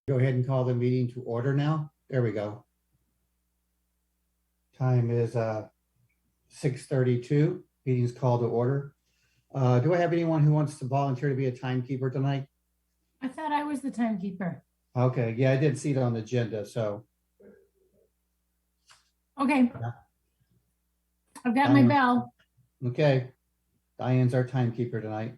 Go ahead and call the meeting to order now. There we go. Time is 6:32. Meeting's called to order. Do I have anyone who wants to volunteer to be a timekeeper tonight? I thought I was the timekeeper. Okay, yeah, I did see it on the agenda, so. Okay. I've got my bell. Okay, Diane's our timekeeper tonight.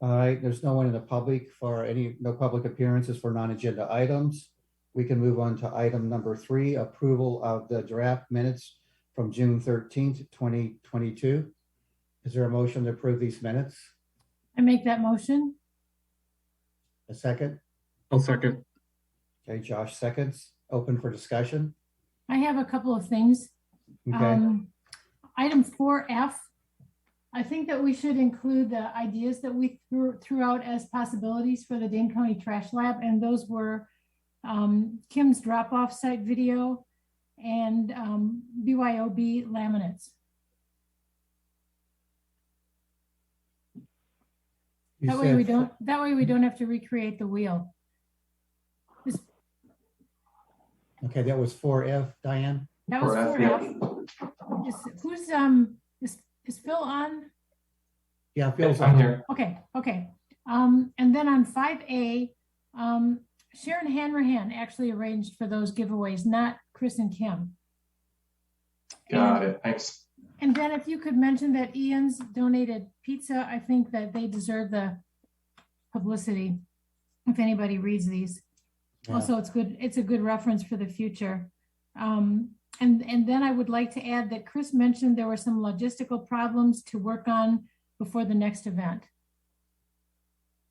All right, there's no one in the public for no public appearances for non-agenda items. We can move on to item number 3, approval of the draft minutes from June 13th, 2022. Is there a motion to approve these minutes? I make that motion. A second? I'll second. Okay, Josh seconds. Open for discussion. I have a couple of things. Okay. Item 4F. I think that we should include the ideas that we threw out as possibilities for the Dane County Trash Lab, and those were Kim's drop-off site video and BYOB laminates. That way we don't have to recreate the wheel. Okay, that was 4F, Diane. That was 4F. Is Phil on? Yeah, Phil's I'm on here. Okay. And then on 5A, Sharon Hanrahan actually arranged for those giveaways, not Chris and Kim. Got it. Thanks. And then if you could mention that Ian's donated pizza, I think that they deserve the publicity if anybody reads these. Yeah. Also, it's good. It's a good reference for the future. And then I would like to add that Chris mentioned there were some logistical problems to work on before the next event.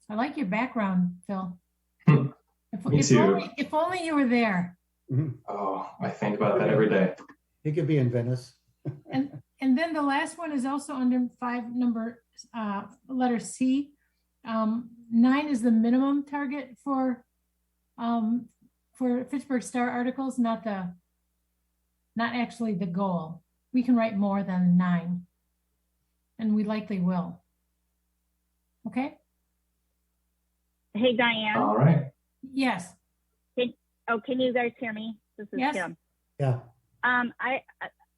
I like your background, Phil. Me too. If only you were there. Mm-hmm. Oh, I think about that every day. He could be in Venice. And then the last one is also under 5, letter C. 9 is the minimum target for Fitchburg Star articles, not actually the goal. We can write more than 9, and we likely will. Okay. Hey, Diane. All right. Yes. Can you guys hear me? This is Kim. Yeah.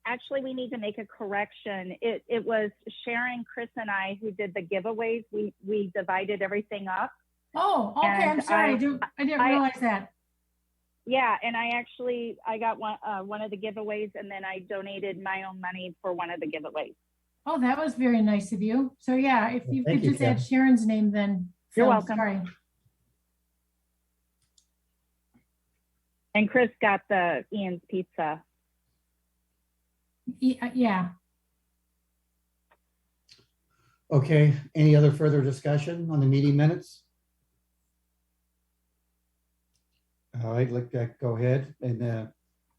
Actually, we need to make a correction. It was Sharon, Chris, and I who did the giveaways. We divided everything up. Oh, okay. I'm sorry. I didn't realize that. Yeah, and I got one of the giveaways, and then I donated my own money for one of the giveaways. Oh, that was very nice of you. So yeah, if you could just add Sharon's name, then you're welcome. Sorry. And Chris got the Ian's pizza. Yeah. Okay. Any other further discussion on the meeting minutes? All right, go ahead and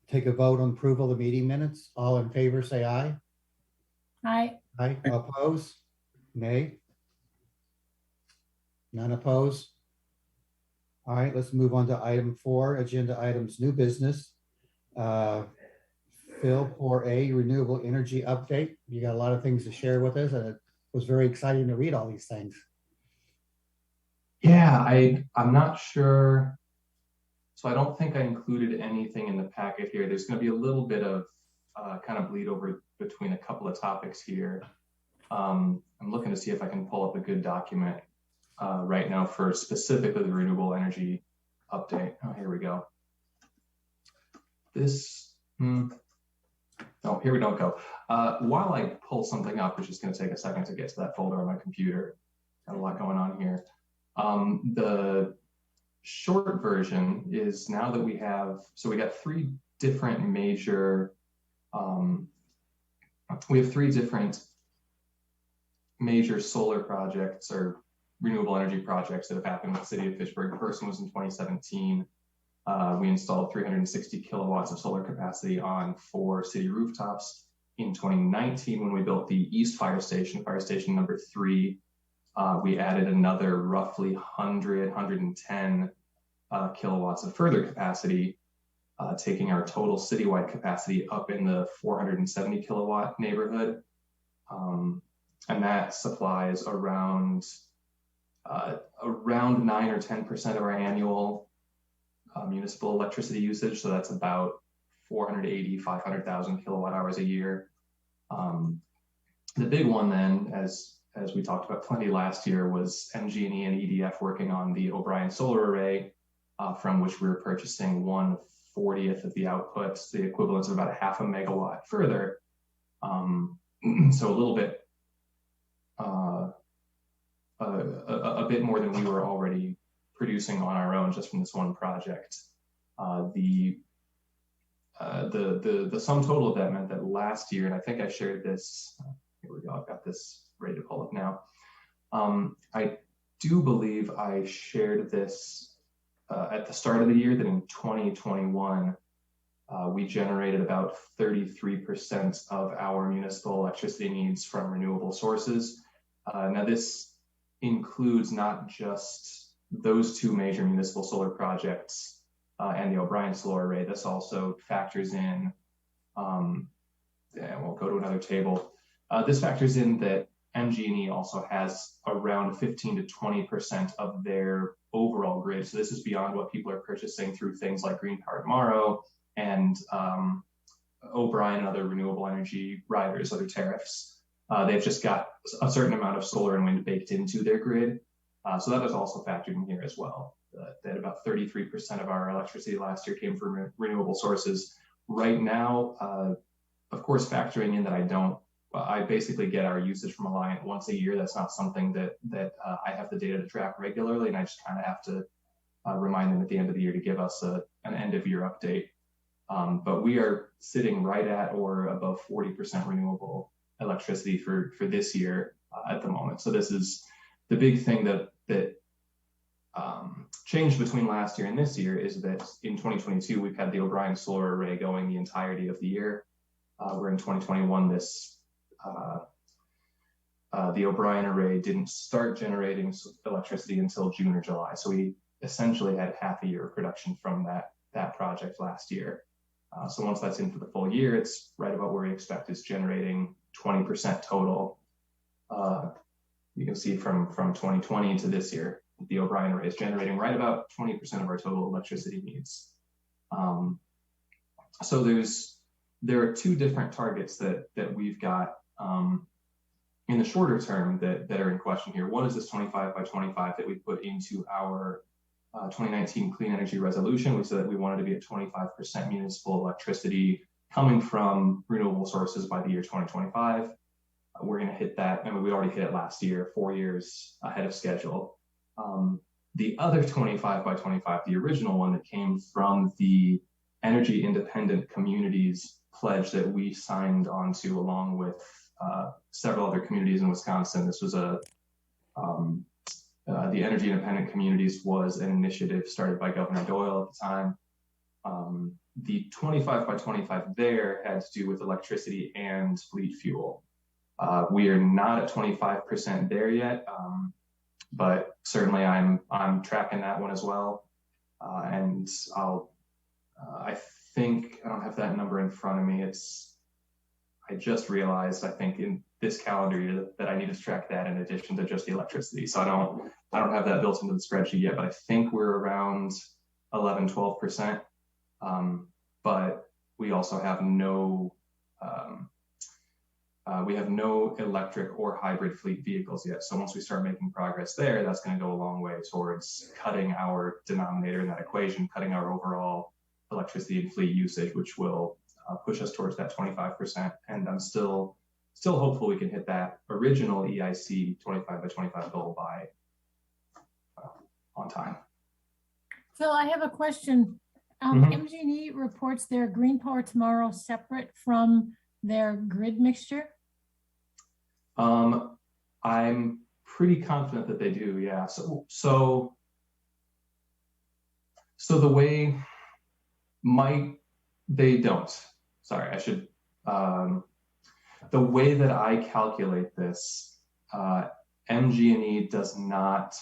take a vote on approval of the meeting minutes. All in favor, say aye. Aye. Aye. Oppose? Nay. None opposed. All right, let's move on to item 4, agenda items, new business. Phil, 4A, renewable energy update. You got a lot of things to share with us, and it was very exciting to read all these things. Yeah, I'm not sure. So I don't think I included anything in the packet here. There's going to be a little bit of kind of bleed over between a couple of topics here. I'm looking to see if I can pull up a good document right now for specifically the renewable energy update. Oh, here we go. Oh, here we don't go. While I pull something up, it's just going to take a second to get to that folder on my computer. Got a lot going on here. The short version is now that we got 3 different major, we have 3 different major solar projects or renewable energy projects that have happened in the city of Fitchburg. The first one was in 2017. We installed 360 kilowatts of solar capacity on 4 city rooftops. In 2019, when we built the East Fire Station number 3, we added another roughly 110 kilowatts of further capacity, taking our total citywide capacity up in the 470 kilowatt neighborhood. And that supplies around around 9 or 10% of our annual municipal electricity usage. So that's about 480, 500,000 kilowatt hours a year. The big one then, as we talked about plenty last year, was MG&E and EDF working on the O'Brien solar array, from which we were purchasing 1/40th of the outputs, the equivalent of about a half a megawatt further. So a little bit, a bit more than we were already producing on our own just from this one project. The sum total of that meant that last year, and I think I shared this, here we go, I've got this ready to pull up now. I do believe I shared this at the start of the year, that in 2021, we generated about 33% of our municipal electricity needs from renewable sources. Now this includes not just those two major municipal solar projects and the O'Brien solar array. This also factors in, and we'll go to another table. This factors in that MG&E also has around 15 to 20% of their overall grid. So this is beyond what people are purchasing through things like Green Power Tomorrow and O'Brien and other renewable energy riders, other tariffs. They've just got a certain amount of solar and wind baked into their grid. So that is also factored in here as well. That about 33% of our electricity last year came from renewable sources. Right now, of course, factoring in that I basically get our usage from Alliant once a year. That's not something that I have the data to track regularly, and I just kind of have to remind them at the end of the year to give us an end of year update. But we are sitting right at or above 40% renewable electricity for this year at the moment. So this is the big thing that changed between last year and this year, is that in 2022 we've had the O'Brien solar array going the entirety of the year. Where in 2021 the O'Brien array didn't start generating electricity until June or July. So we essentially had half a year of production from that project last year. So once that's in for the full year, it's right about where we expect. It's generating 20% total. You can see from 2020 to this year, the O'Brien array is generating right about 20% of our total electricity needs. So there are two different targets that we've got in the shorter term that are in question here. One is this 25 by 25 that we put into our 2019 clean energy resolution. We said that we wanted to be at 25% municipal electricity coming from renewable sources by the year 2025. We're going to hit that. I mean, we already hit it last year, 4 years ahead of schedule. The other 25 by 25, the original one that came from the energy independent communities pledge that we signed onto along with several other communities in Wisconsin. This was the Energy Independent Communities was an initiative started by Governor Doyle at the time. The 25 by 25 there had to do with electricity and fleet fuel. We are not at 25% there yet, but certainly I'm tracking that one as well. And I think I don't have that number in front of me. I just realized, I think in this calendar year, that I need to track that in addition to just the electricity. So I don't have that built into the spreadsheet yet, but I think we're around 11, 12%. But we also have no electric or hybrid fleet vehicles yet. So once we start making progress there, that's going to go a long way towards cutting our denominator in that equation, cutting our overall electricity and fleet usage, which will push us towards that 25%. And I'm still hopeful we can hit that original EIC 25 by 25 goal by on time. Phil, I have a question. MG&E reports their Green Power Tomorrow separate from their grid mixture? I'm pretty confident that they do, yeah. So the way they don't. Sorry, I should. The way that I calculate this, MG&E does not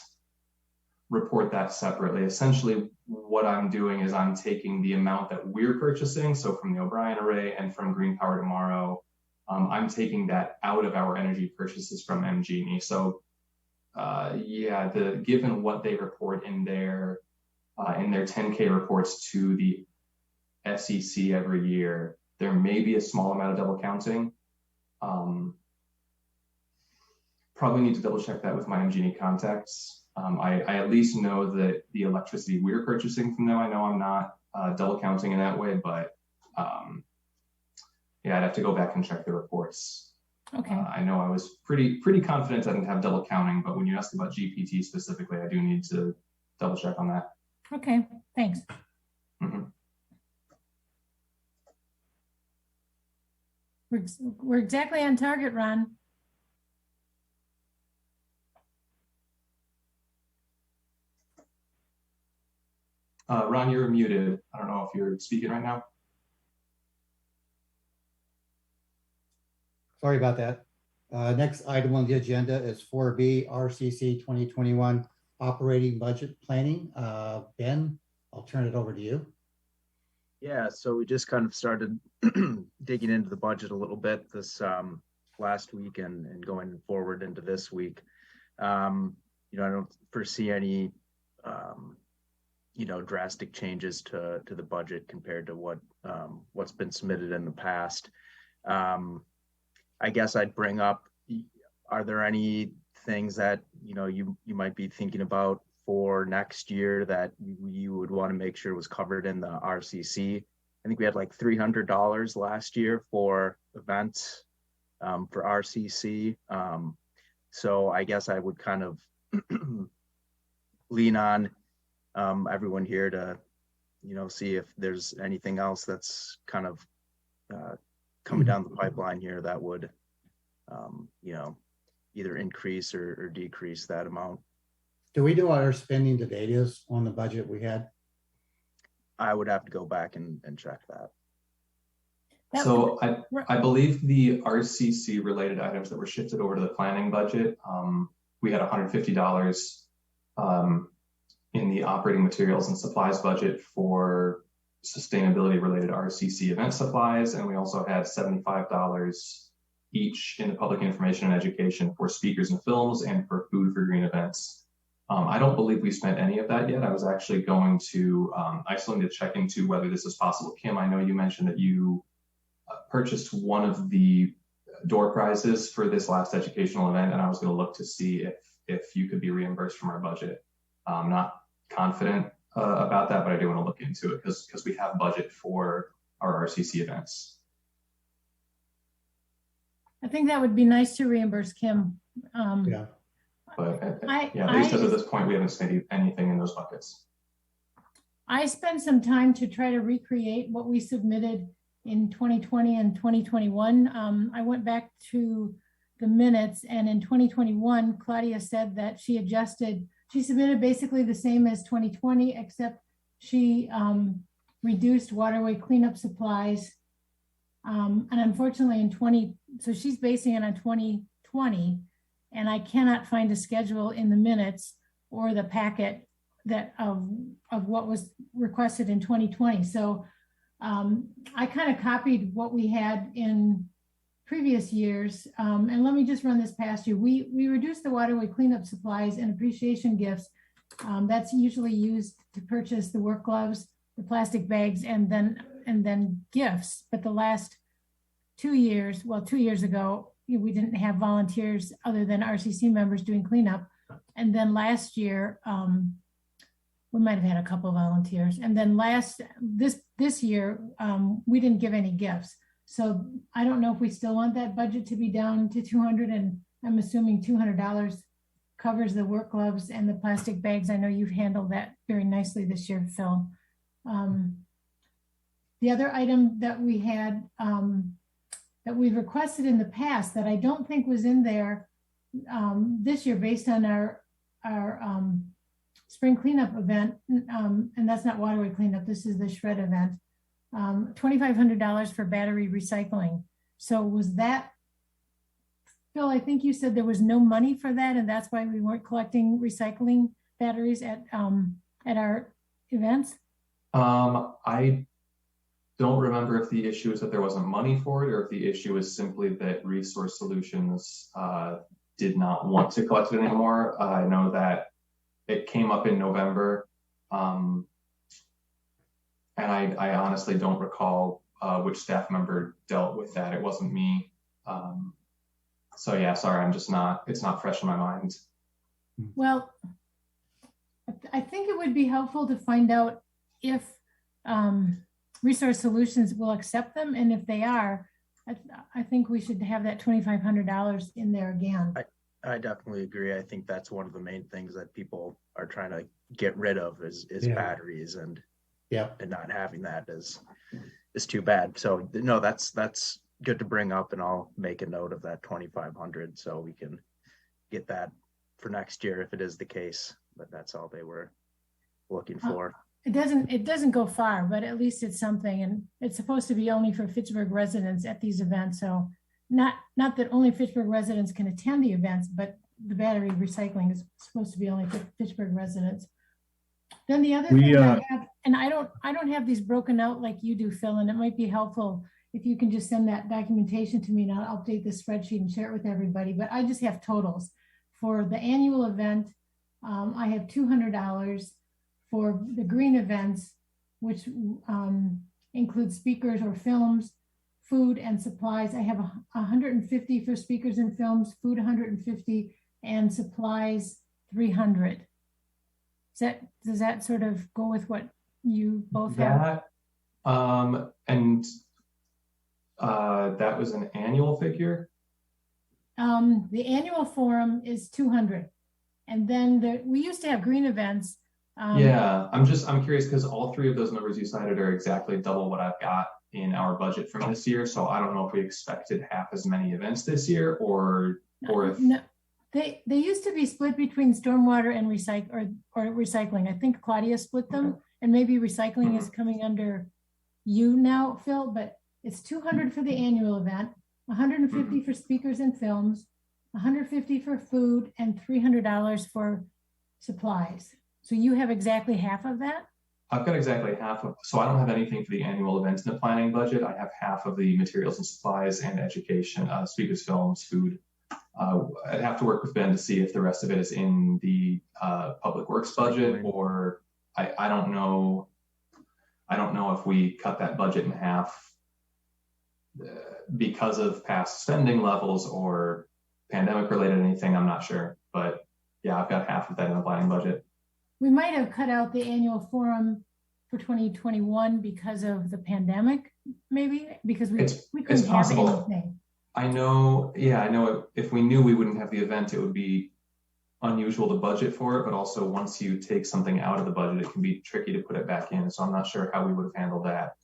report that separately. Essentially, what I'm doing is I'm taking the amount that we're purchasing, so from the O'Brien array and from Green Power Tomorrow, I'm taking that out of our energy purchases from MG&E. So Yeah, given what they report in their 10K reports to the SEC every year, there may be a small amount of double counting. Probably need to double check that with my MG&E contacts. I at least know that the electricity we're purchasing from them, I know I'm not double counting in that way, but yeah, I'd have to go back and check the reports. Okay. I know I was pretty confident I didn't have double counting, but when you asked about GPT specifically, I do need to double check on that. Okay, thanks. Mhm. We're exactly on target, Ron. Ron, you're muted. I don't know if you're speaking right now. Sorry about that. Next item on the agenda is 4B RCC 2021 operating budget planning. Ben, I'll turn it over to you. Yeah, so we just kind of started digging into the budget a little bit this last week and going forward into this week. I don't foresee any drastic changes to the budget compared to what's been submitted in the past. I guess I'd bring up, are there any things that you might be thinking about for next year that you would want to make sure was covered in the RCC? I think we had like $300 last year for events for RCC. So I guess I would kind of lean on everyone here to, see if there's anything else that's kind of coming down the pipeline here that would, either increase or decrease that amount. Do we know what our spending to date is on the budget we had? I would have to go back and check that. So I believe the RCC related items that were shifted over to the planning budget, we had $150 in the operating materials and supplies budget for sustainability related RCC event supplies. And we also had $75 each in the public information and education for speakers and films and for food for green events. I don't believe we spent any of that yet. I was actually going to, I still need to check into whether this is possible. Kim, I know you mentioned that you purchased one of the door prizes for this last educational event, and I was going to look to see if you could be reimbursed from our budget. I'm not confident about that, but I do want to look into it because we have budget for our RCC events. I think that would be nice to reimburse Kim. Yeah. But at least as of this point, we haven't spent anything in those buckets. I spent some time to try to recreate what we submitted in 2020 and 2021. I went back to the minutes, and in 2021, Claudia said that she submitted basically the same as 2020, except she reduced waterway cleanup supplies. And unfortunately so she's basing it on 2020, and I cannot find a schedule in the minutes or the packet that of what was requested in 2020. So I kind of copied what we had in previous years. And let me just run this past you. We reduced the waterway cleanup supplies and appreciation gifts. That's usually used to purchase the work gloves, the plastic bags, and then gifts. But the last 2 years, 2 years ago, we didn't have volunteers other than RCC members doing cleanup. And then last year, we might have had a couple of volunteers. And then this year, we didn't give any gifts. So I don't know if we still want that budget to be down to 200, and I'm assuming $200 covers the work gloves and the plastic bags. I know you've handled that very nicely this year, Phil. The other item that we had, that we've requested in the past that I don't think was in there this year based on our spring cleanup event, and that's not waterway cleanup, this is the shred event, $2,500 for battery recycling. So was that, Phil, I think you said there was no money for that, and that's why we weren't collecting recycling batteries at our events? I don't remember if the issue is that there wasn't money for it, or if the issue is simply that Resource Solutions did not want to collect it anymore. I know that it came up in November. And I honestly don't recall which staff member dealt with that. It wasn't me. So yeah, sorry, it's not fresh in my mind. Well, I think it would be helpful to find out if Resource Solutions will accept them. And if they are, I think we should have that $2,500 in there again. I definitely agree. I think that's one of the main things that people are trying to get rid of is batteries, and not having that is too bad. So no, that's good to bring up, and I'll make a note of that 2,500 so we can get that for next year if it is the case. But that's all they were looking for. It doesn't go far, but at least it's something, and it's supposed to be only for Fitchburg residents at these events. So not that only Fitchburg residents can attend the events, but the battery recycling is supposed to be only for Fitchburg residents. Then the other thing I have, and I don't have these broken out like you do, Phil, and it might be helpful if you can just send that documentation to me, and I'll update the spreadsheet and share it with everybody. But I just have totals for the annual event. I have $200 for the green events, which includes speakers or films, food and supplies. I have 150 for speakers and films, food 150, and supplies 300. Does that sort of go with what you both have? That was an annual figure? The annual forum is 200. And then we used to have green events. Yeah, I'm curious because all three of those numbers you cited are exactly double what I've got in our budget from this year. So I don't know if we expected half as many events this year or if... No, they used to be split between stormwater and recycling. I think Claudia split them, okay. And maybe recycling is coming under you now, Phil, but it's 200 for the annual event, 150 for speakers and films, 150 for food, and $300 for supplies. So you have exactly half of that? I've got exactly half of, so I don't have anything for the annual events in the planning budget. I have half of the materials and supplies and education, speakers, films, food. I'd have to work with Ben to see if the rest of it is in the public works budget, or I don't know. I don't know if we cut that budget in half because of past spending levels or pandemic related anything. I'm not sure, but yeah, I've got half of that in the planning budget. We might have cut out the annual forum for 2021 because of the pandemic, maybe because we couldn't have anything. I know if we knew we wouldn't have the event, it would be unusual to budget for it, but also once you take something out of the budget, it can be tricky to put it back in. So I'm not sure how we would have handled that.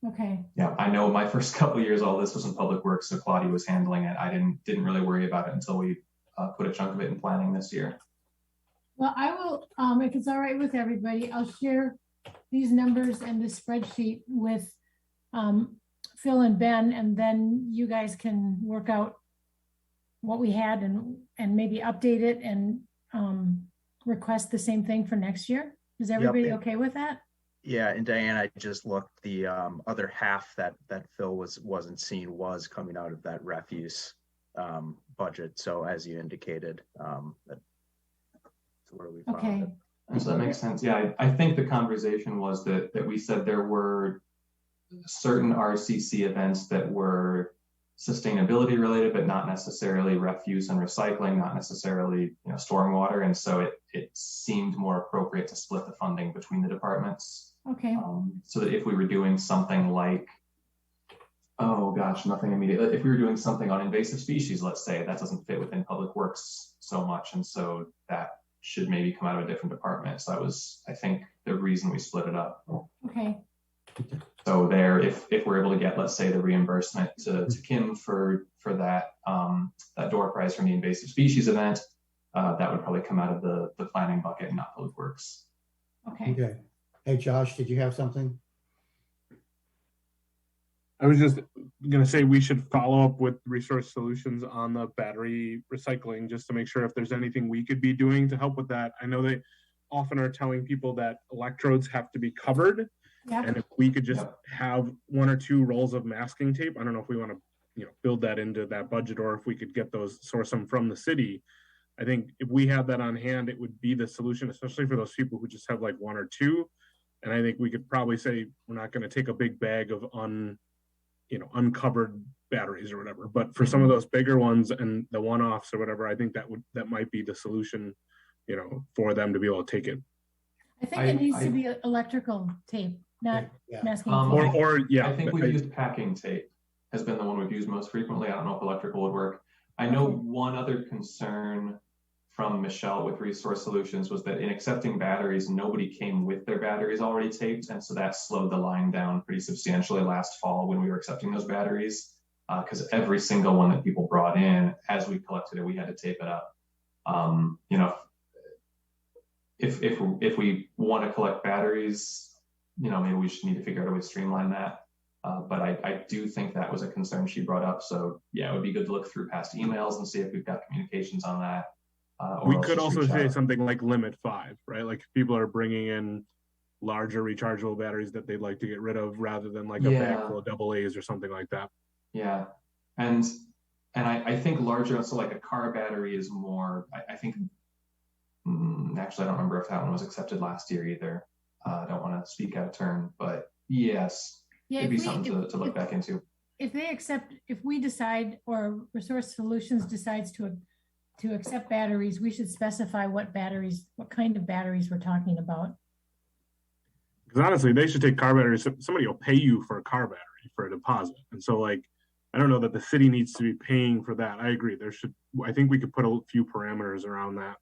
Okay. Yeah, I know my first couple of years, all this was in public works, so Claudia was handling it. I didn't really worry about it until we put a chunk of it in planning this year. Well, I will, if it's all right with everybody, I'll share these numbers and this spreadsheet with Phil and Ben, and then you guys can work out what we had and maybe update it and request the same thing for next year. Is everybody okay with that? Yeah, and Diane, I just looked, the other half that Phil wasn't seeing was coming out of that refuse budget. So as you indicated, that's where we found it. So that makes sense. Yeah, I think the conversation was that we said there were certain RCC events that were sustainability related, but not necessarily refuse and recycling, not necessarily stormwater, and so it seemed more appropriate to split the funding between the departments. Okay. So that if we were doing something like, oh gosh, nothing immediate. If we were doing something on invasive species, let's say, that doesn't fit within public works so much, and so that should maybe come out of a different department. So that was, I think, the reason we split it up. Okay. So there, if we're able to get, let's say, the reimbursement to Kim for that that door prize from the invasive species event, that would probably come out of the planning bucket and not public works. Okay. Hey, Josh, did you have something? I was just going to say we should follow up with Resource Solutions on the battery recycling just to make sure if there's anything we could be doing to help with that. I know they often are telling people that electrodes have to be covered. Yep. And if we could just have 1 or 2 rolls of masking tape, I don't know if we want to build that into that budget, or if we could get those, source them from the city. I think if we had that on hand, it would be the solution, especially for those people who just have like one or two. And I think we could probably say we're not going to take a big bag of uncovered batteries or whatever. But for some of those bigger ones and the one-offs or whatever, I think that might be the solution, for them to be able to take it. I think it needs to be electrical tape, not Yeah. masking Um, tape. I think we've used packing tape has been the one we've used most frequently. I don't know if electrical would work. I know one other concern from Michelle with Resource Solutions was that in accepting batteries, nobody came with their batteries already taped. And so that slowed the line down pretty substantially last fall when we were accepting those batteries. Because every single one that people brought in, as we collected it, we had to tape it up. If we want to collect batteries, maybe we should need to figure out a way to streamline that. But I do think that was a concern she brought up. So yeah, it would be good to look through past emails and see if we've got communications on that. We could also say something like limit 5, right? Like if people are bringing in larger rechargeable batteries that they'd like to get rid of, rather than like a bag full of AA's or something like that. Yeah, and I think larger, so like a car battery is more. I think actually I don't remember if that one was accepted last year either. I don't want to speak out of turn, but yes, it'd be something to look back into. If we decide, or Resource Solutions decides to accept batteries, we should specify what kind of batteries we're talking about. Because honestly, they should take car batteries. Somebody will pay you for a car battery for a deposit. And so like, I don't know that the city needs to be paying for that. I agree. I think we could put a few parameters around that.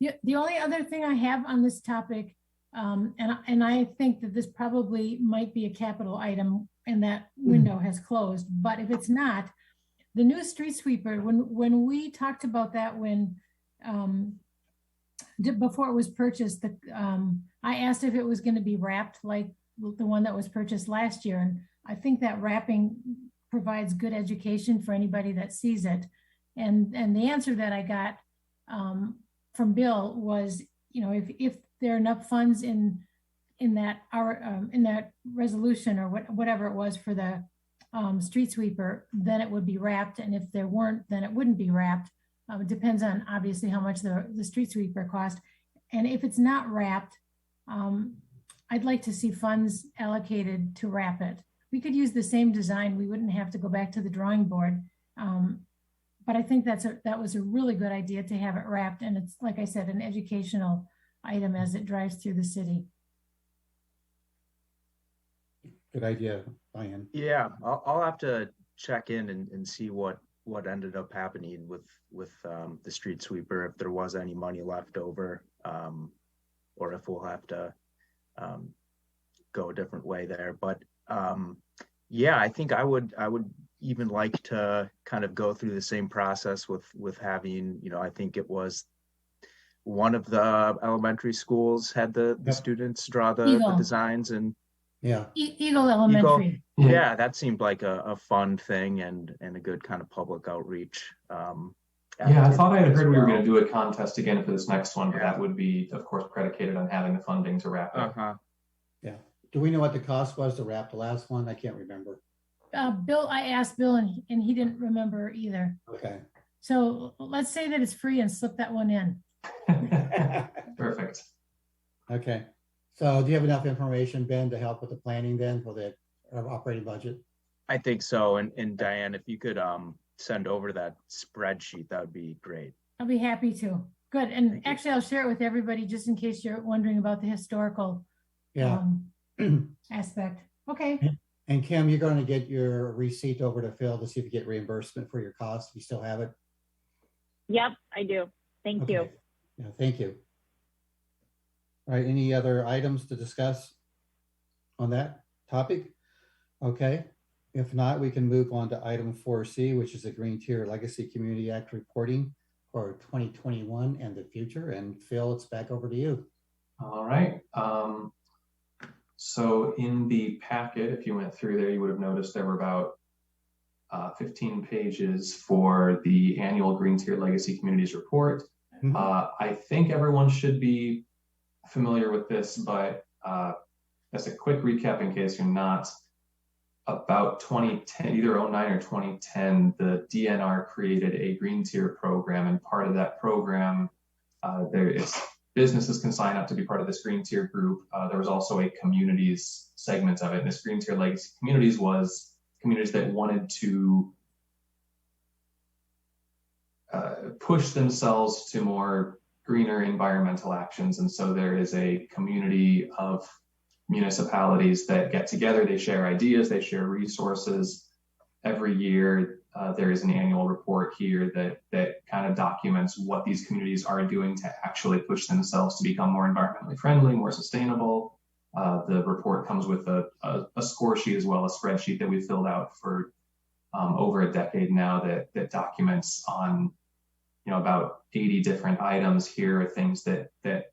The only other thing I have on this topic, and I think that this probably might be a capital item and that window has closed, but if it's not, the new street sweeper, when we talked about that, before it was purchased, I asked if it was going to be wrapped like the one that was purchased last year. And I think that wrapping provides good education for anybody that sees it. And the answer that I got from Bill was, if there are enough funds in that resolution or whatever it was for the street sweeper, then it would be wrapped. And if there weren't, then it wouldn't be wrapped. It depends on obviously how much the street sweeper cost. And if it's not wrapped, I'd like to see funds allocated to wrap it. We could use the same design. We wouldn't have to go back to the drawing board. But I think that was a really good idea to have it wrapped. And it's, like I said, an educational item as it drives through the city. Good idea, Diane. Yeah, I'll have to check in and see what ended up happening with the street sweeper, if there was any money left over, or if we'll have to go a different way there. But yeah, I think I would even like to kind of go through the same process with having, I think it was one of the elementary schools had the students draw the designs, and Eagle Elementary. Yeah, that seemed like a fun thing and a good kind of public outreach. I thought I had heard we were going to do a contest again for this next one, but that would be, of course, predicated on having the funding to wrap it. Yeah. Do we know what the cost was to wrap the last one? I can't remember. Bill, I asked Bill and he didn't remember either. Okay. So let's say that it's free and slip that one in. Perfect. Okay. So do you have enough information, Ben, to help with the planning then for the operating budget? I think so. And Diane, if you could send over that spreadsheet, that would be great. I'll be happy to. Good. And actually, I'll share it with everybody just in case you're wondering about the historical aspect. Okay. And Kim, you're going to get your receipt over to Phil to see if you get reimbursement for your costs. You still have it? Yep, I do. Thank you. Yeah, thank you. All right, any other items to discuss on that topic? Okay, if not, we can move on to item 4C, which is the Green Tier Legacy Community Act reporting for 2021 and the future. And Phil, it's back over to you. All right. So in the packet, if you went through there, you would have noticed there were about 15 pages for the annual Green Tier Legacy Communities report. Mm-hmm. I think everyone should be familiar with this, but as a quick recap in case you're not, about 2010, either 09 or 2010, the DNR created a green tier program, and part of that program, there is businesses can sign up to be part of this green tier group. There was also a communities segment of it, and this green tier legacy communities was communities that wanted to push themselves to more greener environmental actions. And so there is a community of municipalities that get together, they share ideas, they share resources. Every year, there is an annual report here that kind of documents what these communities are doing to actually push themselves to become more environmentally friendly, more sustainable. The report comes with a score sheet as well, a spreadsheet that we've filled out for over a decade now that documents on about 80 different items. Here are things that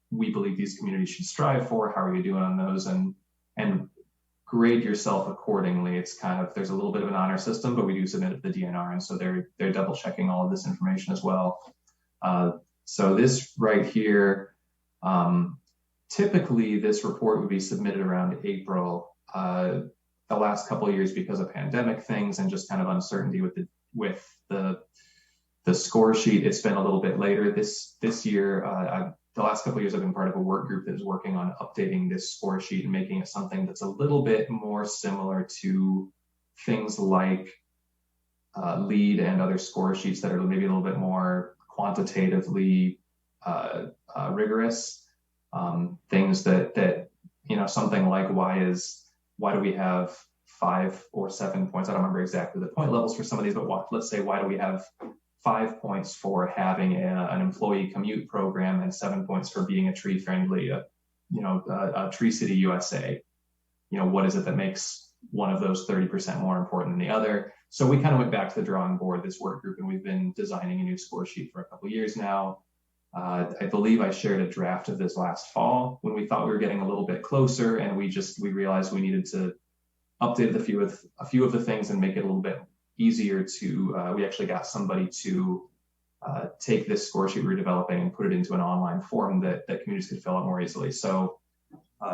we believe these communities should strive for. How are you doing on those? And grade yourself accordingly. It's kind of, there's a little bit of an honor system, but we do submit it to the DNR. And so they're double checking all of this information as well. So this right here, typically this report would be submitted around April. The last couple of years, because of pandemic things and just kind of uncertainty with the score sheet, it's been a little bit later this year. The last couple of years, I've been part of a work group that is working on updating this score sheet and making it something that's a little bit more similar to things like LEED and other score sheets that are maybe a little bit more quantitatively rigorous. Things that something like why do we have 5 or 7 points? I don't remember exactly the point levels for some of these, but let's say, why do we have 5 points for having an employee commute program and 7 points for being a tree friendly, a Tree City USA? What is it that makes one of those 30% more important than the other? So we kind of went back to the drawing board, this work group, and we've been designing a new score sheet for a couple of years now. I believe I shared a draft of this last fall when we thought we were getting a little bit closer, and we realized we needed to update a few of the things and make it a little bit easier to, we actually got somebody to take this score sheet we're developing and put it into an online form that communities could fill out more easily. So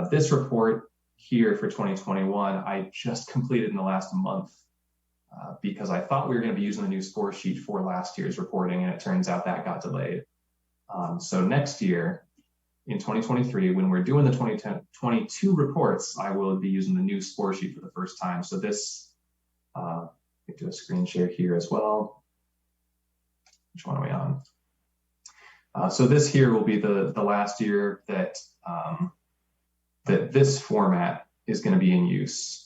this report here for 2021, I just completed in the last month because I thought we were going to be using the new score sheet for last year's reporting, and it turns out that got delayed. So next year, in 2023, when we're doing the 2022 reports, I will be using the new score sheet for the first time. So this, do a screen share here as well. Which one are we on? So this here will be the last year that that this format is going to be in use.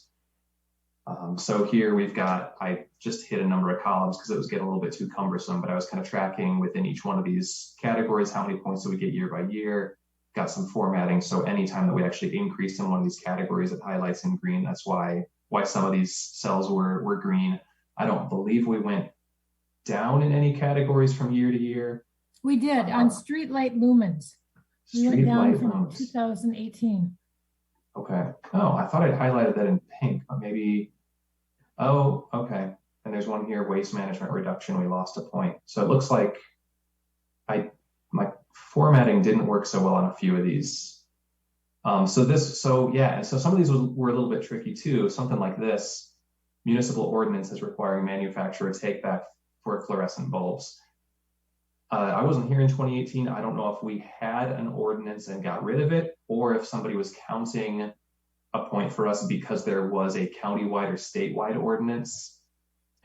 So here we've got, I just hit a number of columns because it was getting a little bit too cumbersome, but I was kind of tracking within each one of these categories, how many points do we get year by year, got some formatting. So anytime that we actually increase in one of these categories, it highlights in green. That's why some of these cells were green. I don't believe we went down in any categories from year to year. We did on streetlight lumens. We went down from 2018. Okay. Oh, I thought I'd highlighted that in pink, but maybe. Oh, okay. And there's one here, waste management reduction. We lost a point. So it looks like my formatting didn't work so well on a few of these. So some of these were a little bit tricky too. Something like this. Municipal ordinances requiring manufacturer take back for fluorescent bulbs. I wasn't here in 2018. I don't know if we had an ordinance and got rid of it, or if somebody was counting a point for us because there was a countywide or statewide ordinance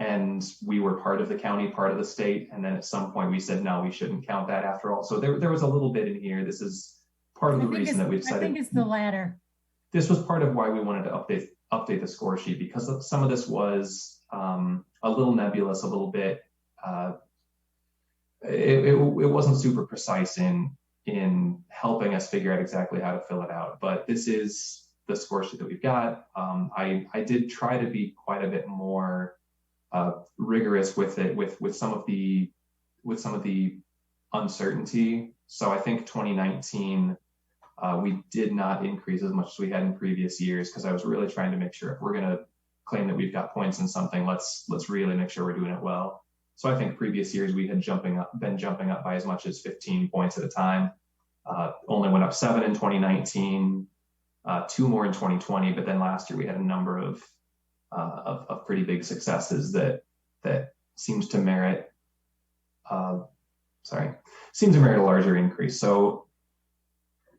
and we were part of the county, part of the state. And then at some point we said, no, we shouldn't count that after all. So there was a little bit in here. This is part of the reason that we've decided. I think it's the latter. This was part of why we wanted to update the score sheet, because some of this was a little nebulous, a little bit. It wasn't super precise in helping us figure out exactly how to fill it out. But this is the score sheet that we've got. I did try to be quite a bit more rigorous with it, with some of the uncertainty. So I think 2019. We did not increase as much as we had in previous years, because I was really trying to make sure if we're going to claim that we've got points in something, let's really make sure we're doing it well. So I think previous years we had been jumping up by as much as 15 points at a time. Only went up 7 in 2019, 2 more in 2020, but then last year we had a number of of pretty big successes that seems to merit a larger increase. So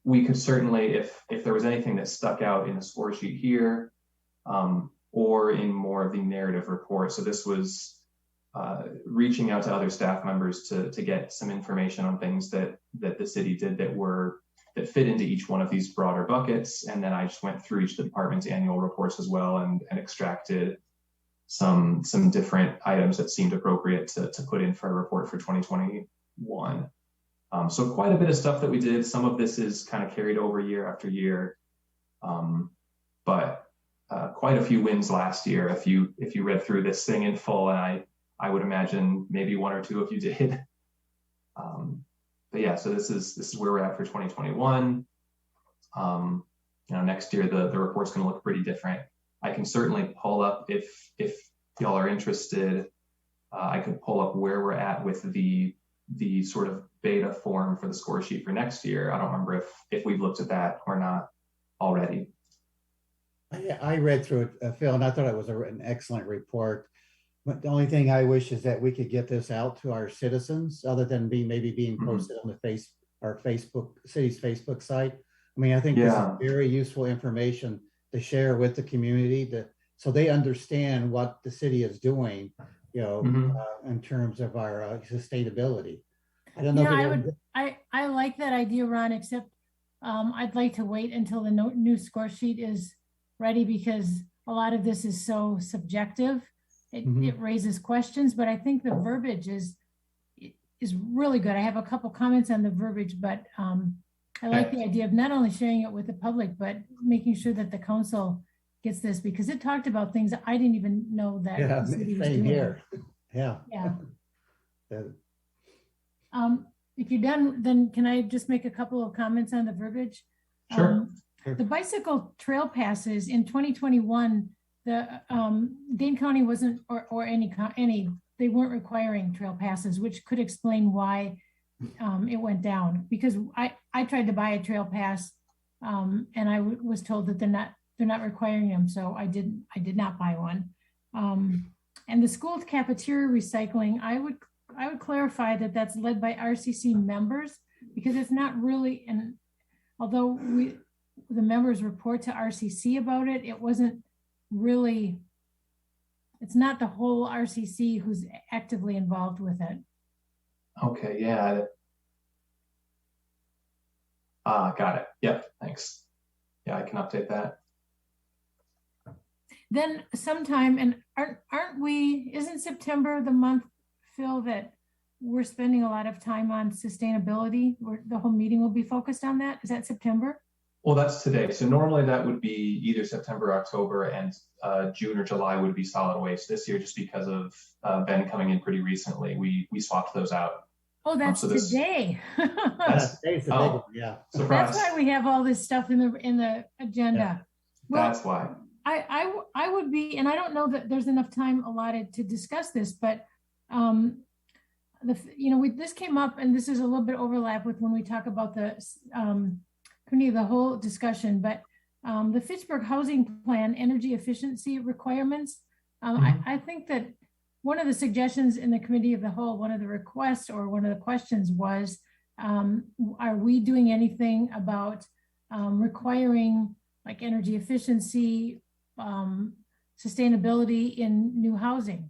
we could certainly, if there was anything that stuck out in the score sheet here, or in more of the narrative report. So this was reaching out to other staff members to get some information on things that the city did that fit into each one of these broader buckets. And then I just went through each of the department's annual reports as well and extracted some different items that seemed appropriate to put in for a report for 2021. So quite a bit of stuff that we did. Some of this is kind of carried over year after year, but quite a few wins last year. If you read through this thing in full, and I would imagine maybe one or two of you did. But yeah, so this is where we're at for 2021. Next year the report's going to look pretty different. I can certainly pull up if y'all are interested. I could pull up where we're at with the sort of beta form for the score sheet for next year. I don't remember if we've looked at that or not already. I read through it, Phil, and I thought it was an excellent report. But the only thing I wish is that we could get this out to our citizens, other than maybe being posted on the city's Facebook site. I mean, I think this is very useful information to share with the community, so they understand what the city is doing, in terms of our sustainability. I don't know. Yeah, I like that idea, Ron, except I'd like to wait until the new score sheet is ready, because a lot of this is so subjective. It raises questions, but I think the verbiage is really good. I have a couple comments on the verbiage, but I like the idea of not only sharing it with the public, but making sure that the council gets this, because it talked about things that I didn't even know that the city was doing. Here. Yeah. If you're done, then can I just make a couple of comments on the verbiage? Sure. The bicycle trail passes in 2021, the Dane County wasn't, or any, they weren't requiring trail passes, which could explain why it went down. Because I tried to buy a trail pass, and I was told that they're not requiring them, so I did not buy one. And the school cafeteria recycling, I would clarify that that's led by RCC members, because it's not really, and although the members report to RCC about it, it wasn't really, it's not the whole RCC who's actively involved with it. Okay, yeah. Got it. Yep, thanks. Yeah, I can update that. Then sometime, and isn't September the month, Phil, that we're spending a lot of time on sustainability, where the whole meeting will be focused on that? Is that September? Well, that's today. So normally that would be either September, October, and June or July would be solid waste. This year, just because of Ben coming in pretty recently, we swapped those out. Oh, that's today. That's yeah. Surprise. That's why we have all this stuff in the agenda. Yeah. Well, that's why. I would be, and I don't know that there's enough time allotted to discuss this, but this came up, and this is a little bit overlap with when we talk about the whole discussion, but the Fitchburg housing plan energy efficiency requirements. I think that one of the suggestions in the committee of the whole, one of the requests or one of the questions was, are we doing anything about requiring like energy efficiency, sustainability in new housing?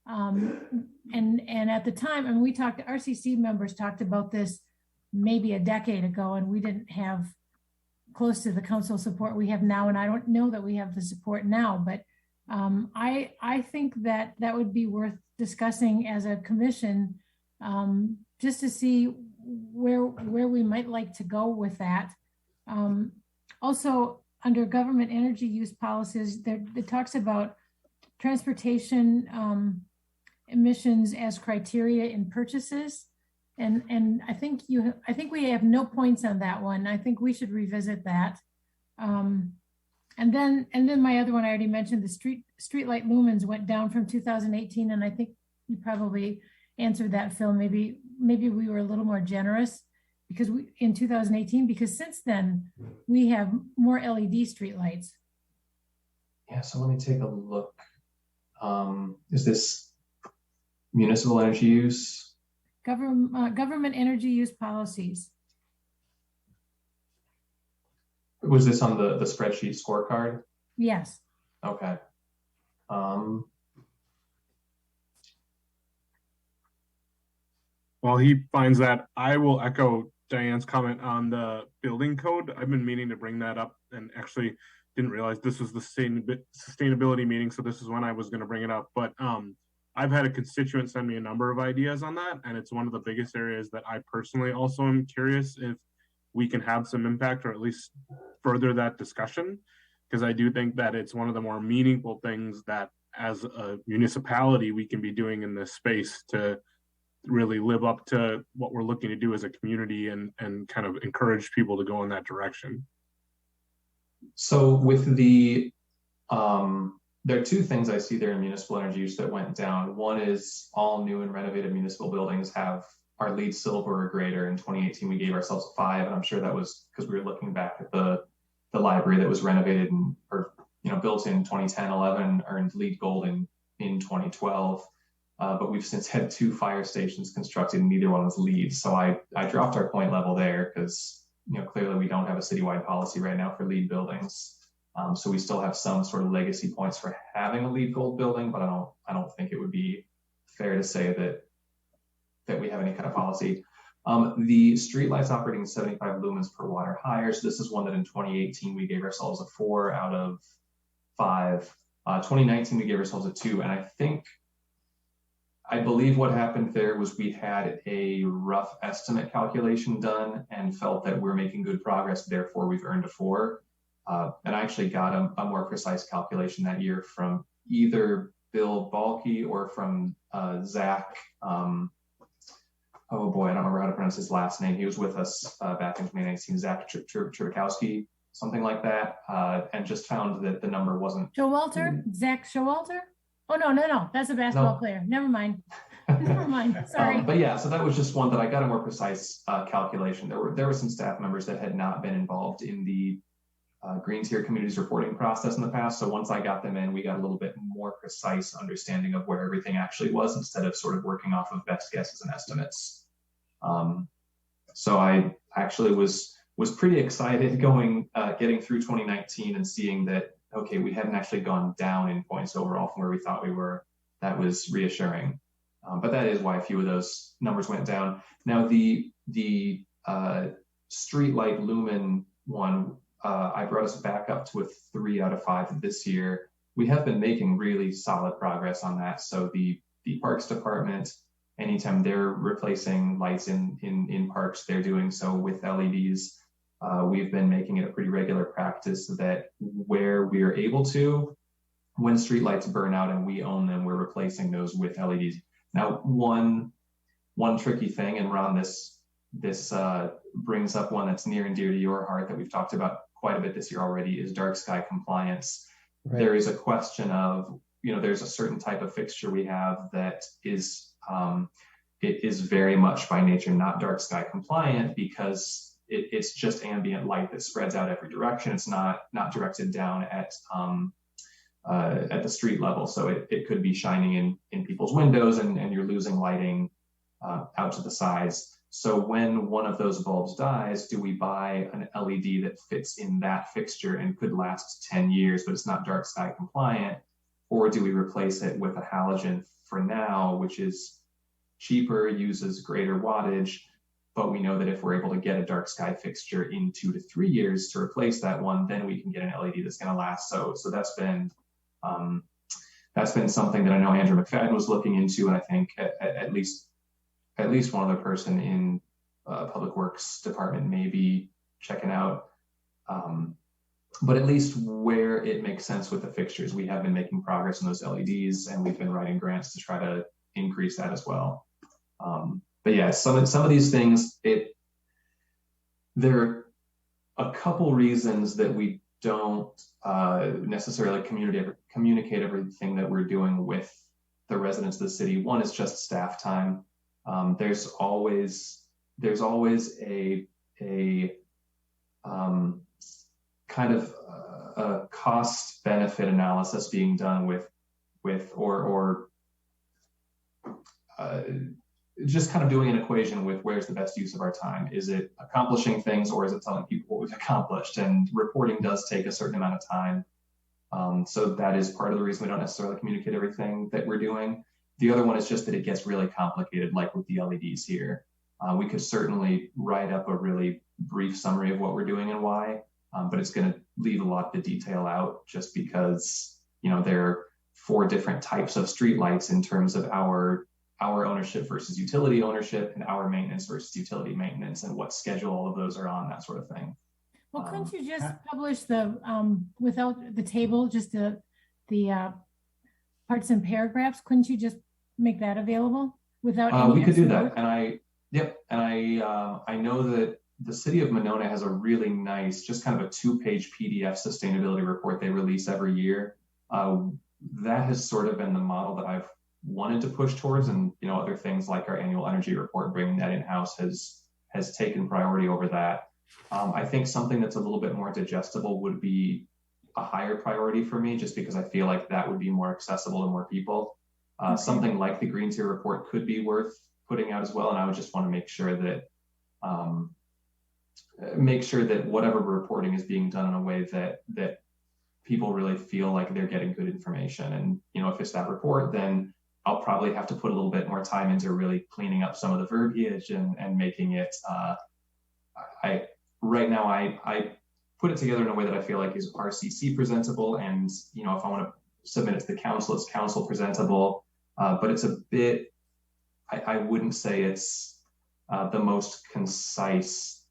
And at the time, and RCC members talked about this maybe a decade ago, and we didn't have close to the council support we have now, and I don't know that we have the support now, but I think that would be worth discussing as a commission, just to see where we might like to go with that. Also, under government energy use policies, it talks about transportation emissions as criteria in purchases. And I think we have no points on that one. I think we should revisit that. And then my other one, I already mentioned, the streetlight lumens went down from 2018. And I think you probably answered that, Phil. Maybe we were a little more generous because in 2018, because since then we have more LED streetlights. Yeah, so let me take a look. Is this municipal energy use? Government energy use policies. Was this on the spreadsheet scorecard? Yes. Okay. While he finds that, I will echo Diane's comment on the building code. I've been meaning to bring that up and actually didn't realize this was the sustainability meeting, so this is when I was going to bring it up. But I've had a constituent send me a number of ideas on that, and it's one of the biggest areas that I personally also am curious if we can have some impact or at least further that discussion, because I do think that it's one of the more meaningful things that as a municipality we can be doing in this space to really live up to what we're looking to do as a community and kind of encourage people to go in that direction. So with the, there are two things I see there in municipal energy use that went down. One is all new and renovated municipal buildings have our LEED silver or greater. In 2018, we gave ourselves a 5, and I'm sure that was because we were looking back at the library that was renovated or built in 2010, 11, earned LEED gold in 2012. But we've since had 2 fire stations constructed, and neither one was LEED. So I dropped our point level there because clearly we don't have a citywide policy right now for LEED buildings. So we still have some sort of legacy points for having a LEED gold building, but I don't think it would be fair to say that we have any kind of policy. The streetlights operating 75 lumens per watt or higher. So this is one that in 2018 we gave ourselves a 4 out of 5. 2019 we gave ourselves a 2, and I believe what happened there was we had a rough estimate calculation done and felt that we're making good progress, therefore we've earned a 4. And I actually got a more precise calculation that year from either Bill Balke or from Zach. Oh boy, I don't remember how to pronounce his last name. He was with us back in 2019, Zach Trubikowski, something like that, and just found that the number wasn't. Showalter? Zach Showalter? Oh, no. That's a basketball player. Never mind. Never mind. Sorry. But yeah, so that was just one that I got a more precise calculation. There were some staff members that had not been involved in the Green Tier Communities reporting process in the past. So once I got them in, we got a little bit more precise understanding of where everything actually was instead of sort of working off of best guesses and estimates. So I actually was pretty excited getting through 2019 and seeing that, okay, we hadn't actually gone down in points overall from where we thought we were. That was reassuring. But that is why a few of those numbers went down. Now the streetlight lumen one, I brought us back up to a 3 out of 5 this year. We have been making really solid progress on that. So the Parks Department, anytime they're replacing lights in parks, they're doing so with LEDs. We've been making it a pretty regular practice that where we are able to, when streetlights burn out and we own them, we're replacing those with LEDs. Now, one tricky thing, and Ron, this brings up one that's near and dear to your heart that we've talked about quite a bit this year already, is dark sky compliance. Right. There is a question of, there's a certain type of fixture we have that is, it is very much by nature not dark sky compliant because it's just ambient light that spreads out every direction. It's not directed down at the street level. So it could be shining in people's windows and you're losing lighting out to the sides. So when one of those bulbs dies, do we buy an LED that fits in that fixture and could last 10 years, but it's not dark sky compliant? Or do we replace it with a halogen for now, which is cheaper, uses greater wattage, but we know that if we're able to get a dark sky fixture in 2 to 3 years to replace that one, then we can get an LED that's going to last. So that's been something that I know Andrew McFadden was looking into, and I think at least one other person in Public Works Department may be checking out. But at least where it makes sense with the fixtures, we have been making progress on those LEDs, and we've been writing grants to try to increase that as well. But yeah, some of these things, there are a couple reasons that we don't necessarily communicate everything that we're doing with the residents of the city. One is just staff time. There's always a kind of a cost benefit analysis being done with with, or just kind of doing an equation with where's the best use of our time. Is it accomplishing things, or is it telling people what we've accomplished? And reporting does take a certain amount of time. So that is part of the reason we don't necessarily communicate everything that we're doing. The other one is just that it gets really complicated, like with the LEDs here. We could certainly write up a really brief summary of what we're doing and why, but it's going to leave a lot of the detail out just because, you know, there are 4 different types of streetlights in terms of our ownership versus utility ownership, and our maintenance versus utility maintenance, and what schedule all of those are on, that sort of thing. Well, couldn't you just publish the, without the table, just the parts and paragraphs? Couldn't you just make that available without any we could do extra that. work? And I know that the city of Monona has a really nice, just kind of a 2-page PDF sustainability report they release every year. That has sort of been the model that I've wanted to push towards, and you know, other things like our annual energy report, bringing that in-house has taken priority over that. I think something that's a little bit more digestible would be a higher priority for me, just because I feel like that would be more accessible to more people. Okay. Something like the Green Tier report could be worth putting out as well, and I would just want to make sure that whatever reporting is being done in a way that people really feel like they're getting good information. And you know, if it's that report, then I'll probably have to put a little bit more time into really cleaning up some of the verbiage and making it. Right now I put it together in a way that I feel like is RCC presentable, and you know, if I want to submit it to the council, it's council presentable. But it's a bit, I wouldn't say it's the most concise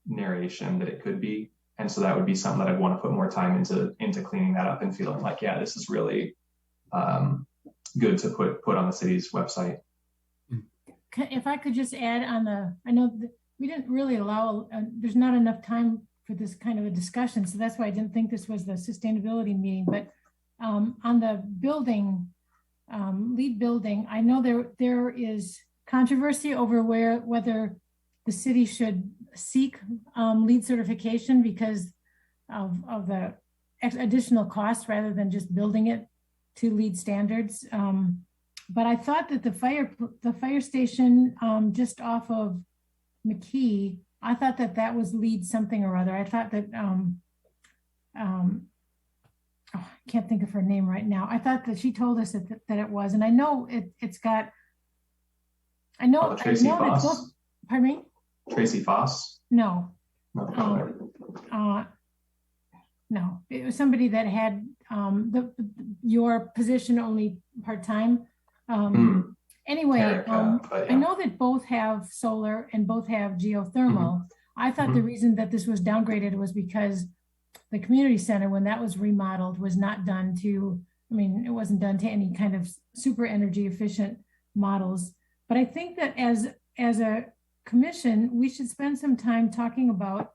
narration that it could be. And so that would be something that I'd want to put more time into cleaning that up and feeling like, yeah, this is really good to put on the city's website. If I could just add on I know that we didn't really allow, there's not enough time for this kind of a discussion. So that's why I didn't think this was the sustainability meeting, but on the building, lead building, I know there is controversy over whether the city should seek lead certification because of the additional costs rather than just building it to lead standards. But I thought that the fire station just off of McKee, I thought that was lead something or other. I thought that I can't think of her name right now. I thought that she told us that it was, and I know it's got. I know. Tracy I know Foss. both, pardon me. Tracy Foss. No. No. No, it was somebody that had your position only part-time. Anyway, Erica, yeah. I know that both have solar and both have geothermal. I thought the reason that this was downgraded was because the community center, when that was remodeled, was not done to, I mean, it wasn't done to any kind of super energy efficient models. But I think that as a commission, we should spend some time talking about,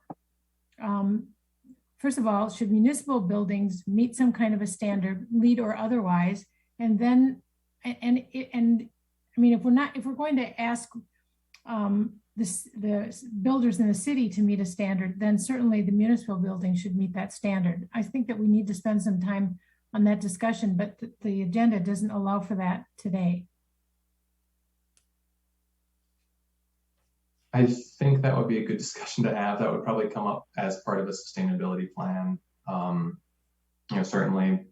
first of all, should municipal buildings meet some kind of a standard, LEED or otherwise? And then, and I mean, if we're going to ask the builders in the city to meet a standard, then certainly the municipal building should meet that standard. I think that we need to spend some time on that discussion, but the agenda doesn't allow for that today. I think that would be a good discussion to have. That would probably come up as part of a sustainability plan. You know, certainly.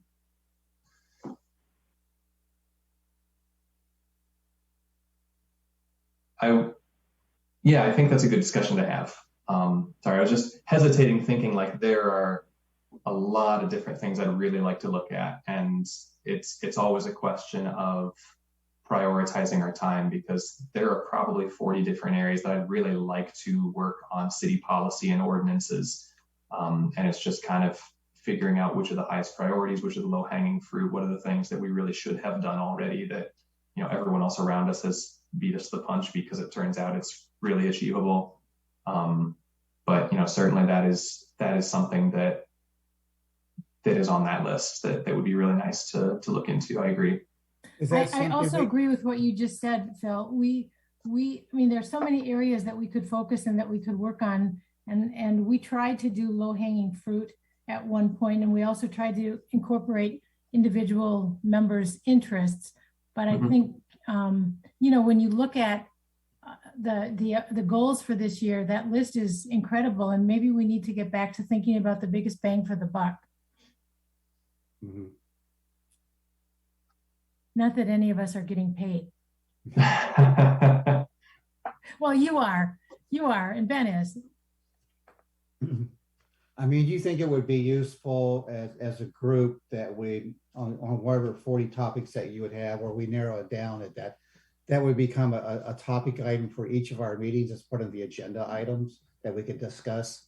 I think that's a good discussion to have. Sorry, I was just hesitating, thinking like there are a lot of different things I'd really like to look at, and it's always a question of prioritizing our time, because there are probably 40 different areas that I'd really like to work on city policy and ordinances. And it's just kind of figuring out which are the highest priorities, which are the low-hanging fruit, what are the things that we really should have done already that, you know, everyone else around us has beat us to the punch because it turns out it's really achievable. But you know, certainly that is something that is on that list that would be really nice to look into. I agree. I also agree with what you just said, Phil. I mean, there's so many areas that we could focus and that we could work on, and we tried to do low-hanging fruit at one point, and we also tried to incorporate individual members' interests. But I think, you know, when you look at the goals for this year, that list is incredible. And maybe we need to get back to thinking about the biggest bang for the buck. Mhm. Not that any of us are getting paid. Well, you are, and Ben is. I mean, do you think it would be useful as a group that on whatever 40 topics that you would have, or we narrow it down at that would become a topic item for each of our meetings as part of the agenda items that we could discuss?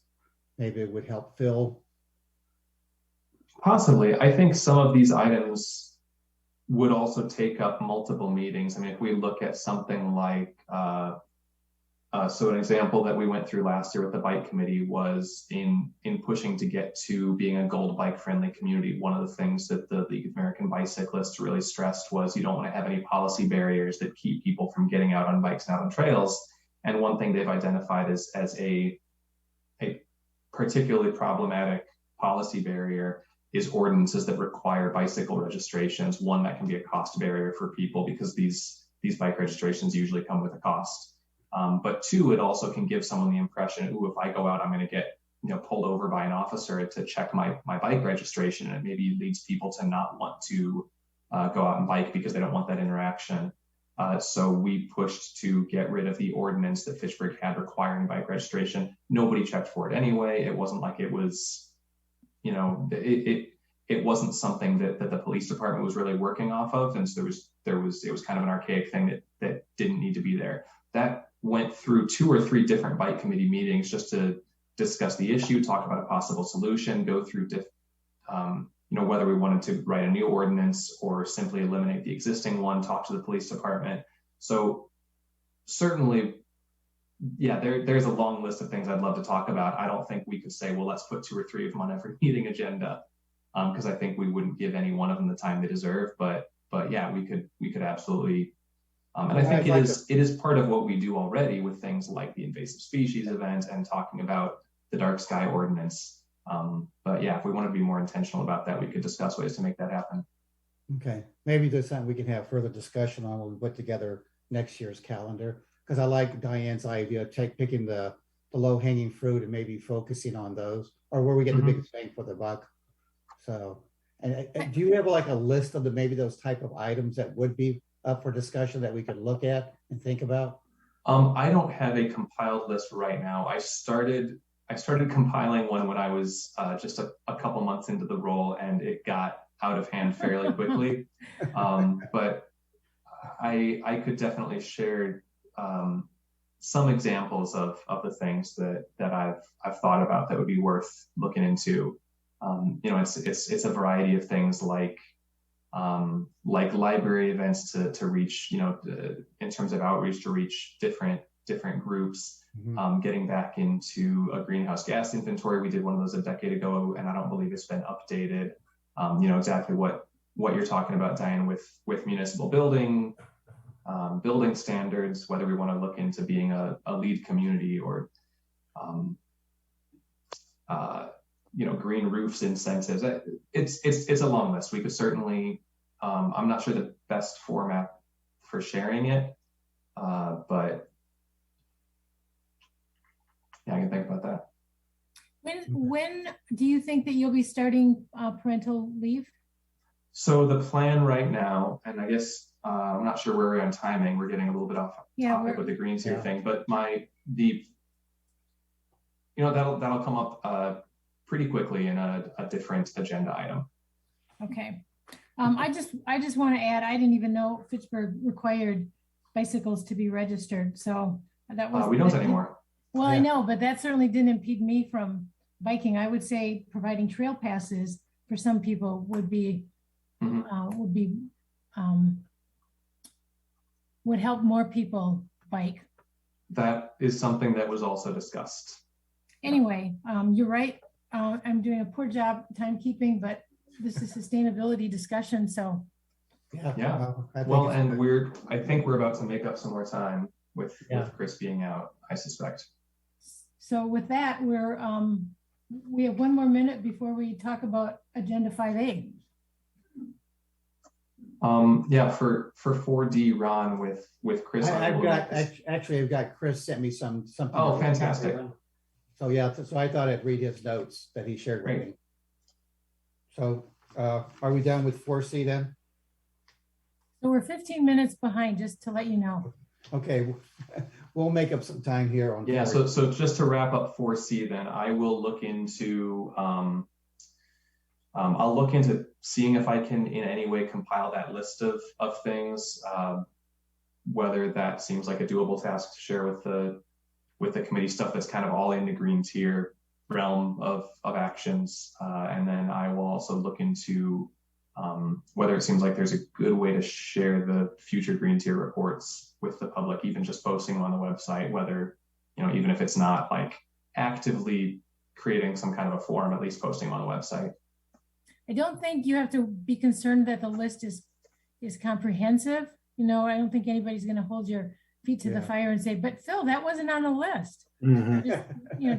Maybe it would help fill. Possibly. I think some of these items would also take up multiple meetings. I mean, if we look at something like, so an example that we went through last year with the bike committee was in pushing to get to being a gold bike friendly community. One of the things that the League of American Bicyclists really stressed was you don't want to have any policy barriers that keep people from getting out on bikes and out on trails. And one thing they've identified as a particularly problematic policy barrier is ordinances that require bicycle registrations. One, that can be a cost barrier for people because these bike registrations usually come with a cost. But two, it also can give someone the impression, ooh, if I go out, I'm going to get pulled over by an officer to check my bike registration, and it maybe leads people to not want to go out and bike because they don't want that interaction. So we pushed to get rid of the ordinance that Fitchburg had requiring bike registration. Nobody checked for it anyway. It wasn't like it was, it wasn't something that the police department was really working off of, and so it was kind of an archaic thing that didn't need to be there. That went through 2 or 3 different bike committee meetings just to discuss the issue, talk about a possible solution, go through whether we wanted to write a new ordinance or simply eliminate the existing one, talk to the police department. So certainly, yeah, there's a long list of things I'd love to talk about. I don't think we could say, well, let's put 2 or 3 of them on every meeting agenda, because I think we wouldn't give any one of them the time they deserve. But yeah, we could absolutely. And I think it is part of what we do already with things like the invasive species event and talking about the dark sky ordinance. But yeah, if we want to be more intentional about that, we could discuss ways to make that happen. Okay, maybe this time we can have further discussion on when we put together next year's calendar, because I like Diane's idea of picking the low hanging fruit and maybe focusing on those, or where we get the biggest bang for the buck. So, and do you have like a list of maybe those type of items that would be up for discussion that we could look at and think about? I don't have a compiled list right now. I started compiling one when I was just a couple months into the role, and it got out of hand fairly quickly. But I could definitely share some examples of the things that I've thought about that would be worth looking into. It's a variety of things like library events to reach, in terms of outreach to reach different groups, getting back into a greenhouse gas inventory. We did one of those a decade ago, and I don't believe it's been updated. Exactly what you're talking about, Diane, with municipal building standards, whether we want to look into being a lead community or, green roofs incentives. It's a long list. We could certainly, I'm not sure the best format for sharing it, but yeah, I can think about that. When do you think that you'll be starting parental leave? So the plan right now, and I guess I'm not sure where we're on timing. We're getting a little bit off topic with the Greens here thing, but that'll come up pretty quickly in a different agenda item. Okay. I just want to add, I didn't even know Fitchburg required bicycles to be registered. So that was we don't anymore. Well, yeah. I know, but that certainly didn't impede me from biking. I would say providing trail passes for some people would help more people bike. That is something that was also discussed. Anyway, you're right. I'm doing a poor job timekeeping, but this is sustainability discussion. So yeah. Well, and I think we're about to make up some more time with Chris being out, I suspect. So with that, we have 1 more minute before we talk about Agenda 5A. Yeah, for 4D, Ron, with Chris. I've got, actually, I've got Chris sent me something. Oh, fantastic. So yeah, so I thought I'd read his notes that he shared with Great. me. So are we done with 4C then? So we're 15 minutes behind, just to let you know. Okay, we'll make up some time here on. Yeah, 4C. so just to wrap up 4C, then I will look into I'll look into seeing if I can in any way compile that list of things, whether that seems like a doable task to share with the committee, stuff that's kind of all in the green tier realm of actions. And then I will also look into whether it seems like there's a good way to share the future green tier reports with the public, even just posting them on the website, whether, even if it's not like actively creating some kind of a forum, at least posting on the website. I don't think you have to be concerned that the list is comprehensive. I don't think anybody's going to hold your feet to the fire and say, but Phil, that wasn't on the list.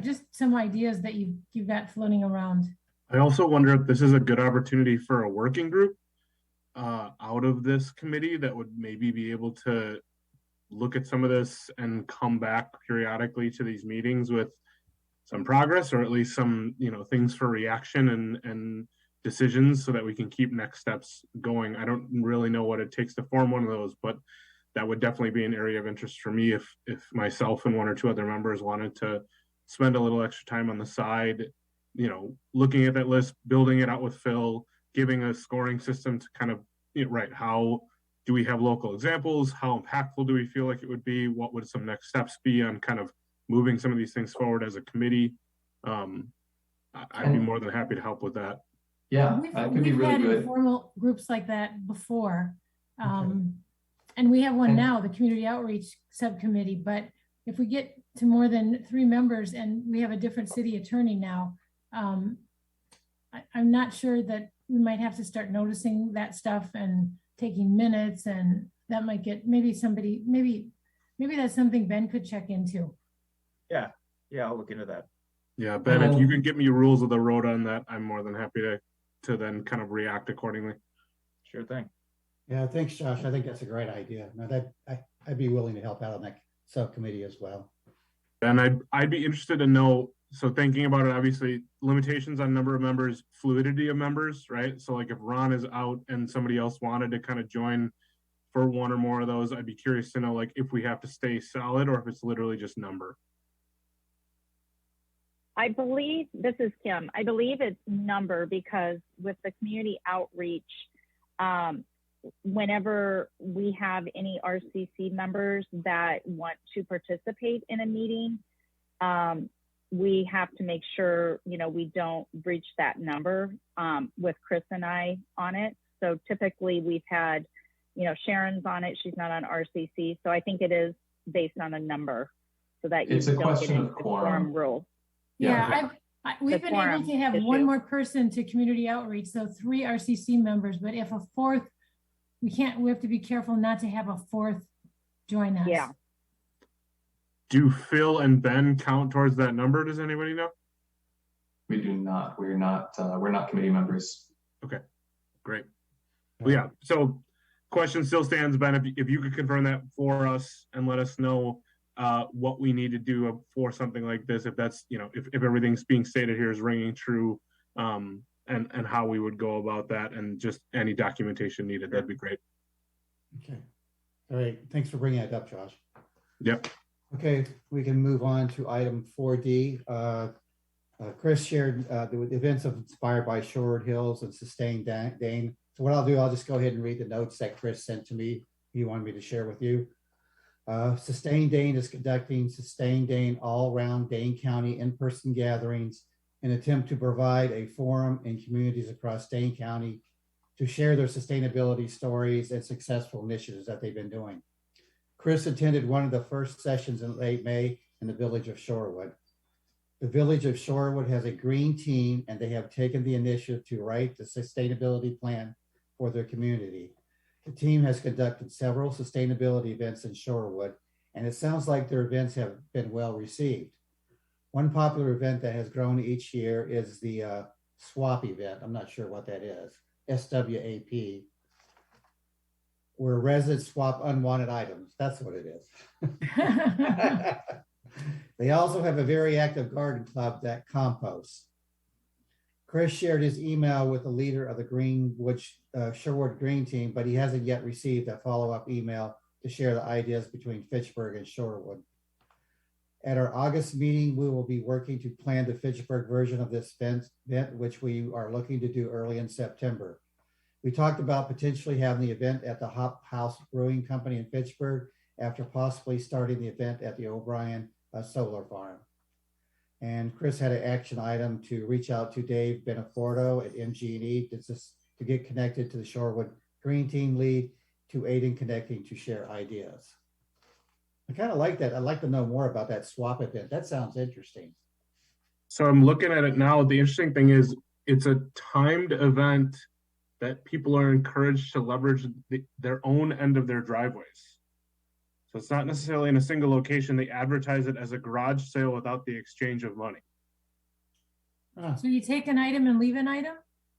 Just some ideas that you've got floating around. I also wonder if this is a good opportunity for a working group out of this committee that would maybe be able to look at some of this and come back periodically to these meetings with some progress, or at least some, things for reaction and decisions, so that we can keep next steps going. I don't really know what it takes to form one of those, but that would definitely be an area of interest for me if myself and one or two other members wanted to spend a little extra time on the side, looking at that list, building it out with Phil, giving a scoring system to kind of, how do we have local examples? How impactful do we feel like it would be? What would some next steps be on kind of moving some of these things forward as a committee? I'd be more than happy to help with that. Yeah, that could be really good. We've had informal groups like that before. And we have one now, the Community Outreach Subcommittee. But if we get to more than 3 members and we have a different city attorney now, I'm not sure that we might have to start noticing that stuff and taking minutes, and that might get maybe that's something Ben could check into. Yeah, I'll look into that. Yeah, Ben, if you can get me rules of the road on that, I'm more than happy to then kind of react accordingly. Sure thing. Yeah, thanks, Josh. I think that's a great idea. Now that I'd be willing to help out on that subcommittee as well. And I'd be interested to know, so thinking about it, obviously limitations on number of members, fluidity of members, right? So like if Ron is out and somebody else wanted to kind of join for one or more of those, I'd be curious to know like if we have to stay solid or if it's literally just number. I believe, this is Kim, I believe it's number, because with the community outreach, whenever we have any RCC members that want to participate in a meeting, we have to make sure, we don't breach that number with Chris and I on it. So typically we've had, Sharon's on it. She's not on RCC. So I think it is based on a number, so that it's a question of quorum rule. Yeah, we've been able to have one more person to community outreach, so 3 RCC members, but if a 4th, we have to be careful not to have a 4th join us. Yeah. Do Phil and Ben count towards that number? Does anybody know? We do not. We're not committee members. Okay, great. Well, yeah, so question still stands, Ben, if you could confirm that for us and let us know what we need to do for something like this, if that's, if everything's being stated here is ringing true, and how we would go about that, and just any documentation needed, that'd be great. Okay. All right. Thanks for bringing that up, Josh. Yep. Okay, we can move on to item 4D. Chris shared the events inspired by Shoreward Hills and Sustain Dane. So what I'll do, I'll just go ahead and read the notes that Chris sent to me. He wanted me to share with you. Sustain Dane is conducting Sustain Dane all-round Dane County in-person gatherings in an attempt to provide a forum in communities across Dane County to share their sustainability stories and successful initiatives that they've been doing. Chris attended one of the first sessions in late May in the village of Shorewood. The village of Shorewood has a green team, and they have taken the initiative to write the sustainability plan for their community. The team has conducted several sustainability events in Shorewood, and it sounds like their events have been well received. One popular event that has grown each year is the SWAP event. I'm not sure what that is, SWAP. where residents swap unwanted items. That's what it is. They also have a very active garden club that composts. Chris shared his email with the leader of the Sherwood Green Team, but he hasn't yet received a follow-up email to share the ideas between Fitchburg and Sherwood. At our August meeting, we will be working to plan the Fitchburg version of this event, which we are looking to do early in September. We talked about potentially having the event at the Hop House Brewing Company in Fitchburg after possibly starting the event at the O'Brien Solar Farm. And Chris had an action item to reach out to Dave Beneforto at MG&E to get connected to the Shorewood Green Team lead to aid in connecting to share ideas. I kind of like that. I'd like to know more about that swap event. That sounds interesting. So I'm looking at it now. The interesting thing is it's a timed event that people are encouraged to leverage their own end of their driveways. So it's not necessarily in a single location. They advertise it as a garage sale without the exchange of money. So you take an item and leave an item?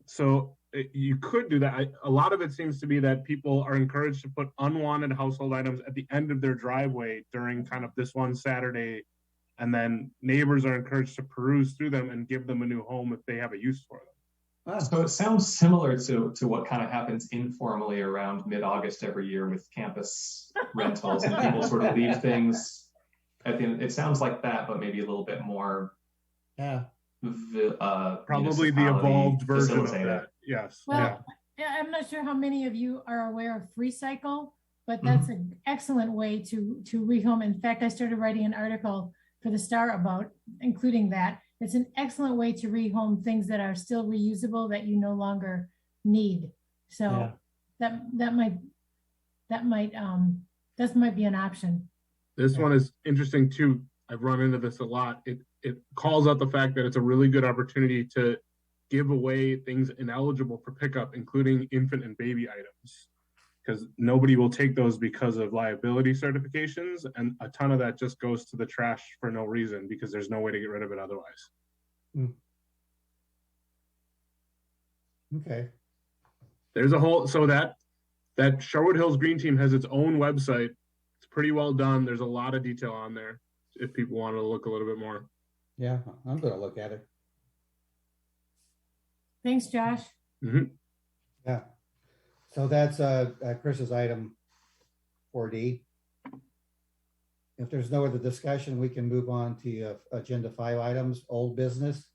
So you could do that. A lot of it seems to be that people are encouraged to put unwanted household items at the end of their driveway during kind of this one Saturday. And then neighbors are encouraged to peruse through them and give them a new home if they have a use for them. So it sounds similar to what kind of happens informally around mid-August every year with campus rentals, and people sort of leave things at the end. It sounds like that, but maybe a little bit more. Yeah. Probably the evolved version of that. Yes. Well, yeah. I'm not sure how many of you are aware of FreeCycle, but that's an excellent way to rehome. In fact, I started writing an article for the Star about including that. It's an excellent way to rehome things that are still reusable that you no longer need. So that might be an option. This one is interesting too. I've run into this a lot. It calls out the fact that it's a really good opportunity to give away things ineligible for pickup, including infant and baby items, because nobody will take those because of liability certifications, and a ton of that just goes to the trash for no reason because there's no way to get rid of it otherwise. Okay. There's a whole, so that Sherwood Hills Green Team has its own website. It's pretty well done. There's a lot of detail on there if people want to look a little bit more. Yeah, I'm going to look at it. Thanks, Josh. Yeah. So that's Chris's item 4D. If there's no other discussion, we can move on to agenda 5 items, old business.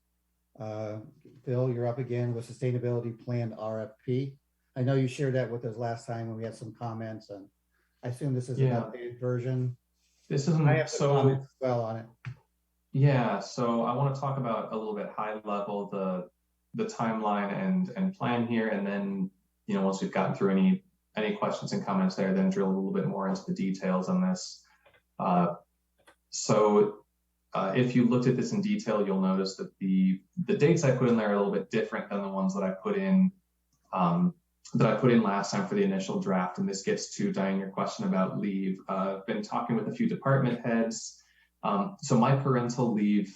Phil, you're up again with sustainability plan RFP. I know you shared that with us last time when we had some comments, and I assume this is an updated version. This isn't. I have some comments as well on it. Yeah, so I want to talk about a little bit high level the timeline and plan here, and then once we've gotten through any questions and comments there, then drill a little bit more into the details on this. If you looked at this in detail, you'll notice that the dates I put in there are a little bit different than the ones that I put in last time for the initial draft. And this gets to, Diane, your question about leave. I've been talking with a few department heads. So my parental leave,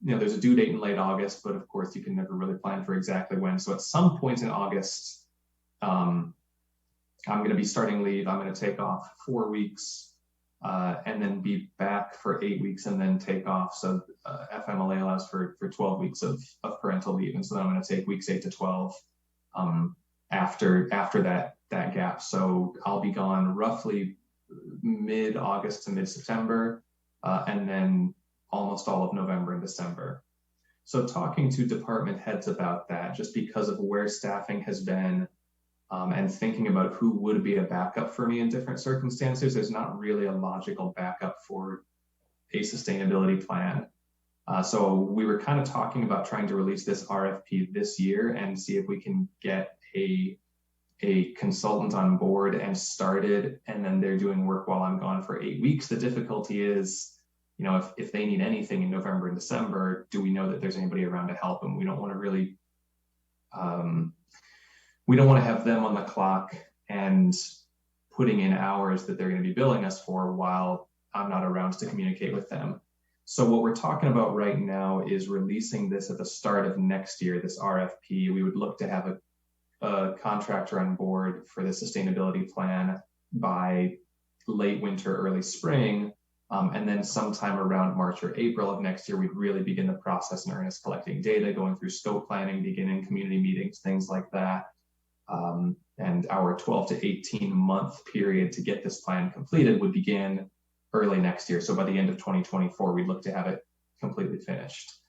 there's a due date in late August, but of course you can never really plan for exactly when. So at some point in August, I'm going to be starting leave. I'm going to take off 4 weeks and then be back for 8 weeks and then take off. So FMLA allows for 12 weeks of parental leave. And so then I'm going to take weeks 8 to 12 after that gap. So I'll be gone roughly mid-August to mid-September, and then almost all of November and December. So talking to department heads about that, just because of where staffing has been, and thinking about who would be a backup for me in different circumstances, there's not really a logical backup for a sustainability plan. So we were kind of talking about trying to release this RFP this year and see if we can get a consultant on board and started, and then they're doing work while I'm gone for 8 weeks. The difficulty is, if they need anything in November and December, do we know that there's anybody around to help them? We don't want to really, we don't want to have them on the clock and putting in hours that they're going to be billing us for while I'm not around to communicate with them. So what we're talking about right now is releasing this at the start of next year, this RFP. We would look to have a contractor on board for the sustainability plan by late winter, early spring. And then sometime around March or April of next year, we'd really begin the process in earnest, collecting data, going through scope planning, beginning community meetings, things like that. And our 12 to 18 month period to get this plan completed would begin early next year. So by the end of 2024, we'd look to have it completely finished.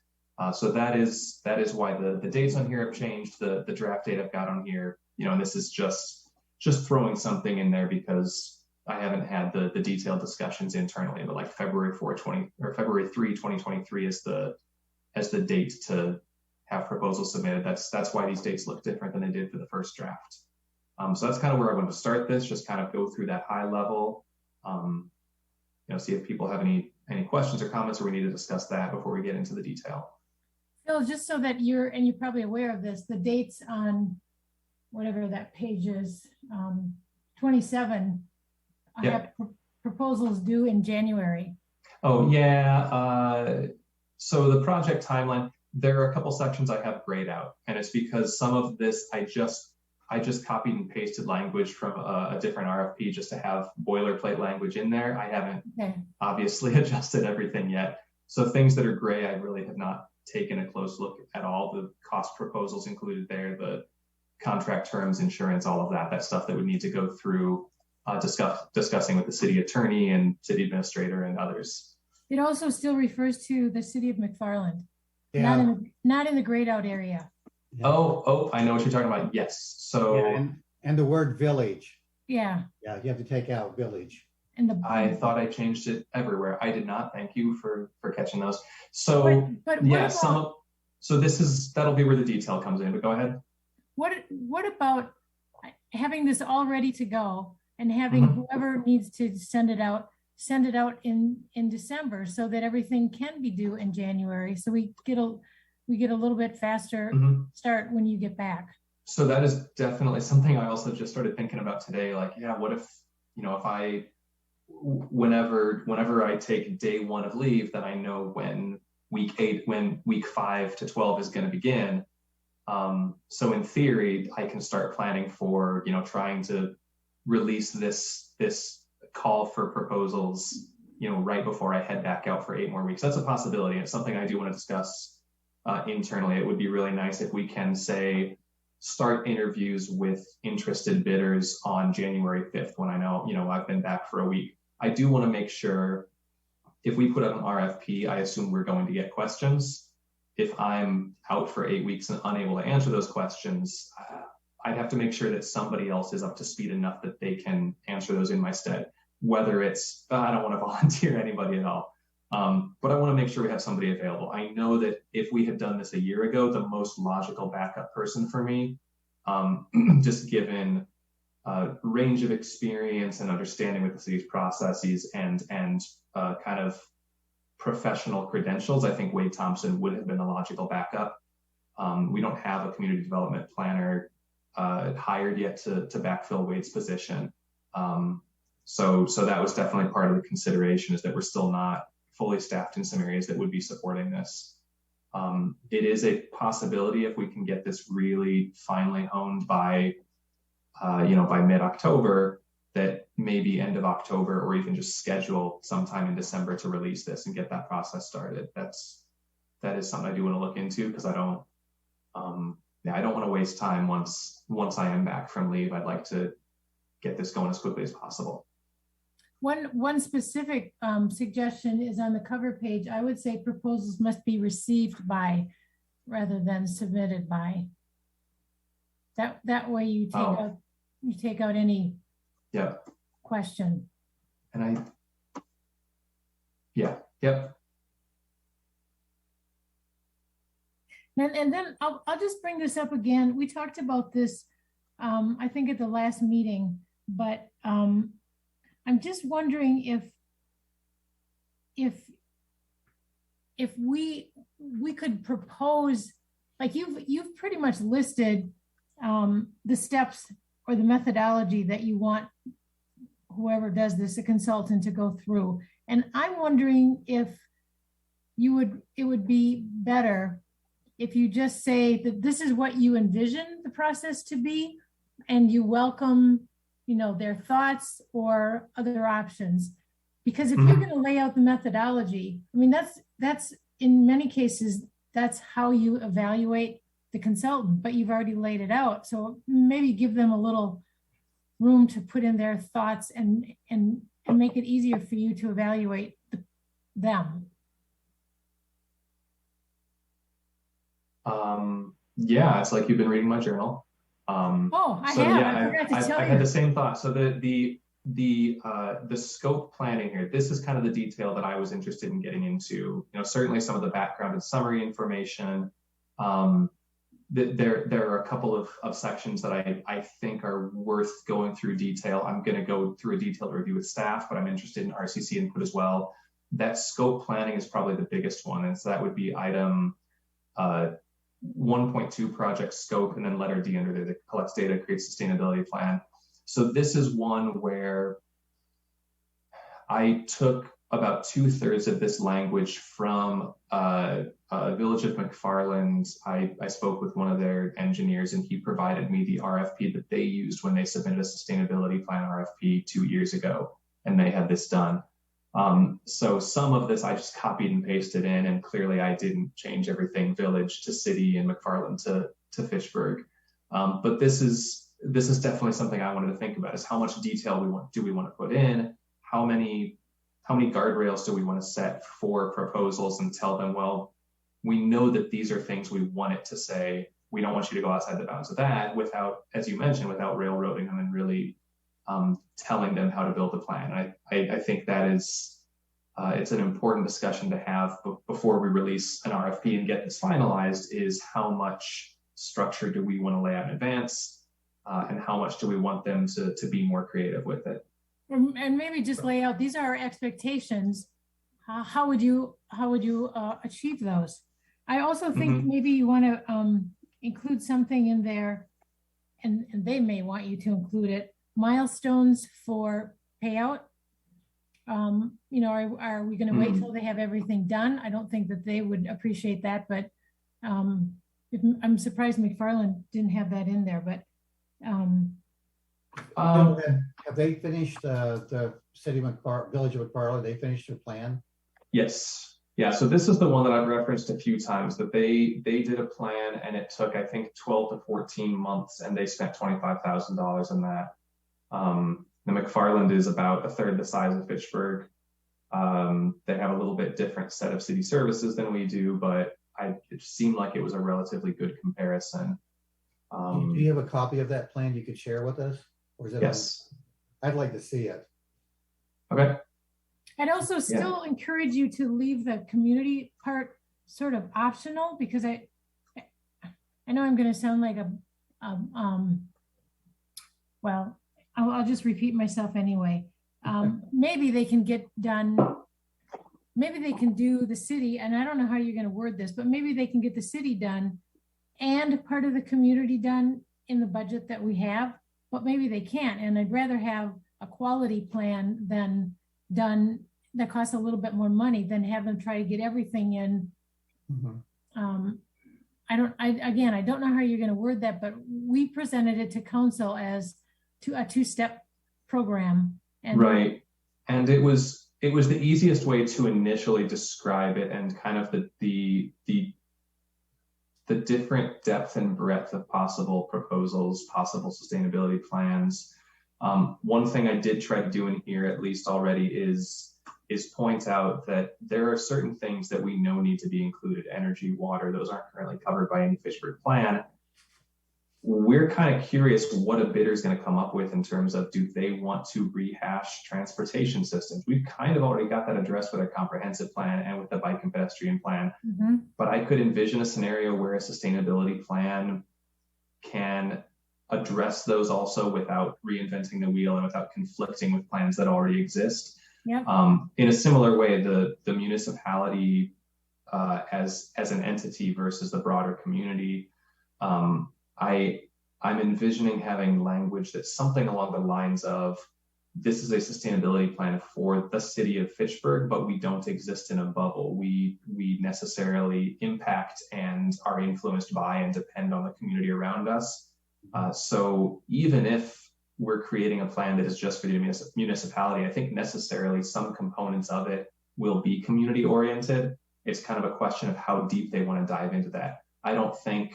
So that is why the dates on here have changed. The draft date I've got on here, and this is just throwing something in there because I haven't had the detailed discussions internally, but like February 3, 2023 is the date to have proposals submitted. That's why these dates look different than they did for the first draft. So that's kind of where I want to start this, just kind of go through that high level, see if people have any questions or comments, or we need to discuss that before we get into the detail. Phil, just so that you're probably aware of this, the dates on whatever that page is, 27, Yeah. have proposals due in January. Oh yeah, so the project timeline, there are a couple sections I have grayed out, and it's because some of this I just copied and pasted language from a different RFP just to have boilerplate language in there. I haven't obviously adjusted everything yet. So things that are gray, I really have not taken a close look at all. The cost proposals included there, the contract terms, insurance, all of that stuff that would need to go through discussing with the city attorney and city administrator and others. It also still refers to the city of McFarland, Yeah. not in the grayed out area. Yeah. Oh, I know what you're talking about. Yes. So Yeah, and the word village. Yeah. Yeah, you have to take out village. And I thought I changed it everywhere. I did not. Thank you for catching those. So but yeah, that'll be where the detail comes in, but go ahead. What about having this all ready to go and having whoever needs to send it out in December so that everything can be due in January, so we get a little bit faster start when you get back. So that is definitely something I also just started thinking about today. Like, yeah, what if whenever I take day 1 of leave, that I know when week 5 to 12 is going to begin. So in theory, I can start planning for, trying to release this call for proposals, right before I head back out for 8 more weeks. That's a possibility. It's something I do want to discuss internally. It would be really nice if we can start interviews with interested bidders on January 5th, when I know, I've been back for a week. I do want to make sure if we put out an RFP, I assume we're going to get questions. If I'm out for 8 weeks and unable to answer those questions, I'd have to make sure that somebody else is up to speed enough that they can answer those in my stead. Whether it's, I don't want to volunteer anybody at all, but I want to make sure we have somebody available. I know that if we had done this a year ago, the most logical backup person for me, just given range of experience and understanding with the city's processes and kind of professional credentials, I think Wade Thompson would have been a logical backup. We don't have a community development planner hired yet to backfill Wade's position. So that was definitely part of the consideration, is that we're still not fully staffed in some areas that would be supporting this. It is a possibility if we can get this really finally honed by mid-October, that maybe end of October, or even just schedule sometime in December to release this and get that process started. That is something I do want to look into, because I don't want to waste time once I am back from leave. I'd like to get this going as quickly as possible. One specific suggestion is on the cover page. I would say proposals must be received by rather than submitted by. That way you take out any question. And yep. And then I'll just bring this up again. We talked about this, I think at the last meeting, but I'm just wondering if we could propose, like you've pretty much listed the steps or the methodology that you want whoever does this, a consultant, to go through. And I'm wondering if it would be better if you just say that this is what you envision the process to be, and you welcome, their thoughts or other options. Because if you're going to lay out the methodology, I mean, that's in many cases, that's how you evaluate the consultant, but you've already laid it out. So maybe give them a little room to put in their thoughts and make it easier for you to evaluate them. Yeah, it's like you've been reading my journal. I so have. Yeah, I forgot to tell I you. had the same thought. So the scope planning here, this is kind of the detail that I was interested in getting into. Certainly some of the background and summary information. There are a couple of sections that I think are worth going through detail. I'm going to go through a detailed review with staff, but I'm interested in RCC input as well. That scope planning is probably the biggest one, and so that would be item 1.2 project scope, and then letter D under there that collects data, creates sustainability plan. So this is one where I took about 2/3 of this language from Village of McFarland. I spoke with one of their engineers, and he provided me the RFP that they used when they submitted a sustainability plan RFP 2 years ago, and they had this done. So some of this I just copied and pasted in, and clearly I didn't change everything village to city and McFarland to Fitchburg. But this is definitely something I wanted to think about: is how much detail do we want to put in? How many guardrails do we want to set for proposals and tell them, well, we know that these are things we want it to say. We don't want you to go outside the bounds of that without, as you mentioned, without railroading them and really telling them how to build the plan. I think that is, it's an important discussion to have before we release an RFP and get this finalized, is how much structure do we want to lay out in advance, and how much do we want them to be more creative with it. And maybe just lay out, these are our expectations. How would you achieve those? I also think maybe you want to include something in there, and they may want you to include it, milestones for payout. Are we going to wait till they have everything done? I don't think that they would appreciate that, but I'm surprised McFarland didn't have that in there, but have they finished the Village of McFarland? They finished their plan? Yes. Yeah. So this is the one that I've referenced a few times, that they did a plan, and it took, I think, 12 to 14 months, and they spent $25,000 on that. The McFarland is about a third the size of Fitchburg. They have a little bit different set of city services than we do, but it seemed like it was a relatively good comparison. Do you have a copy of that plan you could share with us? Or is it? Yes. I'd like to see it. Okay. I'd also still encourage you to leave the community part sort of optional, because I know I'm going to sound like well, I'll just repeat myself anyway. Maybe they can get done. Maybe they can do the city, and I don't know how you're going to word this, but maybe they can get the city done and part of the community done in the budget that we have, but maybe they can't. And I'd rather have a quality plan than done that costs a little bit more money than have them try to get everything in. I don't know how you're going to word that, but we presented it to council as a two-step program. And right. And it was the easiest way to initially describe it, and kind of the different depth and breadth of possible proposals, possible sustainability plans. One thing I did try to do in here, at least already, is point out that there are certain things that we know need to be included: energy, water. Those aren't currently covered by any Fitchburg plan. We're kind of curious what a bidder is going to come up with in terms of, do they want to rehash transportation systems? We've kind of already got that addressed with our comprehensive plan and with the bike and pedestrian plan. But I could envision a scenario where a sustainability plan can address those also without reinventing the wheel and without conflicting with plans that already exist. Yep. In a similar way, the municipality as an entity versus the broader community, I'm envisioning having language that's something along the lines of, this is a sustainability plan for the city of Fitchburg, but we don't exist in a bubble. We necessarily impact and are influenced by and depend on the community around us. So even if we're creating a plan that is just for the municipality, I think necessarily some components of it will be community oriented. It's kind of a question of how deep they want to dive into that. I don't think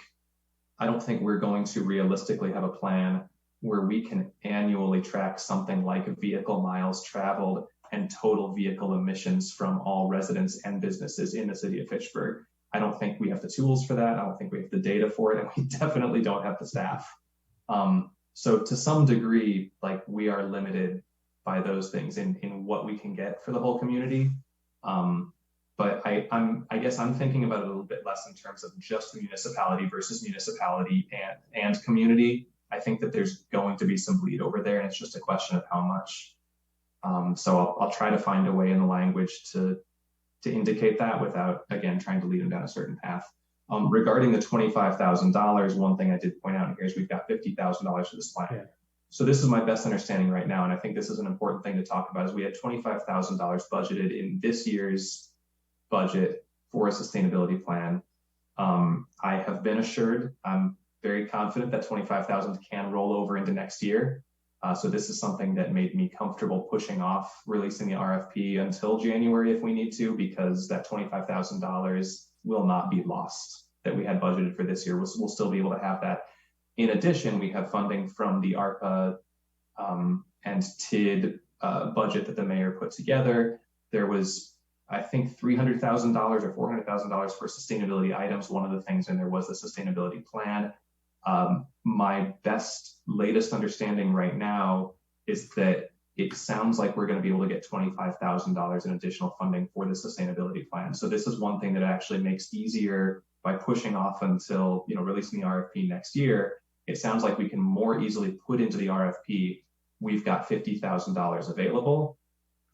we're going to realistically have a plan where we can annually track something like vehicle miles traveled and total vehicle emissions from all residents and businesses in the city of Fitchburg. I don't think we have the tools for that. I don't think we have the data for it, and we definitely don't have the staff. So to some degree, like, we are limited by those things in what we can get for the whole community. But I guess I'm thinking about it a little bit less in terms of just the municipality versus municipality and community. I think that there's going to be some bleed over there, and it's just a question of how much. So I'll try to find a way in the language to indicate that without, again, trying to lead them down a certain path. Regarding the $25,000, one thing I did point out here is we've got $50,000 for this plan. Yeah. So this is my best understanding right now, and I think this is an important thing to talk about, is we had $25,000 budgeted in this year's budget for a sustainability plan. I have been assured, I'm very confident that 25,000 can roll over into next year. So this is something that made me comfortable pushing off releasing the RFP until January if we need to, because that $25,000 will not be lost that we had budgeted for this year. We'll still be able to have that. In addition, we have funding from the ARPA and TID budget that the mayor put together. There was, I think, $300,000 or $400,000 for sustainability items. One of the things in there was the sustainability plan. My latest understanding right now is that it sounds like we're going to be able to get $25,000 in additional funding for the sustainability plan. So this is one thing that actually makes easier by pushing off until, releasing the RFP next year. It sounds like we can more easily put into the RFP, we've got $50,000 available.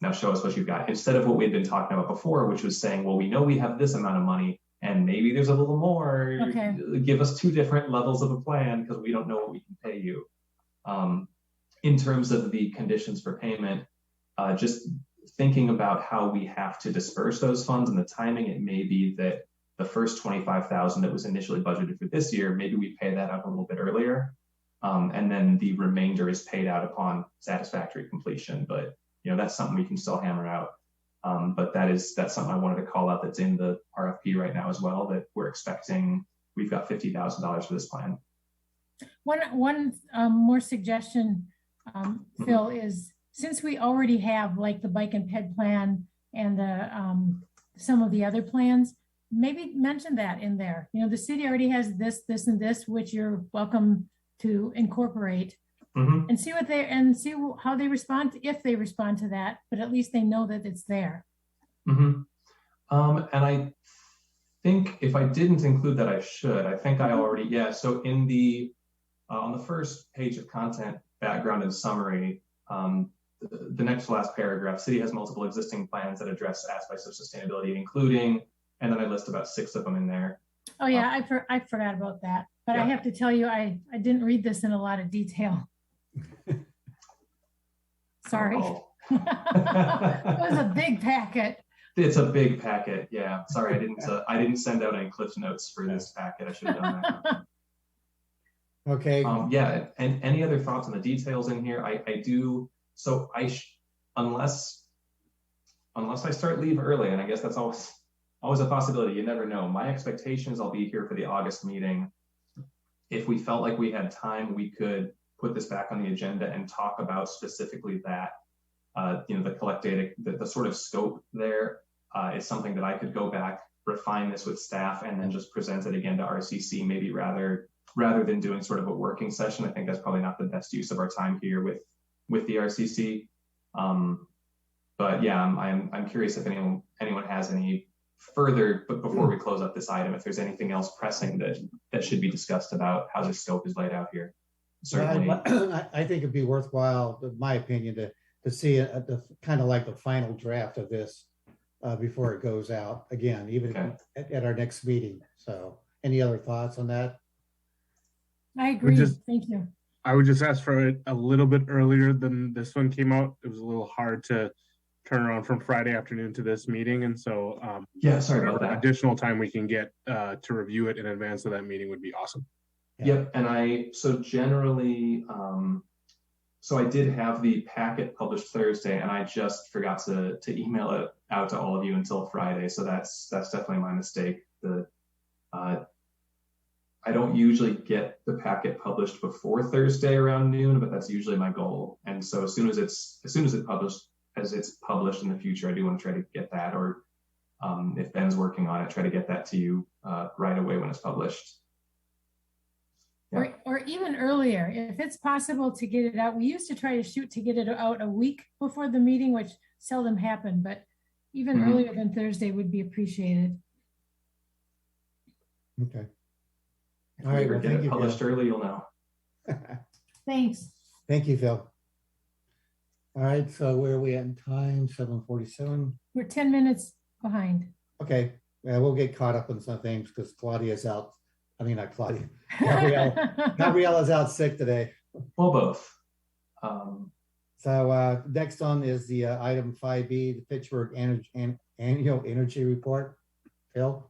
Now show us what you've got. Instead of what we had been talking about before, which was saying, well, we know we have this amount of money and maybe there's a little more. Okay. Give us two different levels of a plan because we don't know what we can pay you. In terms of the conditions for payment, just thinking about how we have to disperse those funds and the timing, it may be that the first $25,000 that was initially budgeted for this year, maybe we pay that out a little bit earlier. And then the remainder is paid out upon satisfactory completion. But that's something we can still hammer out. But that's something I wanted to call out that's in the RFP right now as well, that we're expecting. We've got $50,000 for this plan. One more suggestion, Phil, is since we already have like the bike and ped plan and the some of the other plans, maybe mention that in there. The city already has this, and this, which you're welcome to incorporate. Mm-hmm. And see how they respond, if they respond to that, but at least they know that it's there. Mm-hmm. And I think if I didn't include that, I should. I think I already, yeah. So in the on the first page of content, background and summary, the next to last paragraph, city has multiple existing plans that address aspects of sustainability, including, and then I list about 6 of them in there. Oh yeah, I forgot about that. But yeah. I have to tell you, I didn't read this in a lot of detail. Sorry. Oh. It was a big packet. It's a big packet. Yeah. Sorry, I didn't send out any Cliff Notes for this packet. I should have done that. Okay. Yeah. And any other thoughts on the details in here? I do. So unless I start leave early, and I guess that's always a possibility. You never know. My expectation is I'll be here for the August meeting. If we felt like we had time, we could put this back on the agenda and talk about specifically that, the collect data, the sort of scope there is something that I could go back, refine this with staff, and then just present it again to RCC, maybe rather than doing sort of a working session. I think that's probably not the best use of our time here with the RCC. But yeah, I'm curious if anyone has any further, but before we close up this item, if there's anything else pressing that should be discussed about how the scope is laid out here. Certainly. I think it'd be worthwhile, in my opinion, to see the kind of like the final draft of this before it goes out again, even at our next meeting. So any other thoughts on that? I agree. Thank you. I would just ask for it a little bit earlier than this one came out. It was a little hard to turn around from Friday afternoon to this meeting, and so Yeah, sorry about whatever that. additional time we can get to review it in advance of that meeting would be awesome. Yep, and so generally, so I did have the packet published Thursday, and I just forgot to email it out to all of you until Friday. So that's definitely my mistake. I don't usually get the packet published before Thursday around noon, but that's usually my goal. And so as soon as it's published in the future, I do want to try to get that, or if Ben's working on it, try to get that to you right away when it's published. Yeah. Or even earlier, if it's possible to get it out. We used to try to shoot to get it out a week before the meeting, which seldom happened, but even earlier than Thursday would be appreciated. Okay. If All we right, ever well, get thank it you, published Phil. early, you'll know. Thanks. Thank you, Phil. All right, so where are we at in time? 7:47. We're 10 minutes behind. Okay, yeah, we'll get caught up on some things because Claudia's out. I mean, not Claudia. Gabriella's out sick today. Well, both. So next on is the item 5B, the Fitchburg Annual Energy Report. Phil?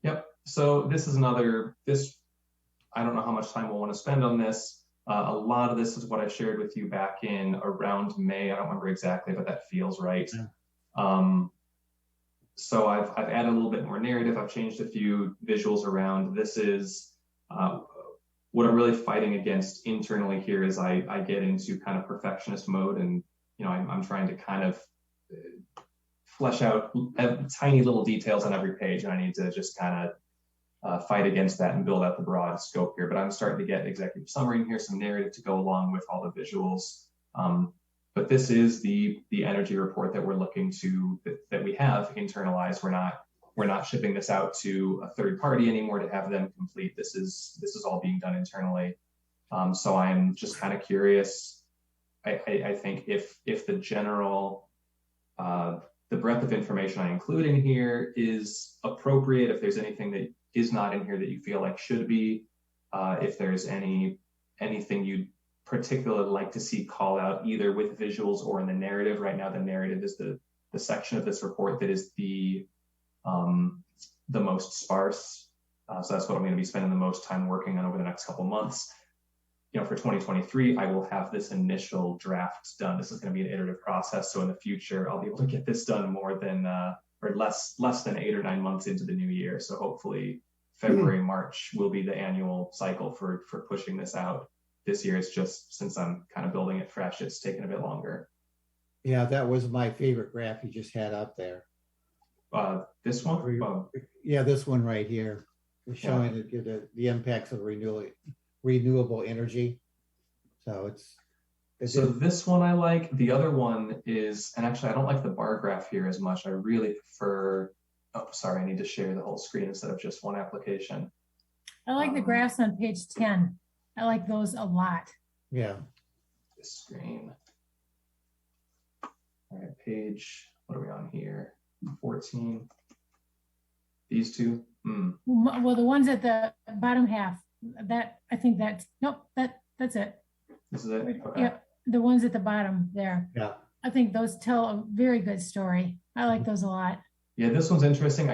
Yep. So this is I don't know how much time we'll want to spend on this. A lot of this is what I shared with you back in around May. I don't remember exactly, but that feels right. Yeah. So I've added a little bit more narrative. I've changed a few visuals around. This is what I'm really fighting against internally here is I get into kind of perfectionist mode, and I'm trying to kind of flesh out tiny little details on every page, and I need to just kind of fight against that and build out the broad scope here. But I'm starting to get executive summary in here, some narrative to go along with all the visuals. But this is the energy report that we're looking to, that we have internalized. We're not shipping this out to a third party anymore to have them complete. This is all being done internally. So I'm just kind of curious. I think if the general, the breadth of information I include in here is appropriate, if there's anything that is not in here that you feel like should be, if there's anything you'd particularly like to see call out either with visuals or in the narrative. Right now, the narrative is the section of this report that is the most sparse. So that's what I'm going to be spending the most time working on over the next couple months. For 2023, I will have this initial draft done. This is going to be an iterative process. So in the future, I'll be able to get this done more than or less than 8 or 9 months into the new year. So hopefully February, March will be the annual cycle for pushing this out. This year, it's just, since I'm kind of building it fresh, it's taken a bit longer. Yeah, that was my favorite graph you just had up there. This one? Yeah, this one right here is showing the impacts of renewable energy. So this one I like. The other one is, and actually I don't like the bar graph here as much. I really prefer, I need to share the whole screen instead of just one application. I like the graphs on page 10. I like those a lot. Yeah. This screen. All right, page, what are we on here? 14. These two? Well, the ones at the bottom half, that's it. This is it? Okay. Yeah, the ones at the bottom there. Yeah. I think those tell a very good story. I like those a lot. Yeah, this one's interesting.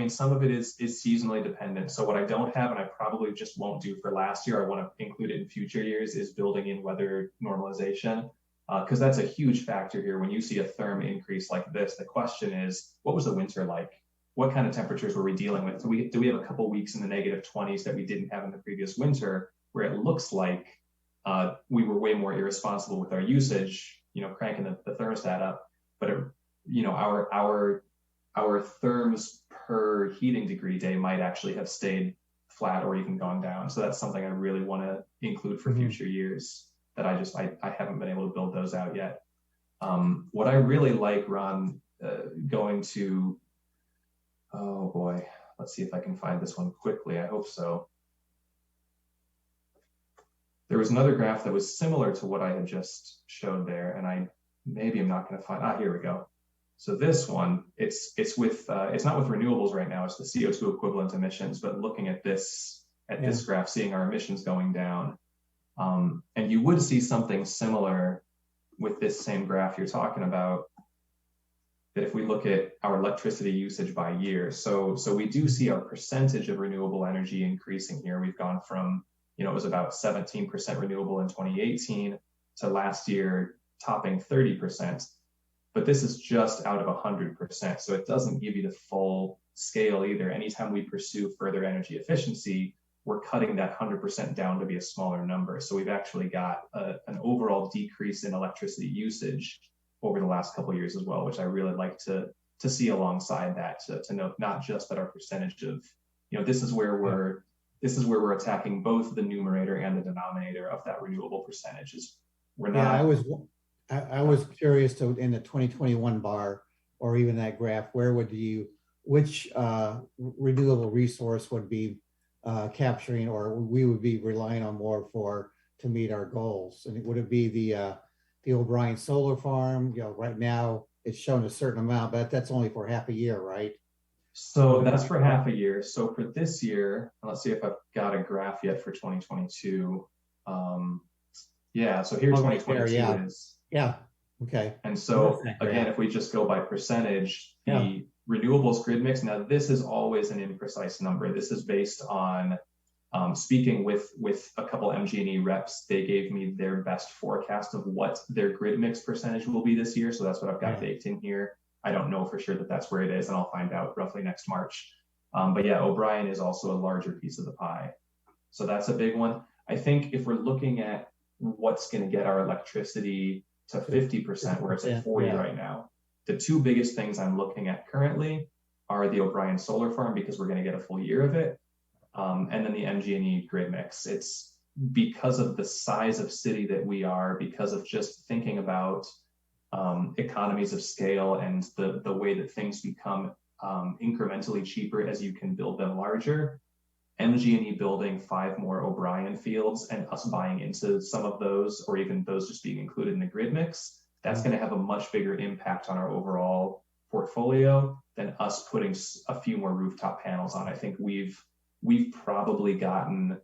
Some of it is seasonally dependent. So what I don't have, and I probably just won't do for last year, I want to include it in future years, is building in weather normalization. Because that's a huge factor here. When you see a therm increase like this, the question is, what was the winter like? What kind of temperatures were we dealing with? Do we have a couple weeks in the negative 20s that we didn't have in the previous winter, where it looks like we were way more irresponsible with our usage, cranking the thermostat up, but our therms per heating degree day might actually have stayed flat or even gone down. So that's something I really want to include for future years that I haven't been able to build those out yet. What I really like, Ron, going to, oh boy, let's see if I can find this one quickly. I hope so. There was another graph that was similar to what I had just showed there, and maybe I'm not going to find, here we go. So this one, it's not with renewables right now, it's the CO2 equivalent emissions, but looking at this graph, seeing our emissions going down, And you would see something similar with this same graph you're talking about, that if we look at our electricity usage by year. So we do see our percentage of renewable energy increasing here. We've gone from, it was about 17% renewable in 2018 to last year topping 30%. But this is just out of 100%. So it doesn't give you the full scale either. Anytime we pursue further energy efficiency, we're cutting that 100% down to be a smaller number. So we've actually got an overall decrease in electricity usage over the last couple of years as well, which I really like to see alongside that, to note not just that our percentage of, this is where we're attacking both the numerator and the denominator of that renewable percentages. We're not. Yeah, I was curious to, in the 2021 bar, or even that graph, which renewable resource would be capturing, or we would be relying on more to meet our goals? And would it be the O'Brien solar farm? Right now it's shown a certain amount, but that's only for half a year, right? So that's for half a year. So for this year, let's see if I've got a graph yet for 2022. Yeah, so here 2022 is. Yeah, okay. And so again, if we just go by percentage, the renewables grid mix, now this is always an imprecise number. This is based on speaking with a couple MG&E reps. They gave me their best forecast of what their grid mix percentage will be this year. So that's what I've got baked in here. I don't know for sure that that's where it is, and I'll find out roughly next March. But yeah, O'Brien is also a larger piece of the pie. So that's a big one. I think if we're looking at what's going to get our electricity to 50%, where it's at 40 right now, the two biggest things I'm looking at currently are the O'Brien solar farm, because we're going to get a full year of it. And then the MG&E grid mix. It's because of the size of city that we are, because of just thinking about economies of scale and the way that things become incrementally cheaper as you can build them larger. MG&E building 5 more O'Brien fields and us buying into some of those, or even those just being included in the grid mix, that's going to have a much bigger impact on our overall portfolio than us putting a few more rooftop panels on. I think we've probably gotten,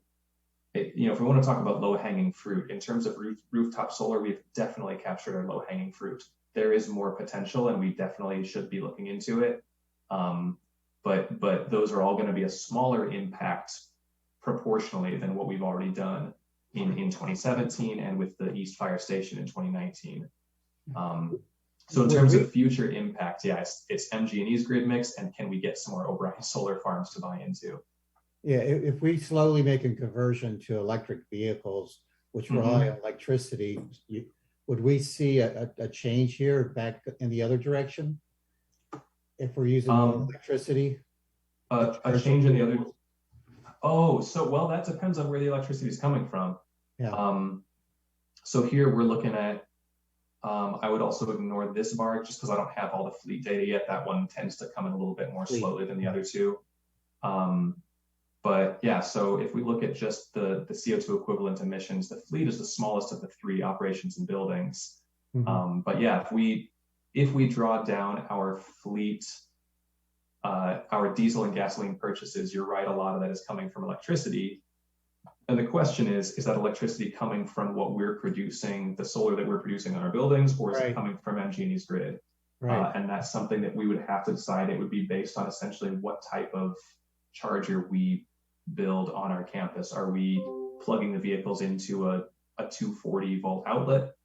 if we want to talk about low-hanging fruit, in terms of rooftop solar, we've definitely captured our low-hanging fruit. There is more potential, and we definitely should be looking into it. But those are all going to be a smaller impact proportionally than what we've already done in 2017 and with the East Fire Station in 2019. So in terms of future impact, yeah, it's MG&E's grid mix, and can we get some more O'Brien solar farms to buy into? Yeah, if we slowly make a conversion to electric vehicles, which rely on electricity, would we see a change here back in the other direction? If we're using electricity? A change in the other. Oh, well, that depends on where the electricity is coming from. Yeah. So here we're looking at, I would also ignore this bar just because I don't have all the fleet data yet. That one tends to come in a little bit more slowly than the other two. But yeah, so if we look at just the CO2 equivalent emissions, the fleet is the smallest of the 3 operations and buildings. But yeah, if we draw down our fleet, our diesel and gasoline purchases, you're right, a lot of that is coming from electricity. And the question is that electricity coming from what we're producing, the solar that we're producing on our buildings, or is it coming from MG&E's grid? And that's something that we would have to decide. It would be based on essentially what type of charger we build on our campus. Are we plugging the vehicles into a 240 volt outlet?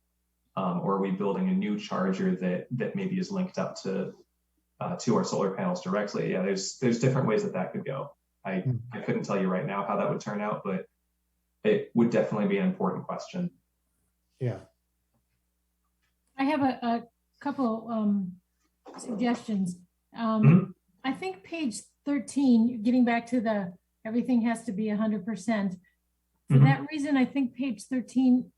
Or are we building a new charger that maybe is linked up to our solar panels directly? Yeah, there's different ways that could go. I couldn't tell you right now how that would turn out, but it would definitely be an important question. Yeah. I have a couple suggestions. I think page 13, getting back to everything has to be 100%. For that reason, I think page 13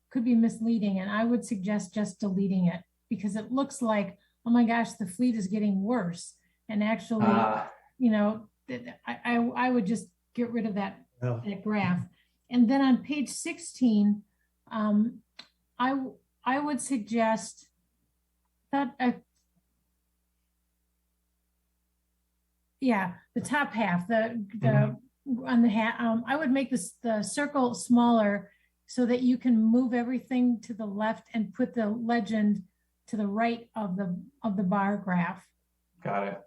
could be misleading, and I would suggest just deleting it, because it looks like, oh my gosh, the fleet is getting worse. And actually, I would just get rid of that graph. And then on page 16, I would suggest that the top half, on the hat, I would make the circle smaller so that you can move everything to the left and put the legend to the right of the bar graph. Got it.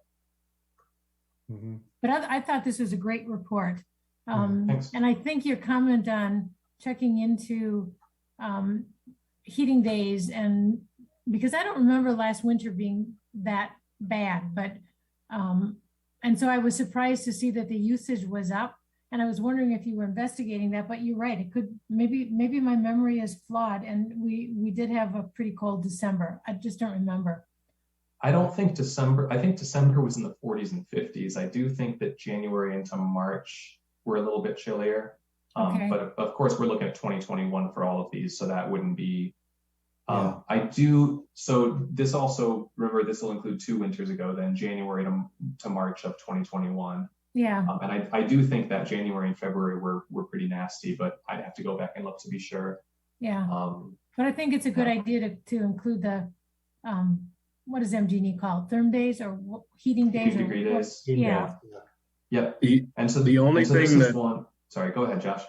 Mhm. But I thought this was a great report. Thanks. And I think your comment on checking into heating days, and because I don't remember last winter being that bad, but and so I was surprised to see that the usage was up, and I was wondering if you were investigating that. But you're right, it could maybe my memory is flawed, and we did have a pretty cold December. I just don't remember. I don't think December, I think December was in the 40s and 50s. I do think that January into March were a little bit chillier. Okay. But of course, we're looking at 2021 for all of these, so that wouldn't be. Yeah. So this also, remember, this will include 2 winters ago, then January to March of 2021. Yeah. And I do think that January and February were pretty nasty, but I'd have to go back and look to be sure. Yeah. But I think it's a good idea to include the what does MG&E call it? Therm days or heating days? Heating degree days. Yeah. Yep. And so the only thing that sorry, go ahead, Josh.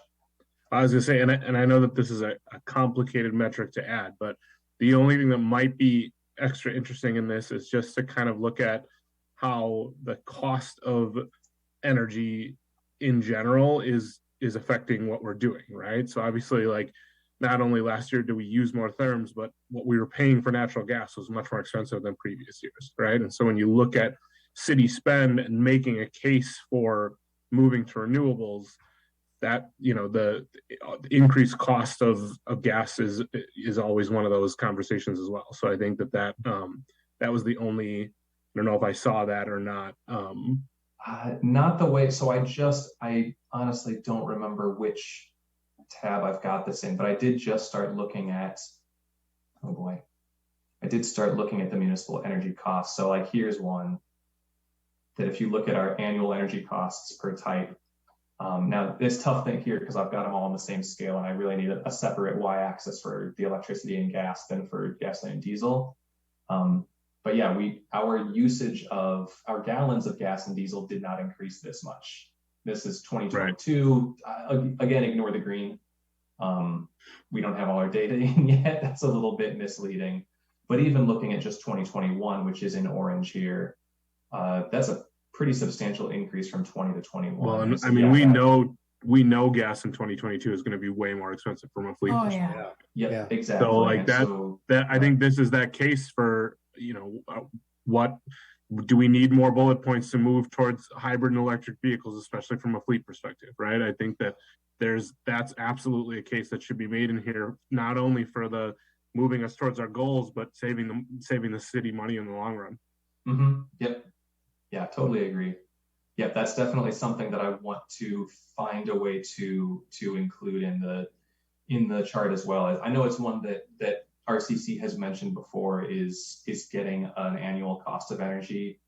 I was gonna say, and I know that this is a complicated metric to add, but the only thing that might be extra interesting in this is just to kind of look at how the cost of energy in general is affecting what we're doing, right? So obviously, like, not only last year do we use more therms, but what we were paying for natural gas was much more expensive than previous years, right? And so when you look at city spend and making a case for moving to renewables, that, you know, the increased cost of gas is always one of those conversations as well. So I think that was the only, I don't know if I saw that or not. Not the way. So I honestly don't remember which tab I've got this in, but I did just start looking at, oh boy, I did start looking at the municipal energy costs. So like, here's one that if you look at our annual energy costs per type, now it's tough thing here because I've got them all on the same scale and I really need a separate y-axis for the electricity and gas than for gasoline and diesel. But yeah, our usage of our gallons of gas and diesel did not increase this much. This is 2022. Right. Again, ignore the green. We don't have all our data in yet. That's a little bit misleading. But even looking at just 2021, which is in orange here, that's a pretty substantial increase from 20 to 21. Well, and so, I mean, we know gas in 2022 is going to be way more expensive from a fleet perspective. Yeah, exactly. So like that I think this is that case for, you know, what do we need more bullet points to move towards hybrid and electric vehicles, especially from a fleet perspective, right? I think that that's absolutely a case that should be made in here, not only for the moving us towards our goals, but saving the city money in the long run. Mm-hmm. Yep. Yeah, totally agree. Yep, that's definitely something that I want to find a way to include in the chart as well. I know it's one that RCC has mentioned before is getting an annual cost of energy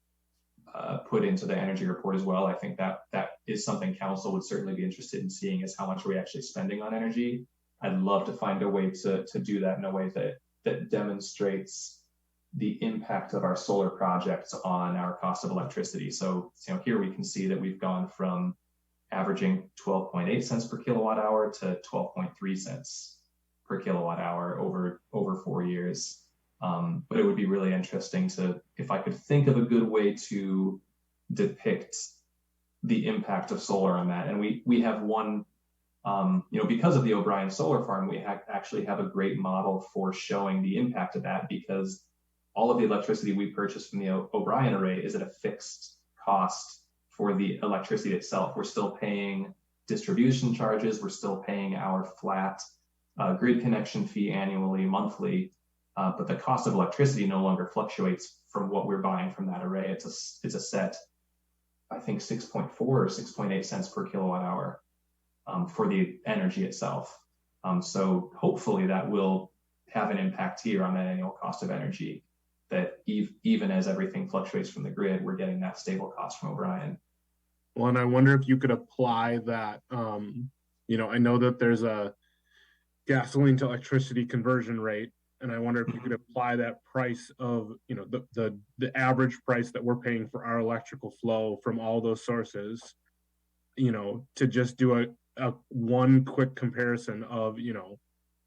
put into the energy report as well. I think that is something council would certainly be interested in seeing, is how much are we actually spending on energy. I'd love to find a way to do that in a way that demonstrates the impact of our solar projects on our cost of electricity. So, you know, here we can see that we've gone from averaging 12.8 cents per kilowatt hour to 12.3 cents per kilowatt hour over 4 years. But it would be really interesting if I could think of a good way to depict the impact of solar on that. And we have one, you know, because of the O'Brien solar farm, we actually have a great model for showing the impact of that, because all of the electricity we purchase from the O'Brien array is at a fixed cost for the electricity itself. We're still paying distribution charges. We're still paying our flat grid connection fee annually, monthly, but the cost of electricity no longer fluctuates from what we're buying from that array. It's a set, I think 6.4 or 6.8 cents per kilowatt hour for the energy itself. So hopefully that will have an impact here on that annual cost of energy, that even as everything fluctuates from the grid, we're getting that stable cost from O'Brien. Well, and I wonder if you could apply that, you know, I know that there's a gasoline to electricity conversion rate, and I wonder if you could apply that price of, you know, the average price that we're paying for our electrical flow from all those sources, you know, to just do one quick comparison of,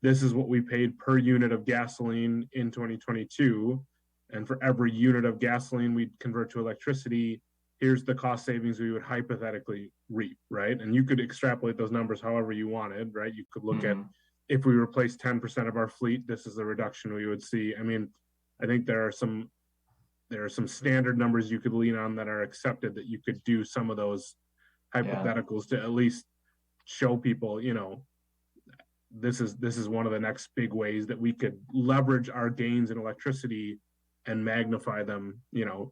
this is what we paid per unit of gasoline in 2022. And for every unit of gasoline we'd convert to electricity, here's the cost savings we would hypothetically reap, right? And you could extrapolate those numbers however you wanted, right? You could look at, if we replace 10% of our fleet, this is the reduction we would see. I mean, I think there are some standard numbers you could lean on that are accepted, that you could do some of those hypotheticals to at least show people, this is one of the next big ways that we could leverage our gains in electricity and magnify them,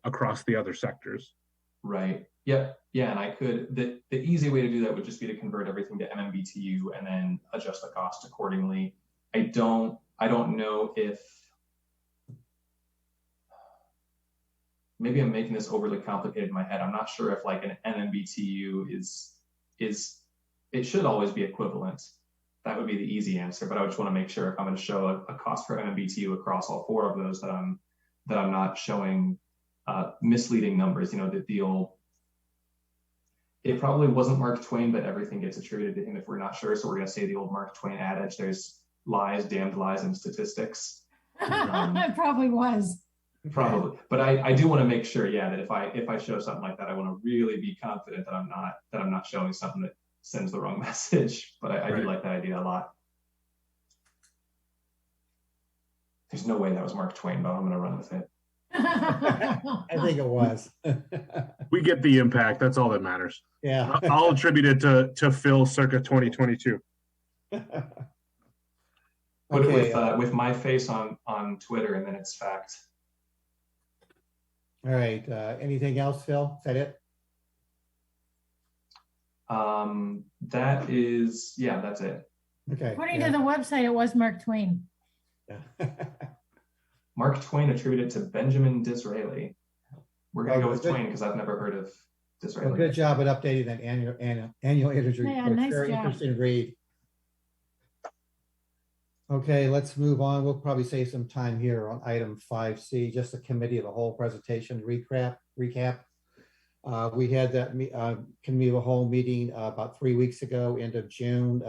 across the other sectors. Right. Yep. Yeah. And I could, the easy way to do that would just be to convert everything to MMBTU and then adjust the cost accordingly. I don't know if, maybe I'm making this overly complicated in my head. I'm not sure if like an MMBTU is it should always be equivalent. That would be the easy answer, but I just want to make sure if I'm going to show a cost per MMBTU across all four of those, that I'm not showing misleading numbers. The old, it probably wasn't Mark Twain, but everything gets attributed to him if we're not sure. So we're going to say the old Mark Twain adage, there's lies, damned lies, and statistics. It probably was. Probably, but I do want to make sure, that if I show something like that, I want to really be confident that I'm not showing something that sends the wrong message. But I do like that idea a lot. There's no way that was Mark Twain, but I'm going to run with it. I think it was. We get the impact. That's all that matters. Yeah. I'll attribute it to Phil circa 2022. Put it with my face on Twitter, and then it's fact. All right. Anything else, Phil? Is that it? That's it. Okay. According to the website, it was Mark Twain. Yeah. Mark Twain attributed to Benjamin Disraeli. We're going to go with Twain because I've never heard of Disraeli. Well, good job at updating that annual imagery. Yeah, It's nice very job. interesting read. Okay, let's move on. We'll probably save some time here on item 5C, just a committee of the whole presentation recap. We had that committee of the whole meeting about 3 weeks ago, end of June.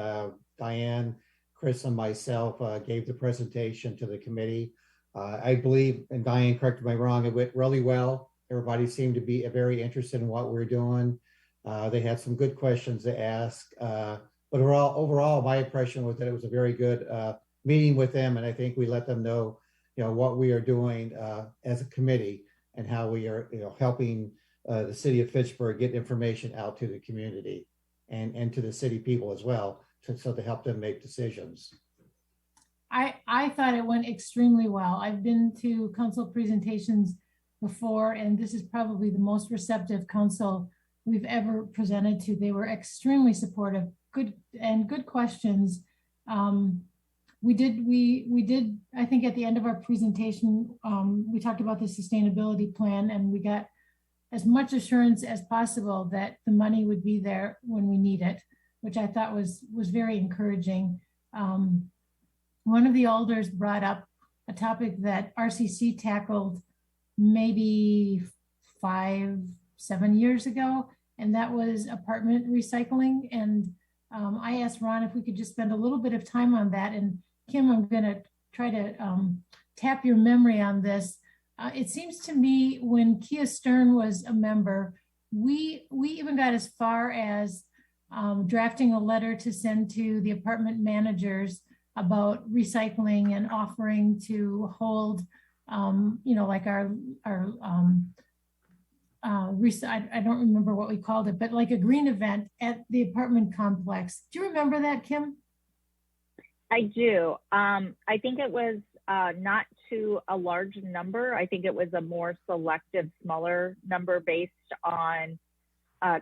Diane, Chris, and myself gave the presentation to the committee. I believe, and Diane, correct me if I'm wrong, it went really well. Everybody seemed to be very interested in what we're doing. They had some good questions to ask. But overall, my impression was that it was a very good meeting with them, and I think we let them know, what we are doing as a committee and how we are, helping the city of Fitchburg get information out to the community and to the city people as well, so to help them make decisions. I thought it went extremely well. I've been to council presentations before, and this is probably the most receptive council we've ever presented to. They were extremely supportive, good questions. We did, I think at the end of our presentation, we talked about the sustainability plan, and we got as much assurance as possible that the money would be there when we need it, which I thought was very encouraging. One of the alders brought up a topic that RCC tackled maybe 5-7 years ago, and that was apartment recycling. And I asked Ron if we could just spend a little bit of time on that. And Kim, I'm going to try to tap your memory on this. It seems to me when Kia Stern was a member, we even got as far as drafting a letter to send to the apartment managers about recycling and offering to hold, like I don't remember what we called it, but like a green event at the apartment complex. Do you remember that, Kim? I do. I think it was not to a large number. I think it was a more selective, smaller number based on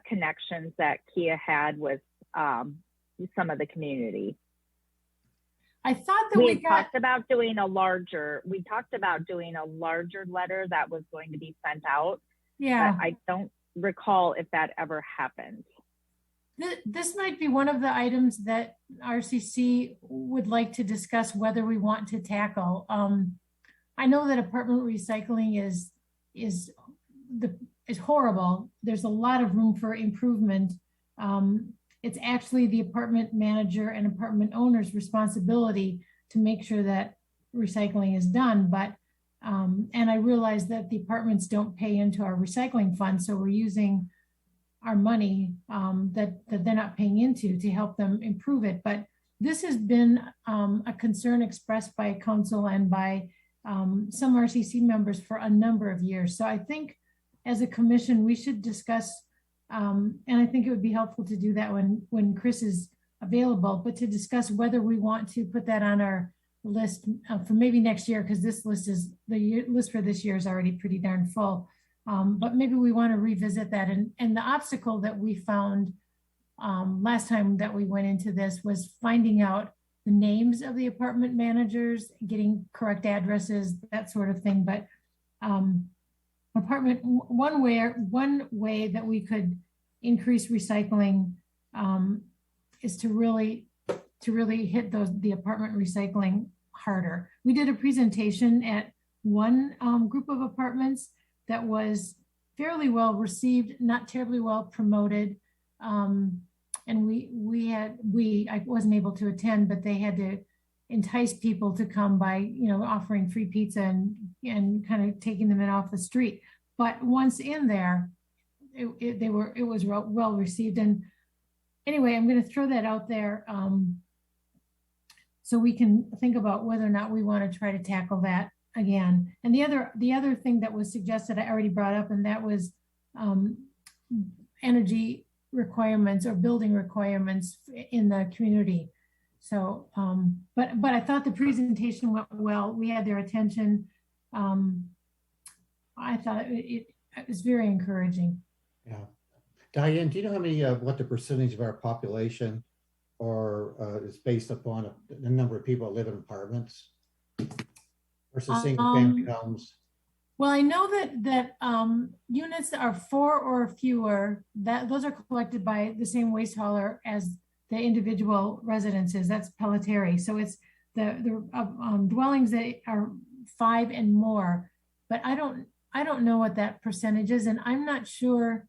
connections that Kia had with some of the community. I thought that we talked about doing a larger letter that was going to be sent out. Yeah. But I don't recall if that ever happened. This might be one of the items that RCC would like to discuss whether we want to tackle. I know that apartment recycling is horrible. There's a lot of room for improvement. it's actually the apartment manager and apartment owner's responsibility to make sure that recycling is done. But and I realize that the apartments don't pay into our recycling fund, so we're using our money that they're not paying into to help them improve it. But this has been a concern expressed by council and by some RCC members for a number of years. So I think as a commission, we should discuss, and I think it would be helpful to do that when Chris is available, but to discuss whether we want to put that on our list for maybe next year, because this list is, the list for this year is already pretty darn full. But maybe we want to revisit that. And the obstacle that we found last time that we went into this was finding out the names of the apartment managers, getting correct addresses, that sort of thing. But one way that we could increase recycling is to really hit the apartment recycling harder. We did a presentation at one group of apartments that was fairly well received, not terribly well promoted. And I wasn't able to attend, but they had to entice people to come by, offering free pizza and kind of taking them in off the street. But once in there, it was well received. And anyway, I'm going to throw that out there so we can think about whether or not we want to try to tackle that again. And the other thing that was suggested, I already brought up, and that was energy requirements or building requirements in the community. So, but I thought the presentation went well. We had their attention. I thought it was very encouraging. Yeah. Diane, do you know how many, what the percentage of our population is based upon the number of people that live in apartments versus single family homes? Well, I know that units that are 4 or fewer, those are collected by the same waste hauler as the individual residences. That's Pelletary. So it's the dwellings that are 5 and more. But I don't know what that percentage is, and I'm not sure.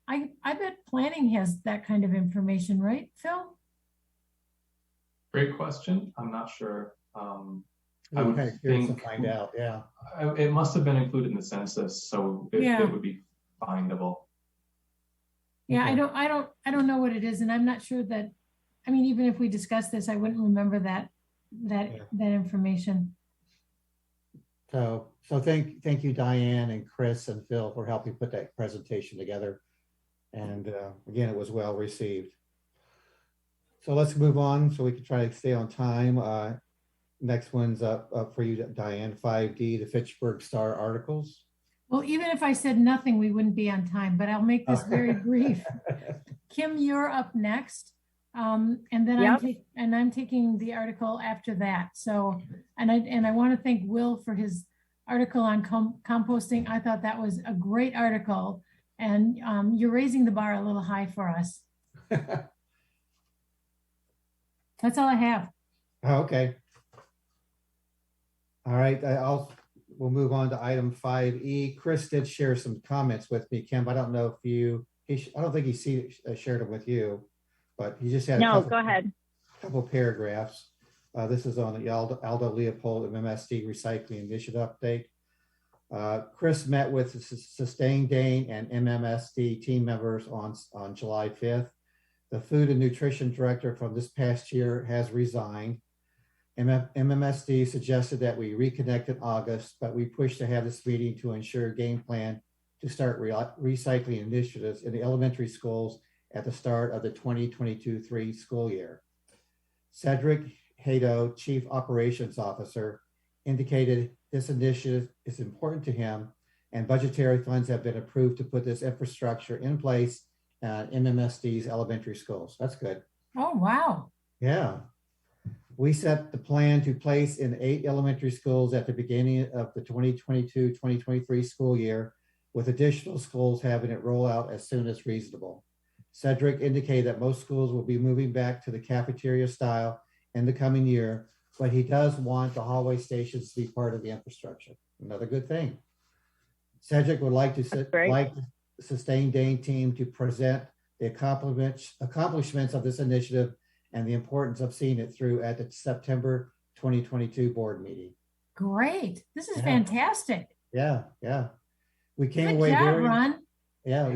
I bet planning has that kind of information, right, Phil? Great question. I'm not sure. I I'm would kind of curious to think find out. Yeah. it must have been included in the census, so it would be findable. Yeah, Okay. I don't know what it is, and I'm not sure that. I mean, even if we discussed this, I wouldn't remember that information. So thank you, Diane and Chris and Phil, for helping put that presentation together. And again, it was well received. So let's move on so we can try to stay on time. Next one's up for you, Diane, 5D, the Fitchburg Star articles. Well, even if I said nothing, we wouldn't be on time, but I'll make this very brief. Kim, you're up next. And then Yep. I'm taking the article after that. So, and I want to thank Will for his article on composting. I thought that was a great article, and you're raising the bar a little high for us. That's all I have. Okay. All right, we'll move on to item 5E. Chris did share some comments with me, Kim. I don't know if I don't think he shared them with you, but he just had No, go ahead. couple paragraphs. This is on the Aldo Leopold MMSD Recycling Initiative update. Chris met with the Sustain Dane and MMSD team members on July 5th. The food and nutrition director from this past year has resigned. MMSD suggested that we reconnect in August, but we pushed to have this meeting to ensure a game plan to start recycling initiatives in the elementary schools at the start of the 2022-3 school year. Cedric Hato, Chief Operations Officer, indicated this initiative is important to him, and budgetary funds have been approved to put this infrastructure in place at MMSD's elementary schools. That's good. Oh, wow. Yeah. We set the plan to place in 8 elementary schools at the beginning of the 2022-2023 school year, with additional schools having it roll out as soon as reasonable. Cedric indicated that most schools will be moving back to the cafeteria style in the coming year, but he does want the hallway stations to be part of the infrastructure. Another good thing. Cedric would like the Sustain Dane team to present the accomplishments of this initiative and the importance of seeing it through at the September 2022 board meeting. Great. This is Yeah. fantastic. Yeah, yeah. We came Good away job, very, Ron. yeah,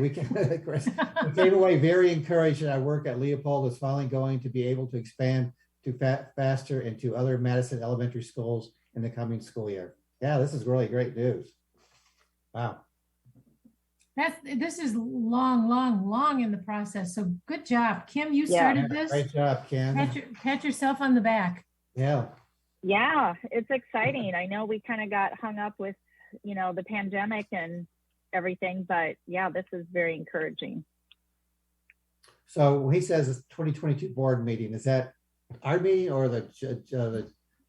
Chris, we came away very encouraged that our work at Leopold is finally going to be able to expand to faster into other Madison elementary schools in the coming school year. Yeah, this is really great news. Wow. This is long in the process. So good job. Kim, you Yeah. started this. Great job, Ken. Pat yourself on the back. Yeah. Yeah, it's exciting. I know we kind of got hung up with, the pandemic and everything, but yeah, this is very encouraging. So when he says it's 2022 board meeting, is that our meeting or the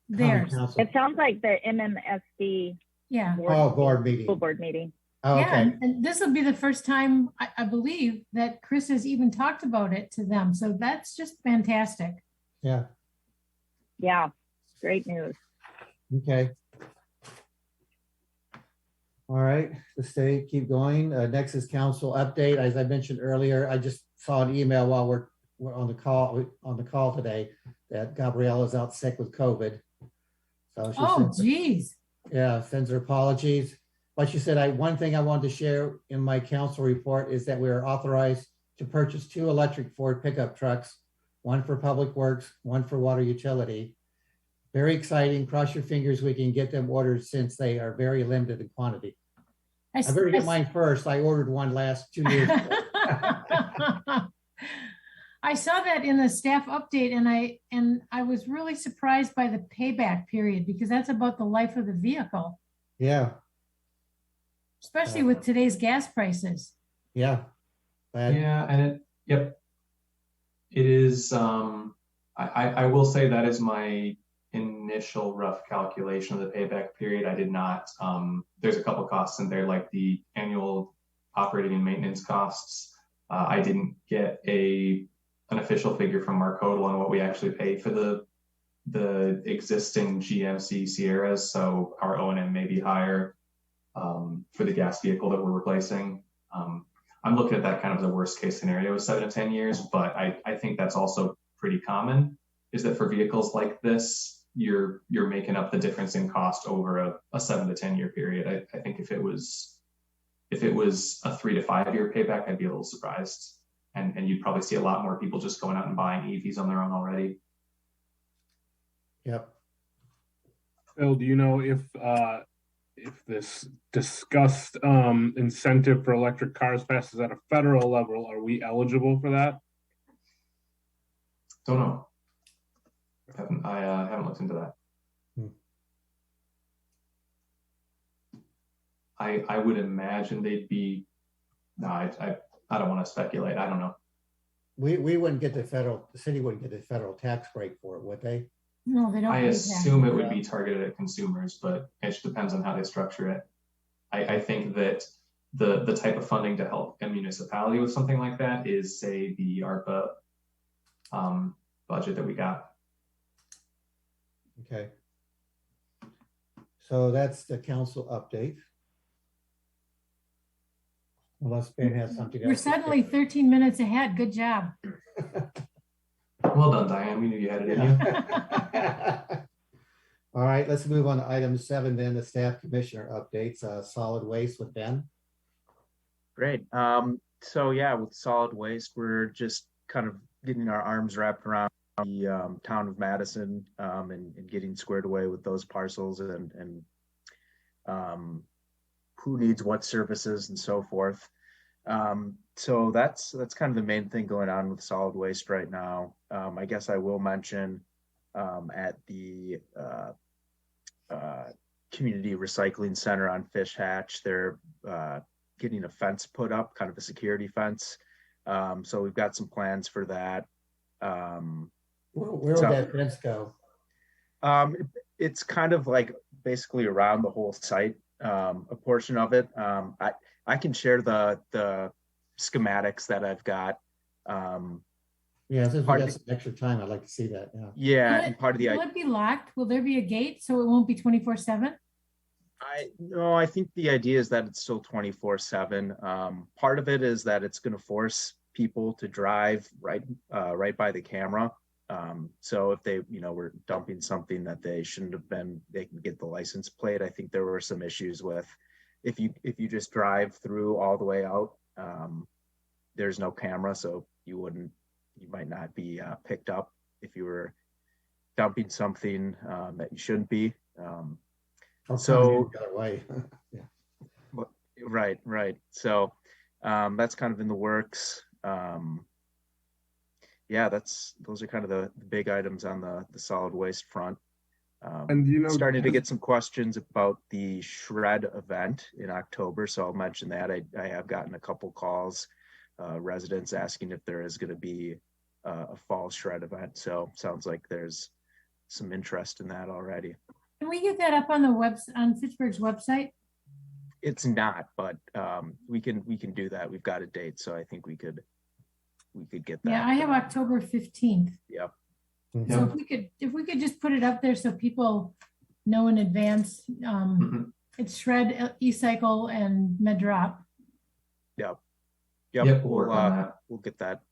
Theirs. council? It sounds like the MMSD Yeah. Board meeting. school board meeting. Oh, Yeah, okay. and this will be the first time I believe that Chris has even talked about it to them. So that's just fantastic. Yeah. Yeah, great news. Okay. All right, let's keep going. Next is council update. As I mentioned earlier, I just saw an email while we're on the call today that Gabrielle is out sick with COVID. So she Oh, said, geez. yeah, sends her apologies. But she said, one thing I wanted to share in my council report is that we are authorized to purchase 2 electric Ford pickup trucks, one for public works, one for water utility. Very exciting. Cross your fingers we can get them ordered since they are very limited in quantity. I better get mine first. I ordered one 2 years ago. I saw that in the staff update and I was really surprised by the payback period because that's about the life of the vehicle, Yeah, especially with today's gas prices. yeah. Yeah, and it is, I will say that is my initial rough calculation of the payback period. I did not, there's a couple costs in there, like the annual operating and maintenance costs. I didn't get an official figure from Mark Hodel on what we actually pay for the existing GMC Sierras. So our O&M may be higher for the gas vehicle that we're replacing. I'm looking at that kind of the worst case scenario, 7 to 10 years, but I think that's also pretty common, is that for vehicles like this, you're making up the difference in cost over a 7 to 10 year period. I think if it was a 3 to 5 year payback, I'd be a little surprised. And you'd probably see a lot more people just going out and buying EVs on their own already. Yep. Phil, do you know if this discussed incentive for electric cars passes at a federal level, are we eligible for that? Don't know. I haven't looked into that. I would imagine they'd be. No, I don't want to speculate. I don't know. We wouldn't get the city wouldn't get the federal tax break for it, would they? No, they don't. I pay assume tax. it would be targeted at consumers, but it just depends on how they structure it. I think that the type of funding to help a municipality with something like that is, say, the ARPA budget that we got. Okay. So that's the council update. Unless Ben has something else. We're suddenly 13 minutes ahead. Good job. Well done, Diane. We knew you had it in you. All right, let's move on to item 7 then, the staff commissioner updates, solid waste with Ben. Great. So yeah, with solid waste, we're just kind of getting our arms wrapped around the town of Madison and getting squared away with those parcels and who needs what services and so forth. So that's kind of the main thing going on with solid waste right now. I guess I will mention at the community recycling center on Fish Hatch, they're getting a fence put up, kind of a security fence. So we've got some plans for that. Where would that fence go? It's kind of like basically around the whole site, a portion of it. I can share the schematics that I've got. Yeah, since we got some extra time, I'd like to see that. Yeah. Yeah, and part of the Will it be locked? Will there be a gate so it won't be 24/7? No, I think the idea is that it's still 24/7. Part of it is that it's going to force people to drive right by the camera. So if they, were dumping something that they shouldn't have been, they can get the license plate. I think there were some issues with if you just drive through all the way out, there's no camera, so you might not be picked up if you were dumping something that you shouldn't be. So the other way. Yeah. right. So that's kind of in the works. Those are kind of the big items on the solid waste front. And starting to get some questions about the shred event in October. So I'll mention that. I have gotten a couple calls, residents asking if there is going to be a fall shred event. So sounds like there's some interest in that already. Can we get that up on on Fitchburg's website? It's not, but we can do that. We've got a date, so I think we could get that. Yeah, I have October 15th. Yep. So if we could just put it up there so people know in advance, it's shred, e-cycle, and med drop. Yep. We'll work on that. We'll get that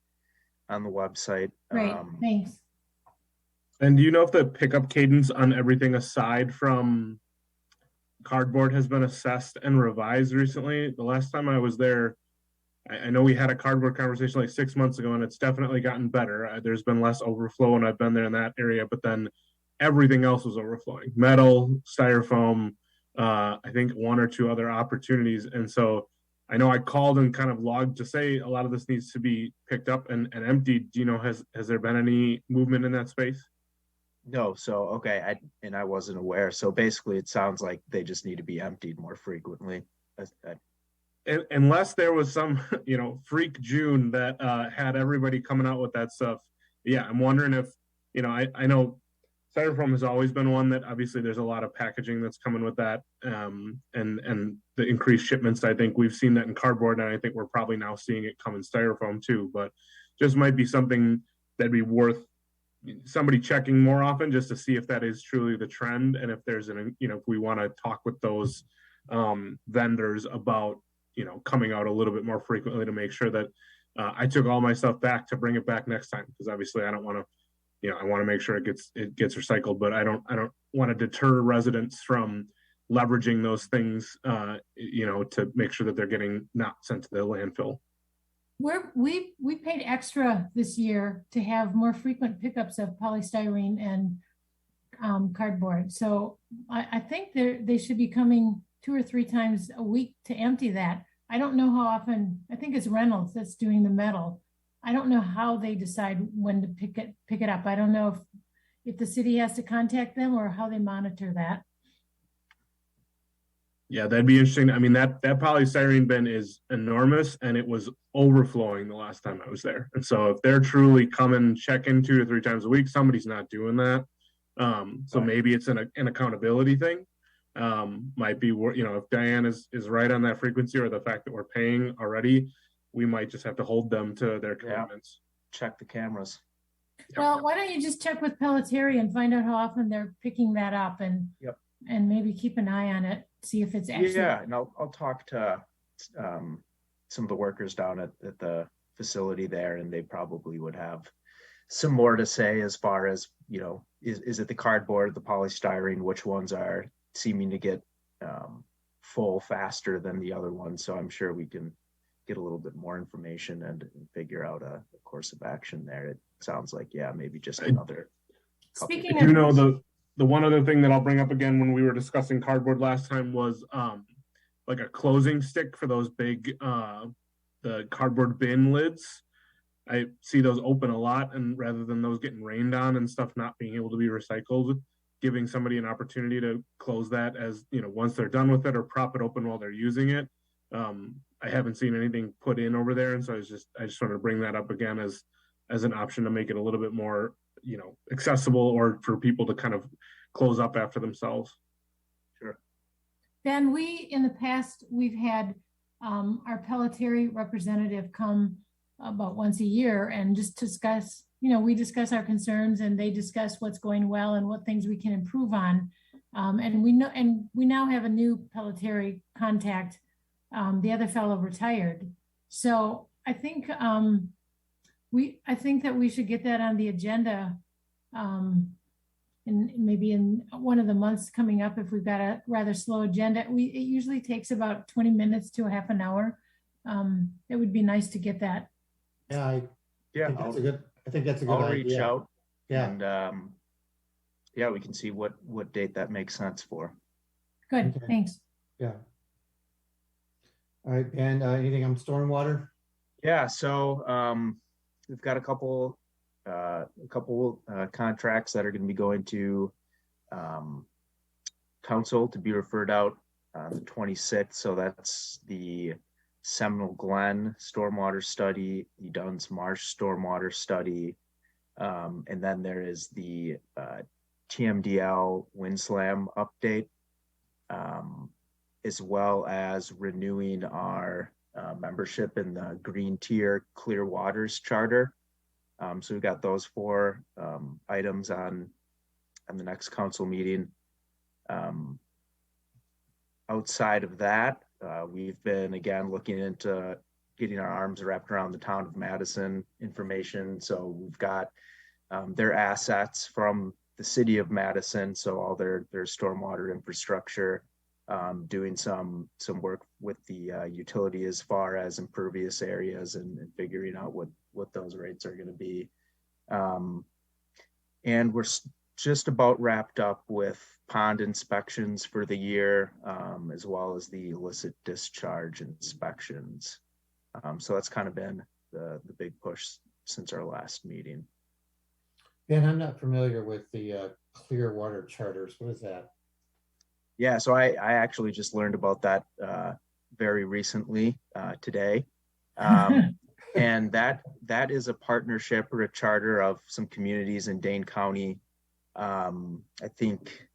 on the website. Great, thanks. And do you know if the pickup cadence on everything aside from cardboard has been assessed and revised recently? The last time I was there, I know we had a cardboard conversation like 6 months ago, and it's definitely gotten better. There's been less overflow when I've been there in that area, but then everything else was overflowing. Metal, styrofoam, I think one or two other opportunities. And so I know I called and kind of logged to say a lot of this needs to be picked up and emptied. Do you know, has there been any movement in that space? No. So, okay. I wasn't aware. So basically it sounds like they just need to be emptied more frequently. Unless there was some, freak June that had everybody coming out with that stuff. Yeah, I'm wondering if, I know styrofoam has always been one that obviously there's a lot of packaging that's coming with that, and the increased shipments. I think we've seen that in cardboard, and I think we're probably now seeing it come in styrofoam too. But just might be something that'd be worth somebody checking more often just to see if that is truly the trend, and if there's if we want to talk with those vendors about coming out a little bit more frequently to make sure that I took all my stuff back to bring it back next time, because obviously I don't want to, I want to make sure it gets recycled, but I don't want to deter residents from leveraging those things, to make sure that they're getting not sent to the landfill. We paid extra this year to have more frequent pickups of polystyrene and cardboard. So I think they should be coming 2 or 3 times a week to empty that. I don't know how often. I think it's Reynolds that's doing the metal. I don't know how they decide when to pick it up. I don't know if the city has to contact them or how they monitor that. Yeah, that'd be interesting. I mean, that polystyrene bin is enormous, and it was overflowing the last time I was there. And so if they're truly coming checking 2 to 3 times a week, somebody's not doing that. So maybe it's an accountability thing. Might be, if Diane is right on that frequency, or the fact that we're paying already, we might just have to hold them to their commitments. Check the cameras. Well, why don't you just check with Pelletieri and find out how often they're picking that up, and maybe keep an eye on it, see if it's actually. Yeah, and I'll talk to some of the workers down at the facility there, and they probably would have some more to say as far as, is it the cardboard, the polystyrene, which ones are seeming to get full faster than the other ones. So I'm sure we can get a little bit more information and figure out a course of action there. It sounds like, maybe just another couple. Speaking I do know the one other thing that I'll bring up again when we were discussing cardboard last time was like a closing stick for those big the cardboard bin lids. I see those open a lot, and rather than those getting rained on and stuff not being able to be recycled, giving somebody an opportunity to close that as, once they're done with it, or prop it open while they're using it. I haven't seen anything put in over there. And so I just wanted to bring that up again as an option to make it a little bit more, accessible, or for people to kind of close up after themselves. Sure. Ben, in the past, we've had our Pelletieri representative come about once a year and just discuss, we discuss our concerns, and they discuss what's going well and what things we can improve on. And we now have a new Pelletieri contact. The other fellow retired. So think I think that we should get that on the agenda. And maybe in one of the months coming up, if we've got a rather slow agenda, it usually takes about 20 minutes to a half an hour. It would be nice to get that. Yeah, I Yeah, think that's a good, I think that's a good I'll reach idea. out Yeah, and yeah, we can see what date that makes sense for. Good, Okay. thanks. yeah. All right, and anything on stormwater? Yeah, so we've got a couple contracts that are going to be going to council to be referred out on the 26th. So that's the Seminole Glen stormwater study, the Dunn's Marsh stormwater study, and then there is the TMDL Windslam update, as well as renewing our membership in the Green Tier Clear Waters Charter. So we've got those 4 items on the next council meeting. Outside of that, we've been again looking into getting our arms wrapped around the town of Madison information. So we've got their assets from the city of Madison, so all their stormwater infrastructure, doing some work with the utility as far as impervious areas and figuring out what those rates are going to be. And we're just about wrapped up with pond inspections for the year, as well as the illicit discharge inspections. So that's kind of been the big push since our last meeting. Ben, I'm not familiar with the clear water charters. What is that? Yeah, so I actually just learned about that very recently today. And that is a partnership or a charter of some communities in Dane County. I think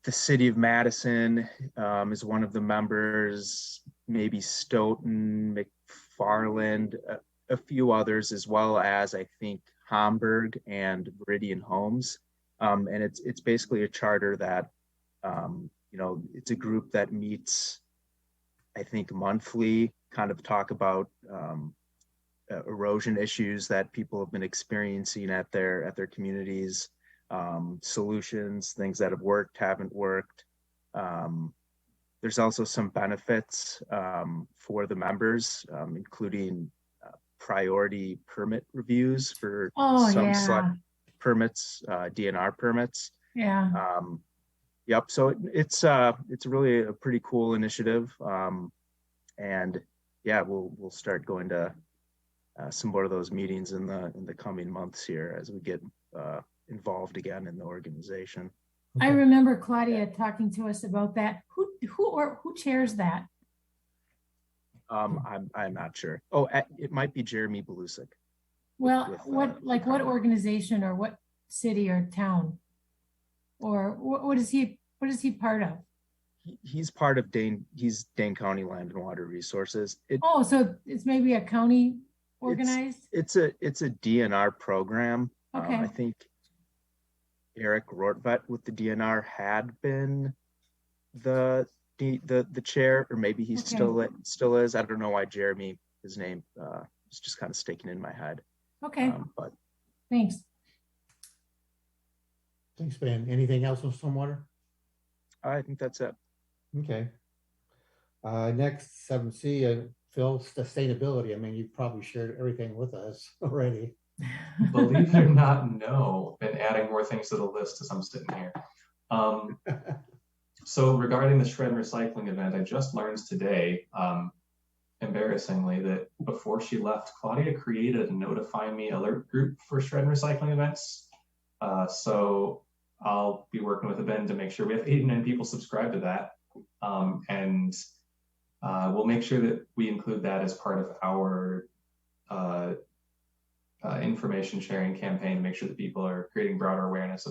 the city of Madison is one of the members, maybe Stoughton, McFarland, a few others, as well as I think Hamburg and Meridian Homes. And it's basically a charter that, it's a group that meets, I think, monthly, kind of talk about erosion issues that people have been experiencing at their communities, solutions, things that have worked, haven't worked. There's also some benefits for the members, including priority permit reviews for select permits, DNR permits. Yeah. Yep. So it's really a pretty cool initiative, and yeah, we'll start going to some more of those meetings in the coming months here as we get involved again in the organization. Okay. I remember Claudia talking to us about that. Who chairs that? I'm not sure. Oh, it might be Jeremy Belusik. Well, what organization or what city or town, or what is he part of? He's part of Dane County Land and Water Resources. So it's maybe a county organized? It's a DNR program. Okay. I think Eric Rortvet with the DNR had been the chair, or maybe he still is. I don't know why Jeremy, his name is just kind of sticking in my head. Okay. But thanks, Ben. Anything else on stormwater? I think that's it. Okay. Next, 7C, Phil, sustainability. I mean, you've probably shared everything with us already. Believe it or not, no. Been adding more things to the list as I'm sitting here. So regarding the shred and recycling event, I just learned today, embarrassingly, that before she left, Claudia created a Notify Me alert group for shred and recycling events. So I'll be working with Ben to make sure we have 89 people subscribe to that. And we'll make sure that we include that as part of our information sharing campaign to make sure that people are creating broader awareness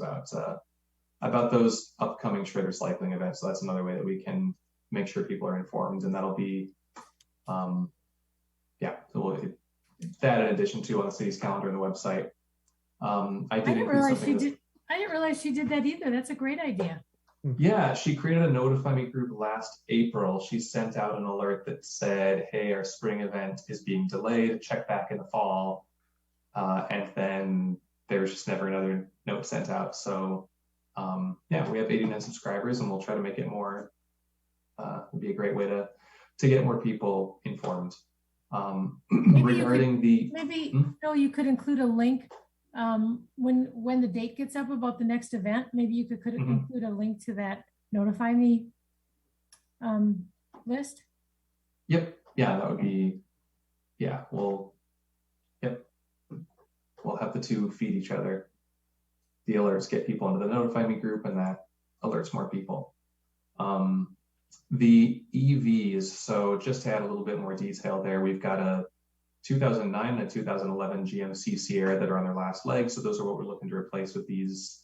about those upcoming shred recycling events. So that's another way that we can make sure people are informed, and that'll be, so that in addition to on the city's calendar and the website. I didn't realize she did that either. That's a great idea. Yeah, she created a Notify Me group last April. She sent out an alert that said, hey, our spring event is being delayed, check back in the fall. And then there was just never another note sent out. So yeah, we have 89 subscribers and we'll try to make it more, it'd be a great way to get more people informed. Regarding Maybe, Hmm? Phil, you could include a link when the date gets up about the next event. Maybe you could include a link to that Notify Me list. Yep. Yeah, that would be, yeah, yep. We'll have the two feed each other. The alerts get people into the Notify Me group and that alerts more people. The EVs, so just to add a little bit more detail there, we've got a 2009 and a 2011 GMC Sierra that are on their last leg. So those are what we're looking to replace with these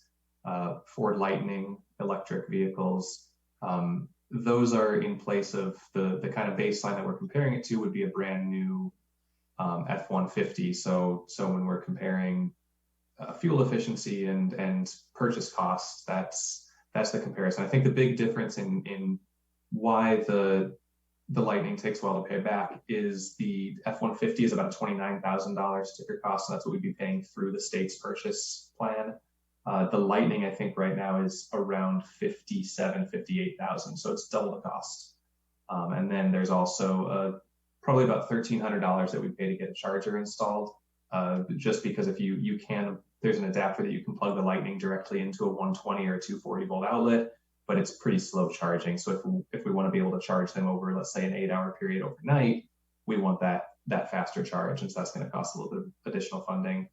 Ford Lightning electric vehicles. Those are in place of the kind of baseline that we're comparing it to would be a brand new F-150. So when we're comparing fuel efficiency and purchase costs, that's the comparison. I think the big difference in why the Lightning takes a while to pay back is the F-150 is about a $29,000 sticker cost. So that's what we'd be paying through the state's purchase plan. The Lightning, I think right now is around 57, 58,000. So it's double the cost. And then there's also probably about $1,300 that we pay to get a charger installed. Just because if you can, there's an adapter that you can plug the Lightning directly into a 120 or a 240 volt outlet, but it's pretty slow charging. So if we want to be able to charge them over, let's say, an 8-hour period overnight, we want that faster charge. And so that's going to cost a little bit of additional funding.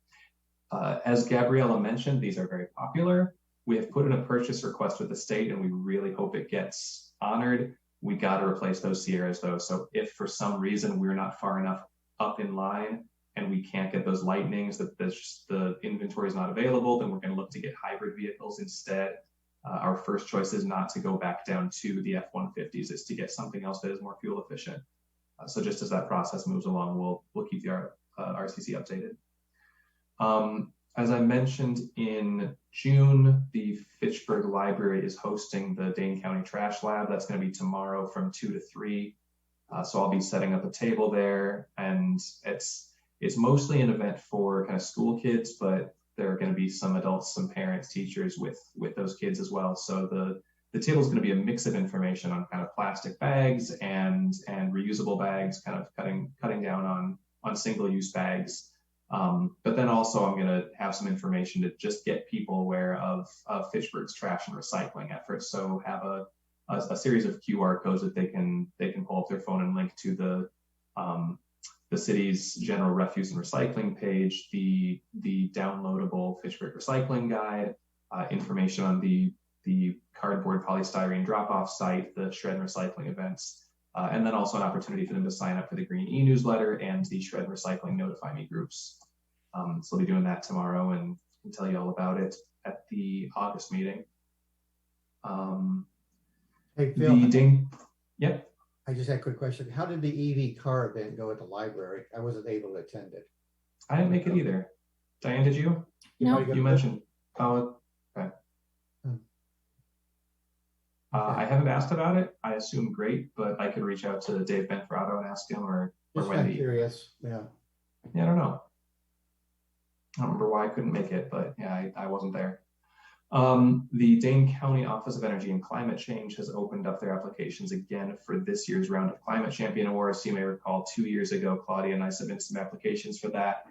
As Gabriella mentioned, these are very popular. We have put in a purchase request with the state and we really hope it gets honored. We got to replace those Sierras though. So if for some reason we're not far enough up in line and we can't get those Lightnings, that the inventory is not available, then we're going to look to get hybrid vehicles instead. Our first choice is not to go back down to the F-150s, is to get something else that is more fuel efficient. So just as that process moves along, we'll keep the RCC updated. As I mentioned, in June, the Fitchburg Library is hosting the Dane County Trash Lab. That's going to be tomorrow from 2 to 3. So I'll be setting up a table there, and it's mostly an event for kind of school kids, but there are going to be some adults, some parents, teachers with those kids as well. So the table is going to be a mix of information on kind of plastic bags and reusable bags, kind of cutting down on single-use bags. But then also I'm going to have some information to just get people aware of Fitchburg's trash and recycling efforts. So have a series of QR codes that they can pull up their phone and link to the city's general refuse and recycling page, the downloadable Fitchburg recycling guide, information on the cardboard polystyrene drop-off site, the shred and recycling events, and then also an opportunity for them to sign up for the Green e-newsletter and the shred and recycling Notify Me groups. So I'll be doing that tomorrow and can tell you all about it at the August meeting. Hey, Phil. Yep. I just had a quick question. How did the EV car event go at the library? I wasn't able to attend it. I didn't make it either. Diane, did you? No. You mentioned. Oh, okay. I haven't asked about it. I assume great, but I could reach out to Dave Benferato and ask him, or Wendy. Curious. Yeah. Yeah, I don't know. I don't remember why I couldn't make it, but yeah, I wasn't there. The Dane County Office of Energy and Climate Change has opened up their applications again for this year's round of Climate Champion Awards. You may recall 2 years ago, Claudia and I submitted some applications for that.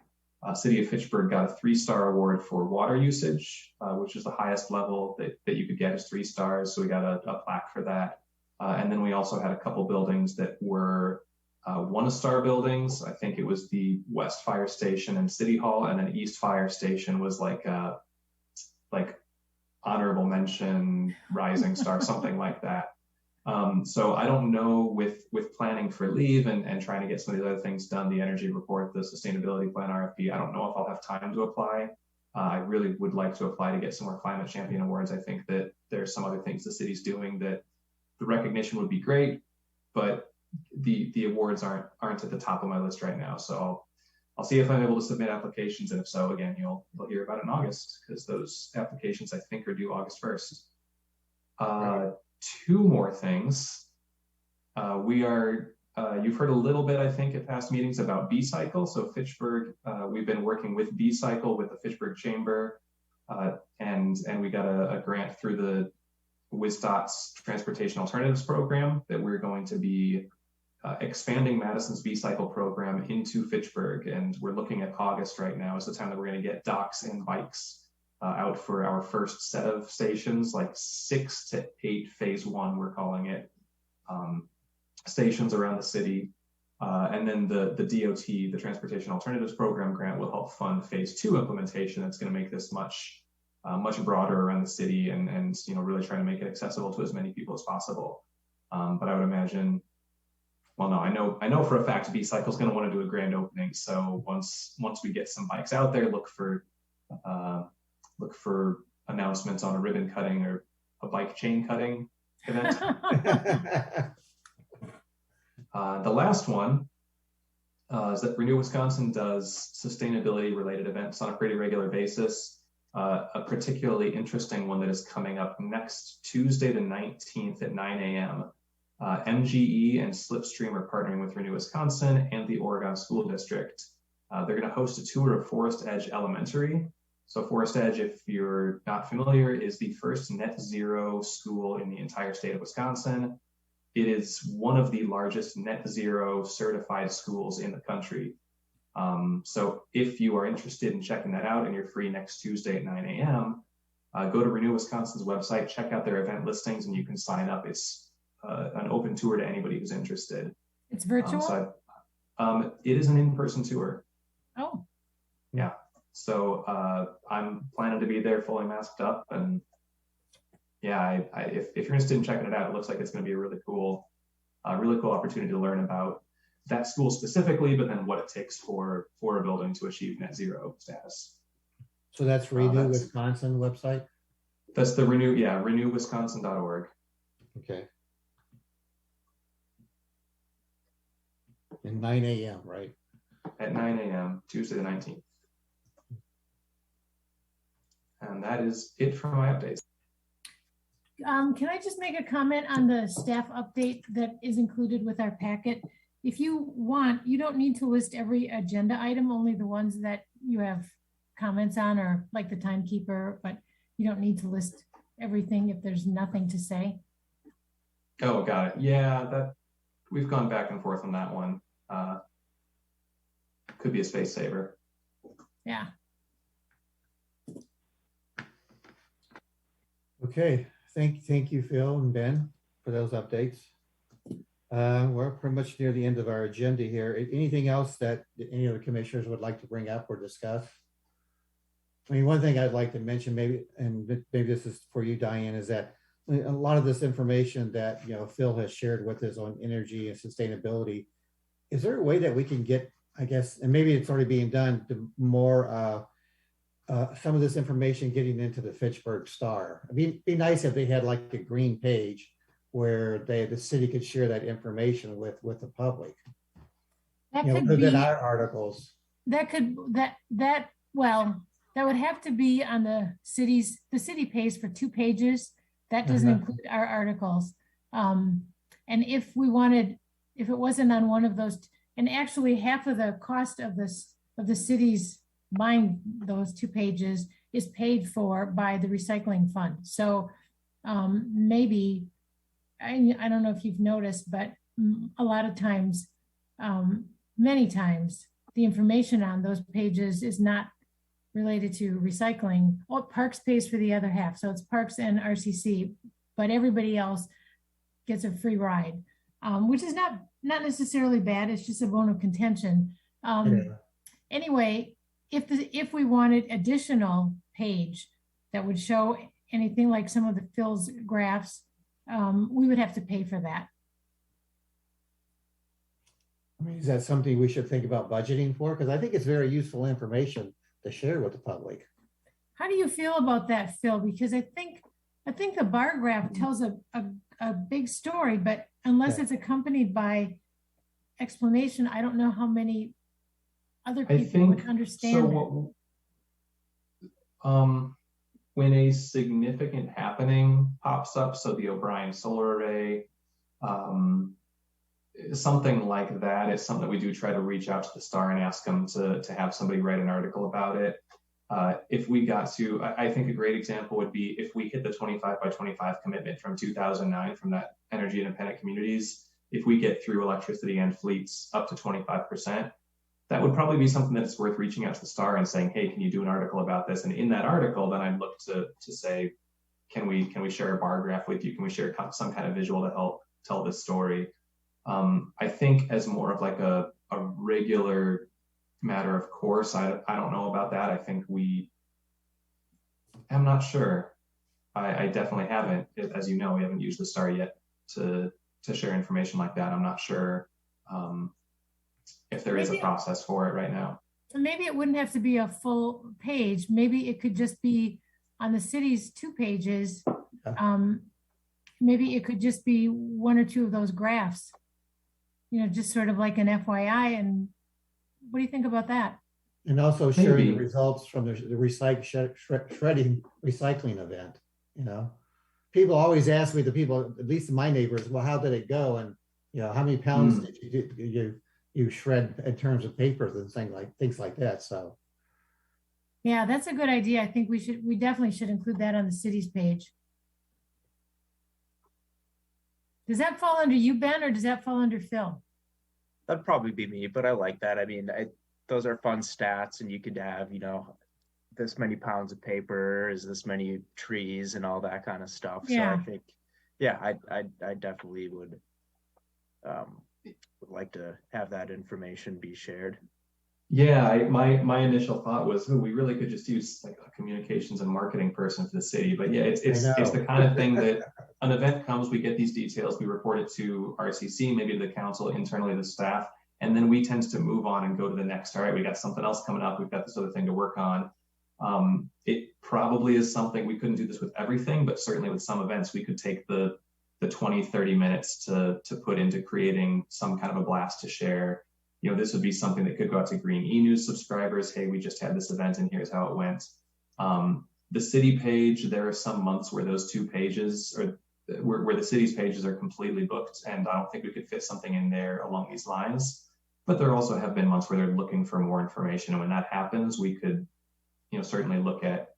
City of Fitchburg got a 3-star award for water usage, which is the highest level that you could get is 3 stars. So we got a plaque for that. And then we also had a couple buildings that were 1-star buildings. I think it was the West Fire Station and City Hall, and then East Fire Station was like honorable mention, rising star, something like that. So I don't know with planning for leave and trying to get some of these other things done, the energy report, the sustainability plan RFP, I don't know if I'll have time to apply. I really would like to apply to get some more Climate Champion Awards. I think that there's some other things the city's doing that the recognition would be great, but the awards aren't at the top of my list right now. So I'll see if I'm able to submit applications, and if so, again, you'll hear about it in August, because those applications I think are due August 1st. Two more things. You've heard a little bit, I think, at past meetings about B-Cycle. So Fitchburg, we've been working with B-Cycle with the Fitchburg Chamber, and we got a grant through the WisDOT's Transportation Alternatives Program that we're going to be expanding Madison's B-Cycle program into Fitchburg. And we're looking at August right now as the time that we're going to get docks and bikes out for our first set of stations, like 6 to 8 phase 1, we're calling it, stations around the city. And then the DOT, the Transportation Alternatives Program grant, will help fund phase 2 implementation. That's going to make this much broader around the city, and really trying to make it accessible to as many people as possible. But I would imagine, well, no, I know for a fact B-Cycle is going to want to do a grand opening. So once we get some bikes out there, look for announcements on a ribbon cutting or a bike chain cutting event. The last one is that Renew Wisconsin does sustainability related events on a pretty regular basis. A particularly interesting one that is coming up next Tuesday the 19th at 9 a.m. MGE and Slipstream are partnering with Renew Wisconsin and the Oregon School District. They're going to host a tour of Forest Edge Elementary. So Forest Edge, if you're not familiar, is the first net zero school in the entire state of Wisconsin. It is one of the largest net zero certified schools in the country. So if you are interested in checking that out and you're free next Tuesday at 9 a.m., go to Renew Wisconsin's website, check out their event listings, and you can sign up. It's an open tour to anybody who's interested. It's virtual? It is an in-person tour. Oh. Yeah. So I'm planning to be there fully masked up, and yeah, if you're interested in checking it out, it looks like it's going to be a really cool opportunity to learn about that school specifically, but then what it takes for a building to achieve net zero status. So that's Renew Wisconsin website? That's the renewwisconsin.org. Okay. And 9 a.m., right? At 9 a.m., Tuesday the 19th. And that is it for my updates. Can I just make a comment on the staff update that is included with our packet? If you want, you don't need to list every agenda item, only the ones that you have comments on, or like the timekeeper, but you don't need to list everything if there's nothing to say. Oh, got it. Yeah, that we've gone back and forth on that one. Could be a space saver. Yeah. Okay, thank you, Phil and Ben, for those updates. We're pretty much near the end of our agenda here. Anything else that any of the commissioners would like to bring up or discuss? I mean, one thing I'd like to mention, maybe this is for you, Diane, is that a lot of this information that Phil has shared with us on energy and sustainability, is there a way that we can get, I guess, and maybe it's already being done, to more some of this information getting into the Fitchburg Star? It'd be nice if they had like a green page where the city could share that information with the public. That could be than our articles. That would have to be on the city pays for 2 pages. That doesn't include our articles. And if it wasn't on one of those, and actually half of the cost of the city's buying those 2 pages is paid for by the recycling fund. So maybe, I don't know if you've noticed, but a lot of times, many times, the information on those pages is not related to recycling. Well, Parks pays for the other half. So it's Parks and RCC, but everybody else gets a free ride, which is not necessarily bad. It's just a bone of contention. Anyway, if we wanted additional page that would show anything like some of the Phil's graphs, we would have to pay for that. I mean, is that something we should think about budgeting for? Because I think it's very useful information to share with the public. How do you feel about that, Phil? Because I think the bar graph tells a big story, but unless it's accompanied by explanation, I don't know how many other people would understand. So when a significant happening pops up, so the O'Brien solar array, something like that is something that we do try to reach out to the Star and ask them to have somebody write an article about it. If we got to, I think a great example would be if we hit the 25 by 25 commitment from 2009 from that energy independent communities, if we get through electricity and fleets up to 25%, that would probably be something that's worth reaching out to the Star and saying, hey, can you do an article about this? And in that article, then I'd look to say, can we share a bar graph with you? Can we share some kind of visual to help tell this story? I think as more of like a regular matter of course, I don't know about that. I think I'm not sure. I definitely haven't, as you know, we haven't used the Star yet to share information like that. I'm not sure if there is a process for it right now. Maybe it wouldn't have to be a full page. Maybe it could just be on the city's 2 pages. Maybe it could just be 1 or 2 of those graphs, just sort of like an FYI. And what do you think about that? And also sharing Maybe the results from the shredding recycling event. People always ask me, the people, at least my neighbors, well, how did it go? And how many pounds did you shred in terms of papers and things like that. So yeah, that's a good idea. I think we definitely should include that on the city's page. Does that fall under you, Ben, or does that fall under Phil? That'd probably be me, but I like that. I mean, those are fun stats, and you could have, this many pounds of paper is this many trees and all that kind of stuff. Yeah. So I think, yeah, I definitely would like to have that information be shared. Yeah, my initial thought was, we really could just use like a communications and marketing person for the city. But yeah, it's the kind of thing that an event comes, we get these details, we report it to RCC, maybe to the council, internally the staff, and then we tend to move on and go to the next. All right, we got something else coming up. We've got this other thing to work on. It probably is something, we couldn't do this with everything, but certainly with some events, we could take the 20, 30 minutes to put into creating some kind of a blast to share. This would be something that could go out to Green E-News subscribers. Hey, we just had this event and here's how it went. The city page, there are some months where those 2 pages where the city's pages are completely booked, and I don't think we could fit something in there along these lines. But there also have been months where they're looking for more information. And when that happens, we could, certainly look at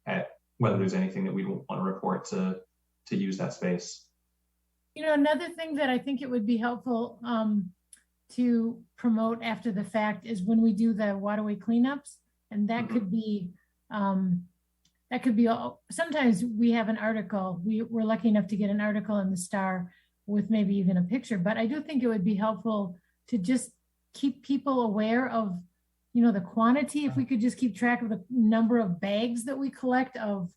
whether there's anything that we want to report to use that space. Another thing that I think it would be helpful to promote after the fact is when we do the waterway cleanups, and that could be sometimes we have an article, we're lucky enough to get an article in the Star with maybe even a picture, but I do think it would be helpful to just keep people aware of the quantity. If we could just keep track of the number of bags that we collect of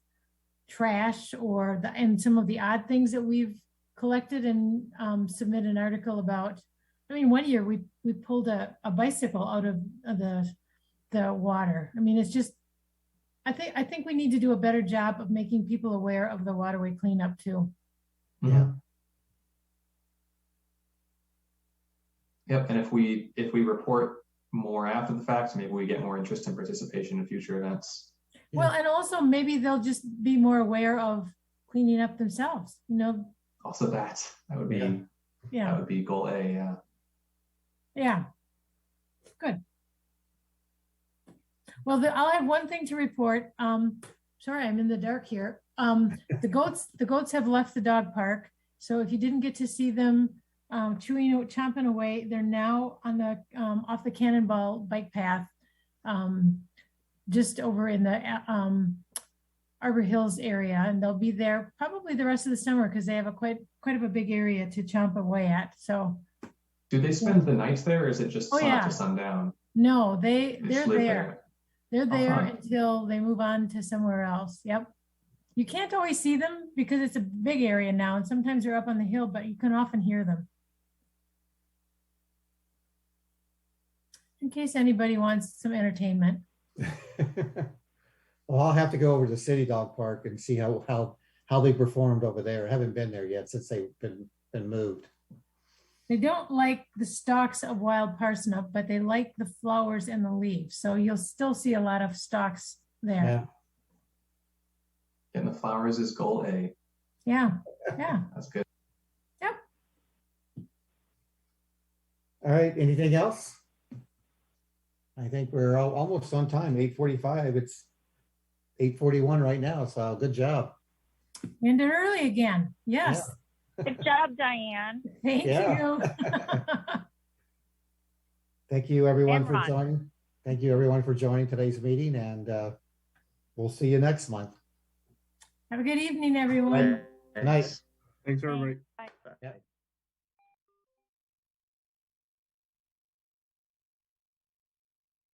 trash and some of the odd things that we've collected, and submit an article about. I mean, one year we pulled a bicycle out of the water. I mean, it's just, I think we need to do a better job of making people aware of the waterway cleanup too. Yeah. Yep. And if we report more after the fact, maybe we get more interest and participation in future events. Well, and also maybe they'll just be more aware of cleaning up themselves. Also that would be that would be goal A. Yeah. Yeah. Good. Well, I'll have one thing to report. Sorry, I'm in the dark here. The goats have left the dog park. So if you didn't get to see them chomping away, they're now on the off the Cannonball bike path, just over in the Arbor Hills area, and they'll be there probably the rest of the summer because they have quite of a big area to chomp away at. So. Do they spend the nights there, or is it just sun up to sundown? No, they're there. There. They're there until they move on to somewhere else. Yep. You can't always see them because it's a big area now, and sometimes they're up on the hill, but you can often hear them. In case anybody wants some entertainment. Well, I'll have to go over to City Dog Park and see how they performed over there. I haven't been there yet since they've been moved. They don't like the stalks of wild parsnip, but they like the flowers and the leaves. So you'll still see a lot of stalks there. Getting the flowers is goal A. Yeah, yeah. That's good. All right, anything else? I think we're almost on time, 8:45. It's 8:41 right now, so good job. Ended early again. Yes. Good job, Diane. Thank Yeah. you. Thank you, everyone, And for Ron. joining. Thank you, everyone, for joining today's meeting, and we'll see you next month. Have a good evening, everyone. Night. Thanks. Thanks, everybody. Bye. Yeah.